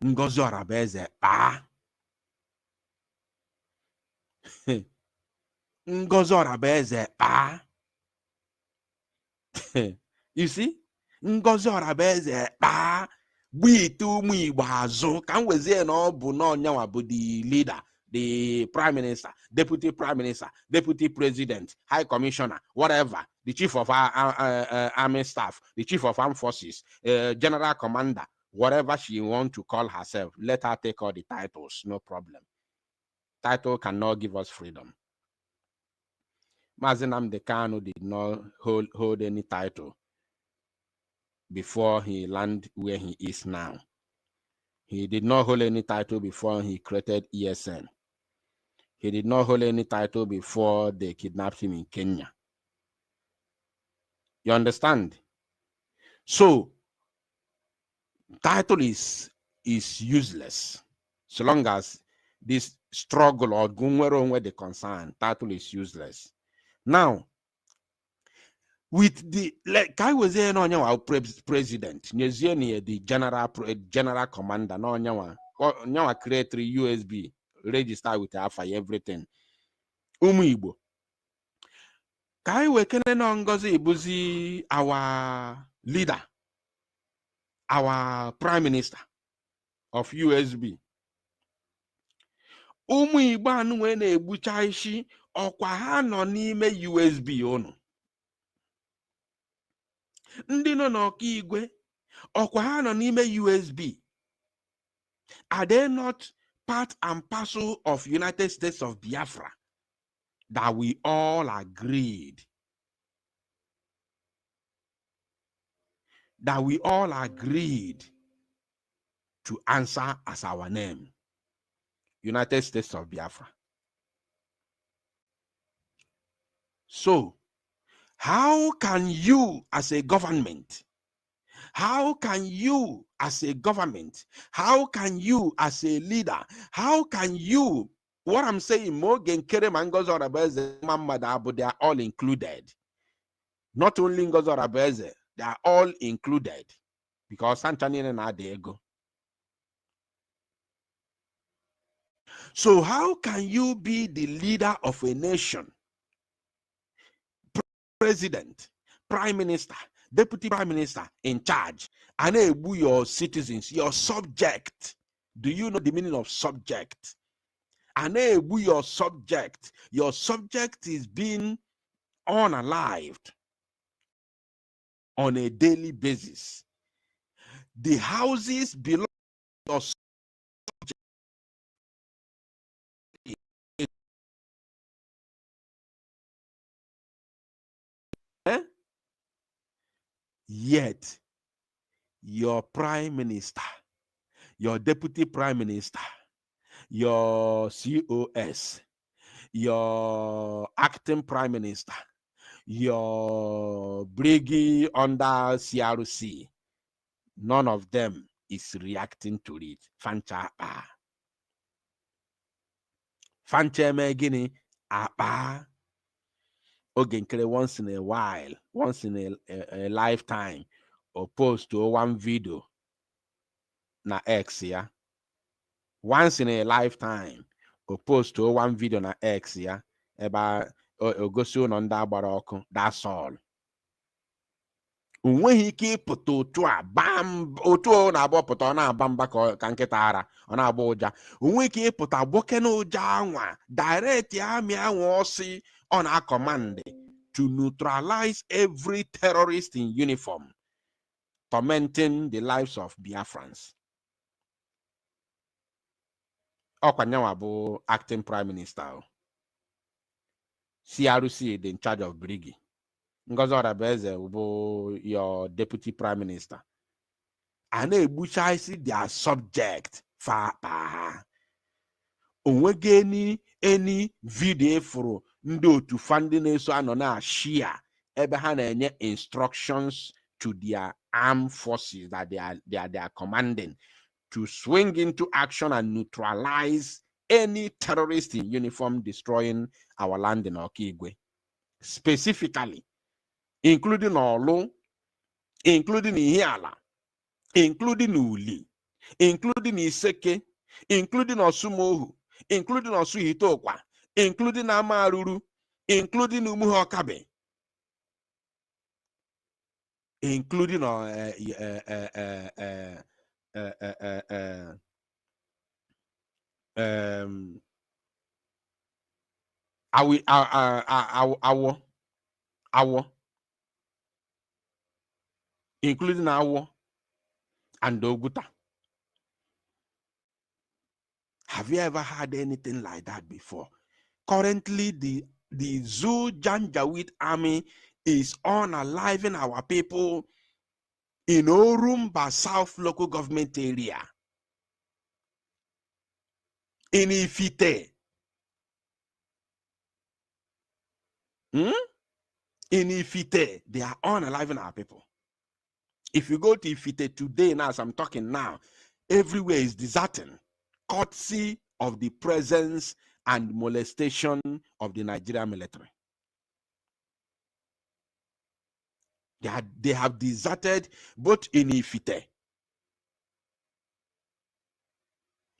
Ngozi Arabeze Ngozi Arabeze you see, Ngozi Arabeze gbiite ụmụ Igbo azụ ka m wezie na ọ bụ n'ọnyanwa bụ the leader, the prime minister, deputy prime minister, deputy president, high commissioner, whatever, the chief of army staff, the chief of armed forces, general commander, whatever she want to call herself. Let her take all the titles, no problem. Title cannot give us freedom. Mazi Nnamdi Kanu did not hold any title before he landed where he is now. He did not hold any title before he created ESN. He did not hold any title before they kidnapped him in Kenya. You understand? So, title is useless. So long as this struggle or where the concern, title is useless. Now, with the, like I was saying on our president, the general commander, no create 3 USB, register with Alpha, everything. Igbo. Kai wekene no Ngozi Ibuzi, our leader, our prime minister of USB. Igbo anu we na-egbucha isi ọkwa ha nọ n'ime USB unu. Ndị nọ n'ọka igwe ọkwa ha nọ n'ime USB. Are they not part and parcel of United States of Biafra that we all agreed? That we all agreed to answer as our name. United States of Biafra. So, how can you as a government, how can you as a government, how can you as a leader, how can you, what I'm saying, Morgan, Kere, Ngozi Arabeze, Mamada Abu, they are all included. Not only Ngozi Arabeze, they are all included. Because Sanchani and Adego. So how can you be the leader of a nation, president, prime minister, deputy prime minister in charge, and your citizens, your subject? Do you know the meaning of subject? And your subject is being unalived on a daily basis. The houses belong to your subject. Yet, your prime minister, your deputy prime minister, your COS, your acting prime minister, your Briggy under CRC, none of them is reacting to it. Fancha Fancha megini apa. Ogenkele once in a while, once in a lifetime, or post to one video na X, yeah. Once in a lifetime, or post to one video na X, yeah. Eba ogosu no nda agbara ọkụ. That's all. Onweghị ike ịpụta otu a bam otu ọ na-abụ pụta ọ na-aba mba ka nkịta ara ọ na-agba ụja. Onweghị ike ịpụta gboke na ụja anwa direct amị anwa ọsị ọ na-command to neutralize every terrorist in uniform tormenting the lives of Biafrans. Ọkwanyanwa bụ acting prime minister. CRC is in charge of Briggy. Ngozi Orabeze bụ your deputy prime minister. And na-egbuchaisi their subject fa onwege any video furu ndị otu funding na-eso anọ na share ebe ha na-enye instructions to their armed forces that they are commanding to swing into action and neutralize any terrorist in uniform destroying our land in Okigwe. Specifically, including Olu, including Ihiala, including Uli, including Iseke, including Osumohu, including Osuhitokwa, including Amaruru, including Umuhokabe, including including Awo and Oguta. Have you ever had anything like that before? Currently, the Zoo Janjaweed army is unaliving our people in Orumba South local government area. In Ifite. In Ifite, they are unaliving our people. If you go to Ifite today, now as I'm talking now, everywhere is deserting, courtesy of the presence and molestation of the Nigerian military. They have deserted both in Ifite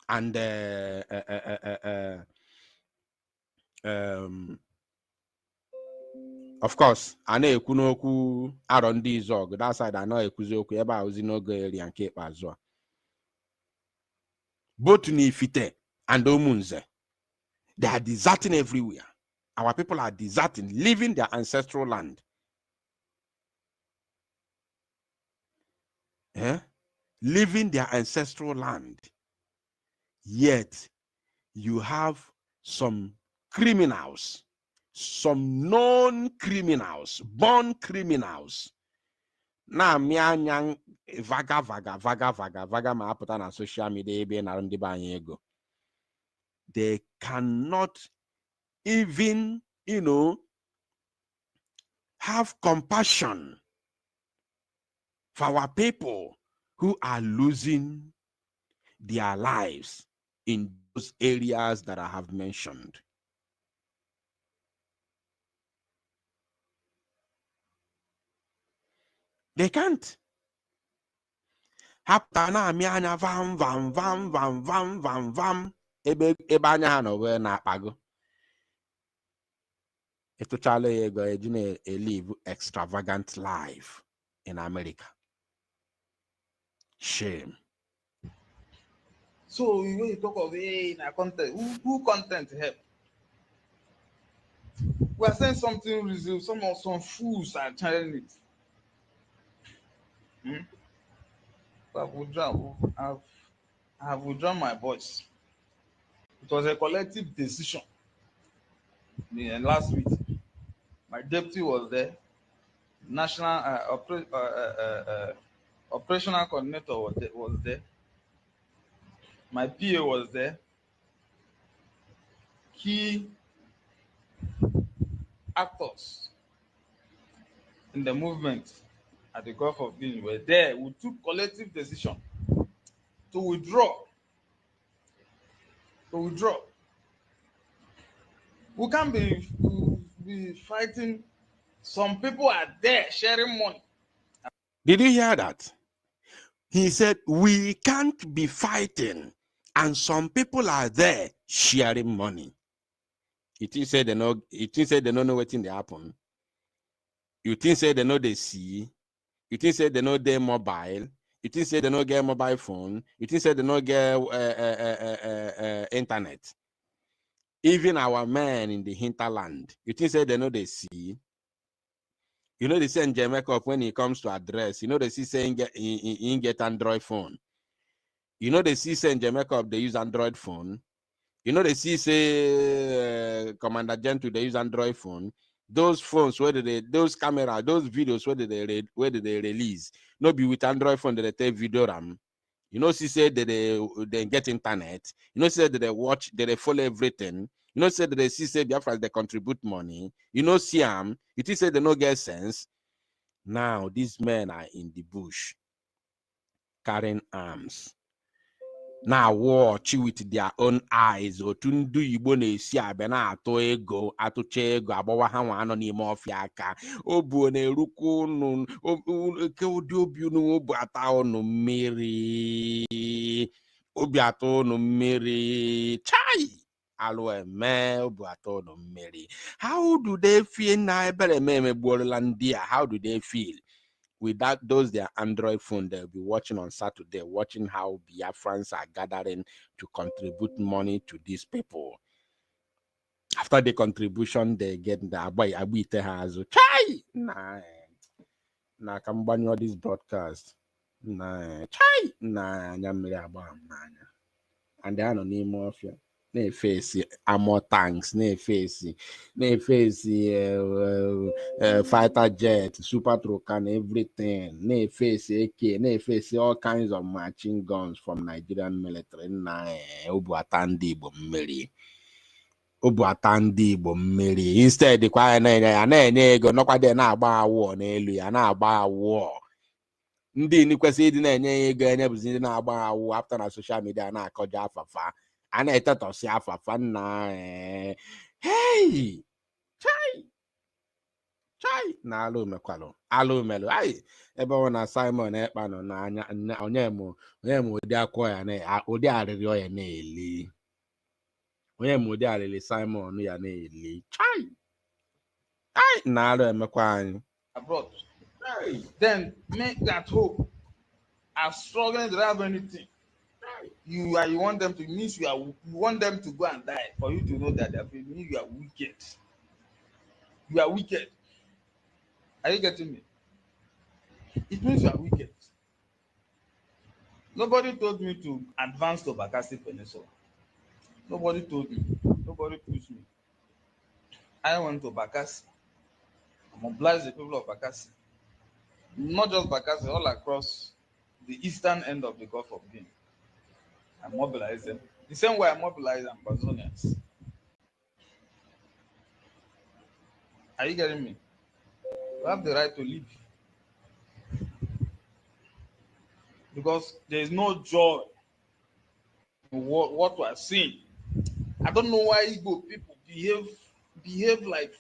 and of course, I know Kunoku around these org. That side I know Ekuzoku eba uzinogo area and Cape Azua. Both in Ifite and Omunze, they are deserting everywhere. Our people are deserting, leaving their ancestral land. Leaving their ancestral land. Yet, you have some criminals, some known criminals, born criminals. Na mianyang vaga ma apụta na social media ebe na ndị ba anyị ego. They cannot even, have compassion for our people who are losing their lives in those areas that I have mentioned. They can't. Hapana mianya vam ebe anya ha no we na akpago. If to chale go live extravagant life in America. Shame. So when you talk of content, who content help? We are saying something real. Some fools are channeling it. I have withdrawn my voice. It was a collective decision. Last week, my deputy was there. National operational coordinator was there. My PA was there. Key actors in the movement at the Gulf of Guinea were there. We took collective decision to withdraw. We can't be fighting. Some people are there sharing money. Did you hear that? He said, we can't be fighting, and some people are there sharing money. You think say they know? You think say they don't know what in the happen? You think say they know they see? You think say they know their mobile? You think say they don't get mobile phone? You think say they don't get internet? Even our men in the hinterland, you think say they know they see? You know they say in Jamaica when it comes to address, you know they see saying get Android phone. You know they see say in Jamaica they use Android phone. You know they see say Commander Gentry they use Android phone. Those phones where those camera, those videos where they release, no be with Android phone that they take video ram. You know, she said that they get internet. You know, she said that they watch, that they follow everything. You know, said that they see say Biafra they contribute money. You know, see them. It is said they no get sense. Now these men are in the bush carrying arms. Now watch with their own eyes. Otu ndu Igbo na-esi abịa na-atụ ego, atụcha ego, agbawa ha nwa anọ n'ime ọfịa aka. Obu na-erukwa unu, ke ụdị obi unu obi ata unu mmiri. Obi ata unu mmiri. Chai! Alụ eme obi ata unu mmiri. How do they feel na ebere meme gbuorola ndị a? How do they feel? With that, those their Android phone, they'll be watching on Saturday, watching how Biafrans are gathering to contribute money to these people. After the contribution, they get the abite has chai. Nah, come banyo this broadcast. Nah, chai. Nah, and they are no name of you. Na-efesi armor tanks, na-efesi fighter jet, super truck and everything, na-efesi AK, na-efesi all kinds of machine guns from Nigerian military. Obuata ndị Igbo mmiri. Instead kwa ya na-enye ego nọkwa dị na-agba awọ n'elu ya, na-agba awọ. Ndị ni kwesịrị ịdị na-enye ya ego enye bụzi ndị na-agba awọ after na social media na-akọja afafa. Ana etatosi afafa na hey chai na alụ mekwalụ ai ebe ọ na Simon ekpa nọ n'anya onye mụ ụdị akwọ ya na ụdị arịrịọ ya na-eli onye mụ ụdị arịrị Simon ya na-eli chai ai na alụ emekwa anyị abroad. Then make that hope are struggling to have anything. You want them to means you want them to go and die for you to know that you are wicked. You are wicked. Are you getting me? It means you are wicked. Nobody told me to advance to Bakasi Peninsula. Nobody told me. Nobody pushed me. I went to Bakasi. I mobilized the people of Bakasi. Not just Bakasi, all across the eastern end of the Gulf of Guinea. I mobilize them the same way I mobilize Amazonians. Are you getting me? You have the right to live because there is no joy in what we are seeing. I don't know why Igbo people behave like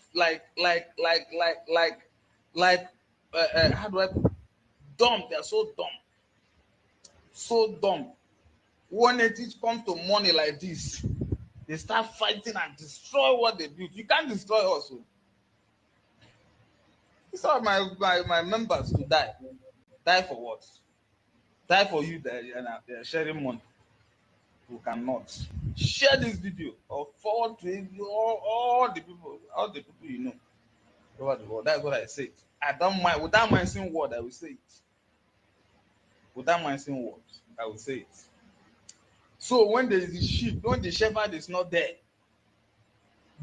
how do I put it? Dumb. They are so dumb. When it comes to money like this, they start fighting and destroy what they build. You can't destroy us. It's all my members to die. Die for what? Die for you that they're sharing money. You cannot share this video or forward to all the people you know over the world. That's what I say. I don't mind. Without mind saying word, I will say it. Without mind saying words, I will say it. So when there is the sheep, when the shepherd is not there,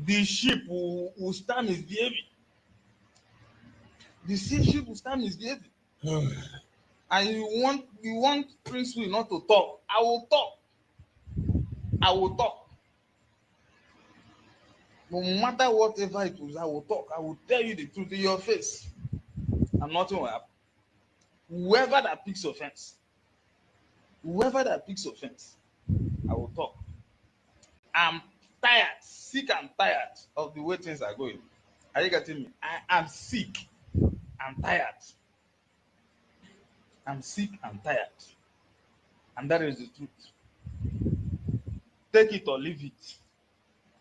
the sheep will stand misbehaving. The sheep will stand misbehaving. And you want Prince Will not to talk. I will talk. No matter whatever it was, I will talk. I will tell you the truth in your face. and nothing will happen. Whoever that picks offense, I will talk. I'm tired, sick and tired of the way things are going. Are you getting me? I am sick and tired. I'm sick and tired. And that is the truth. Take it or leave it.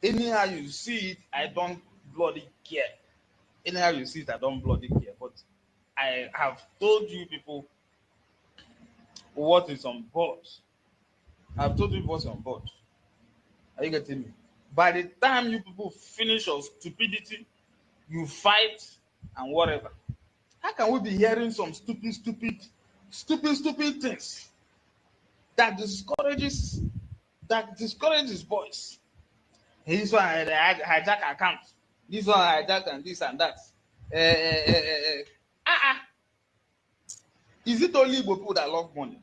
Anyhow you see it, I don't bloody care. Anyhow you see it, I don't bloody care. But I have told you people what is on board. I've told you what's on board. Are you getting me? By the time you people finish your stupidity, you fight and whatever. How can we be hearing some stupid things that discourages boys? This one hijack account. This one hijack and this and that. Is it only Igbo people that love money?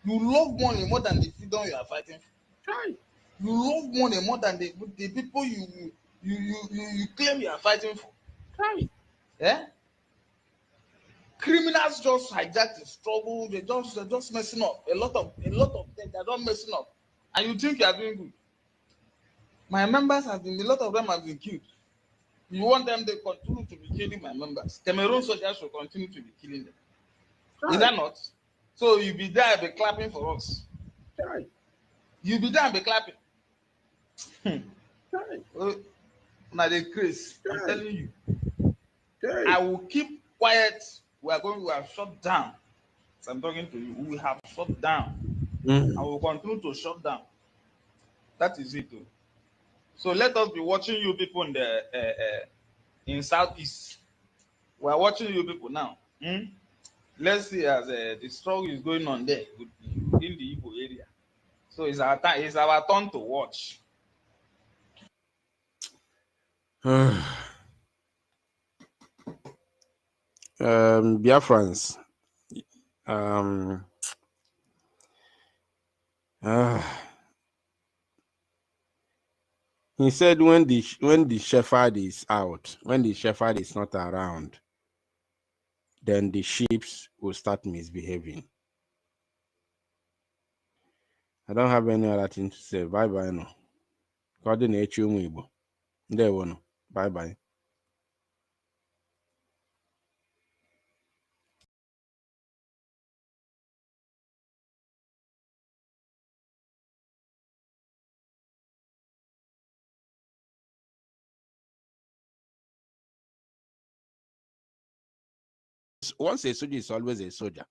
You love money more than the freedom you are fighting for. You love money more than the people you claim you are fighting for. Yeah? Criminals just hijack the struggle. They're just messing up. A lot of them, they're not messing up. And you think you are doing good. My members a lot of them have been killed. You want them to continue to be killing my members. Cameroon soldiers will continue to be killing them. Is that not? So you be there and be clapping for us. You be there and be clapping. Now the craze, I'm telling you. I will keep quiet. We have shut down. So I'm talking to you. We have shut down. And we will continue to shut down. That is it. Too. So let us be watching you people in the in Southeast. We are watching you people now. Let's see as the struggle is going on there in the Igbo area. So it's our time. It's our turn to watch. Biafrans. He said when the shepherd is out, when the shepherd is not around, then the sheep will start misbehaving. I don't have any other thing to say. Bye bye no. Coordinate you Igbo. There we go. Bye bye. Once a soldier is always a soldier.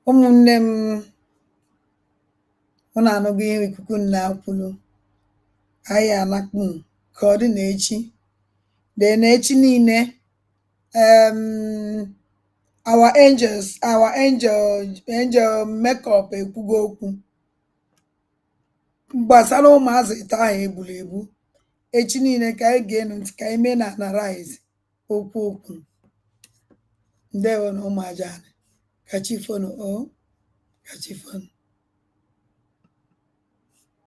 Ụmụnne m unu anụgo ihe ikuku na-akwulu anyị anakpu ka ọ dị n'echi dee n'echi niile our angel makeup ekwugo okwu gbasara ụmụazị ite ahụ egburu egbu echi niile ka anyị ga-enu ntị ka anyị mee na anarize okwu ndewo na ụmụ aja kachi fonu o kachi fonu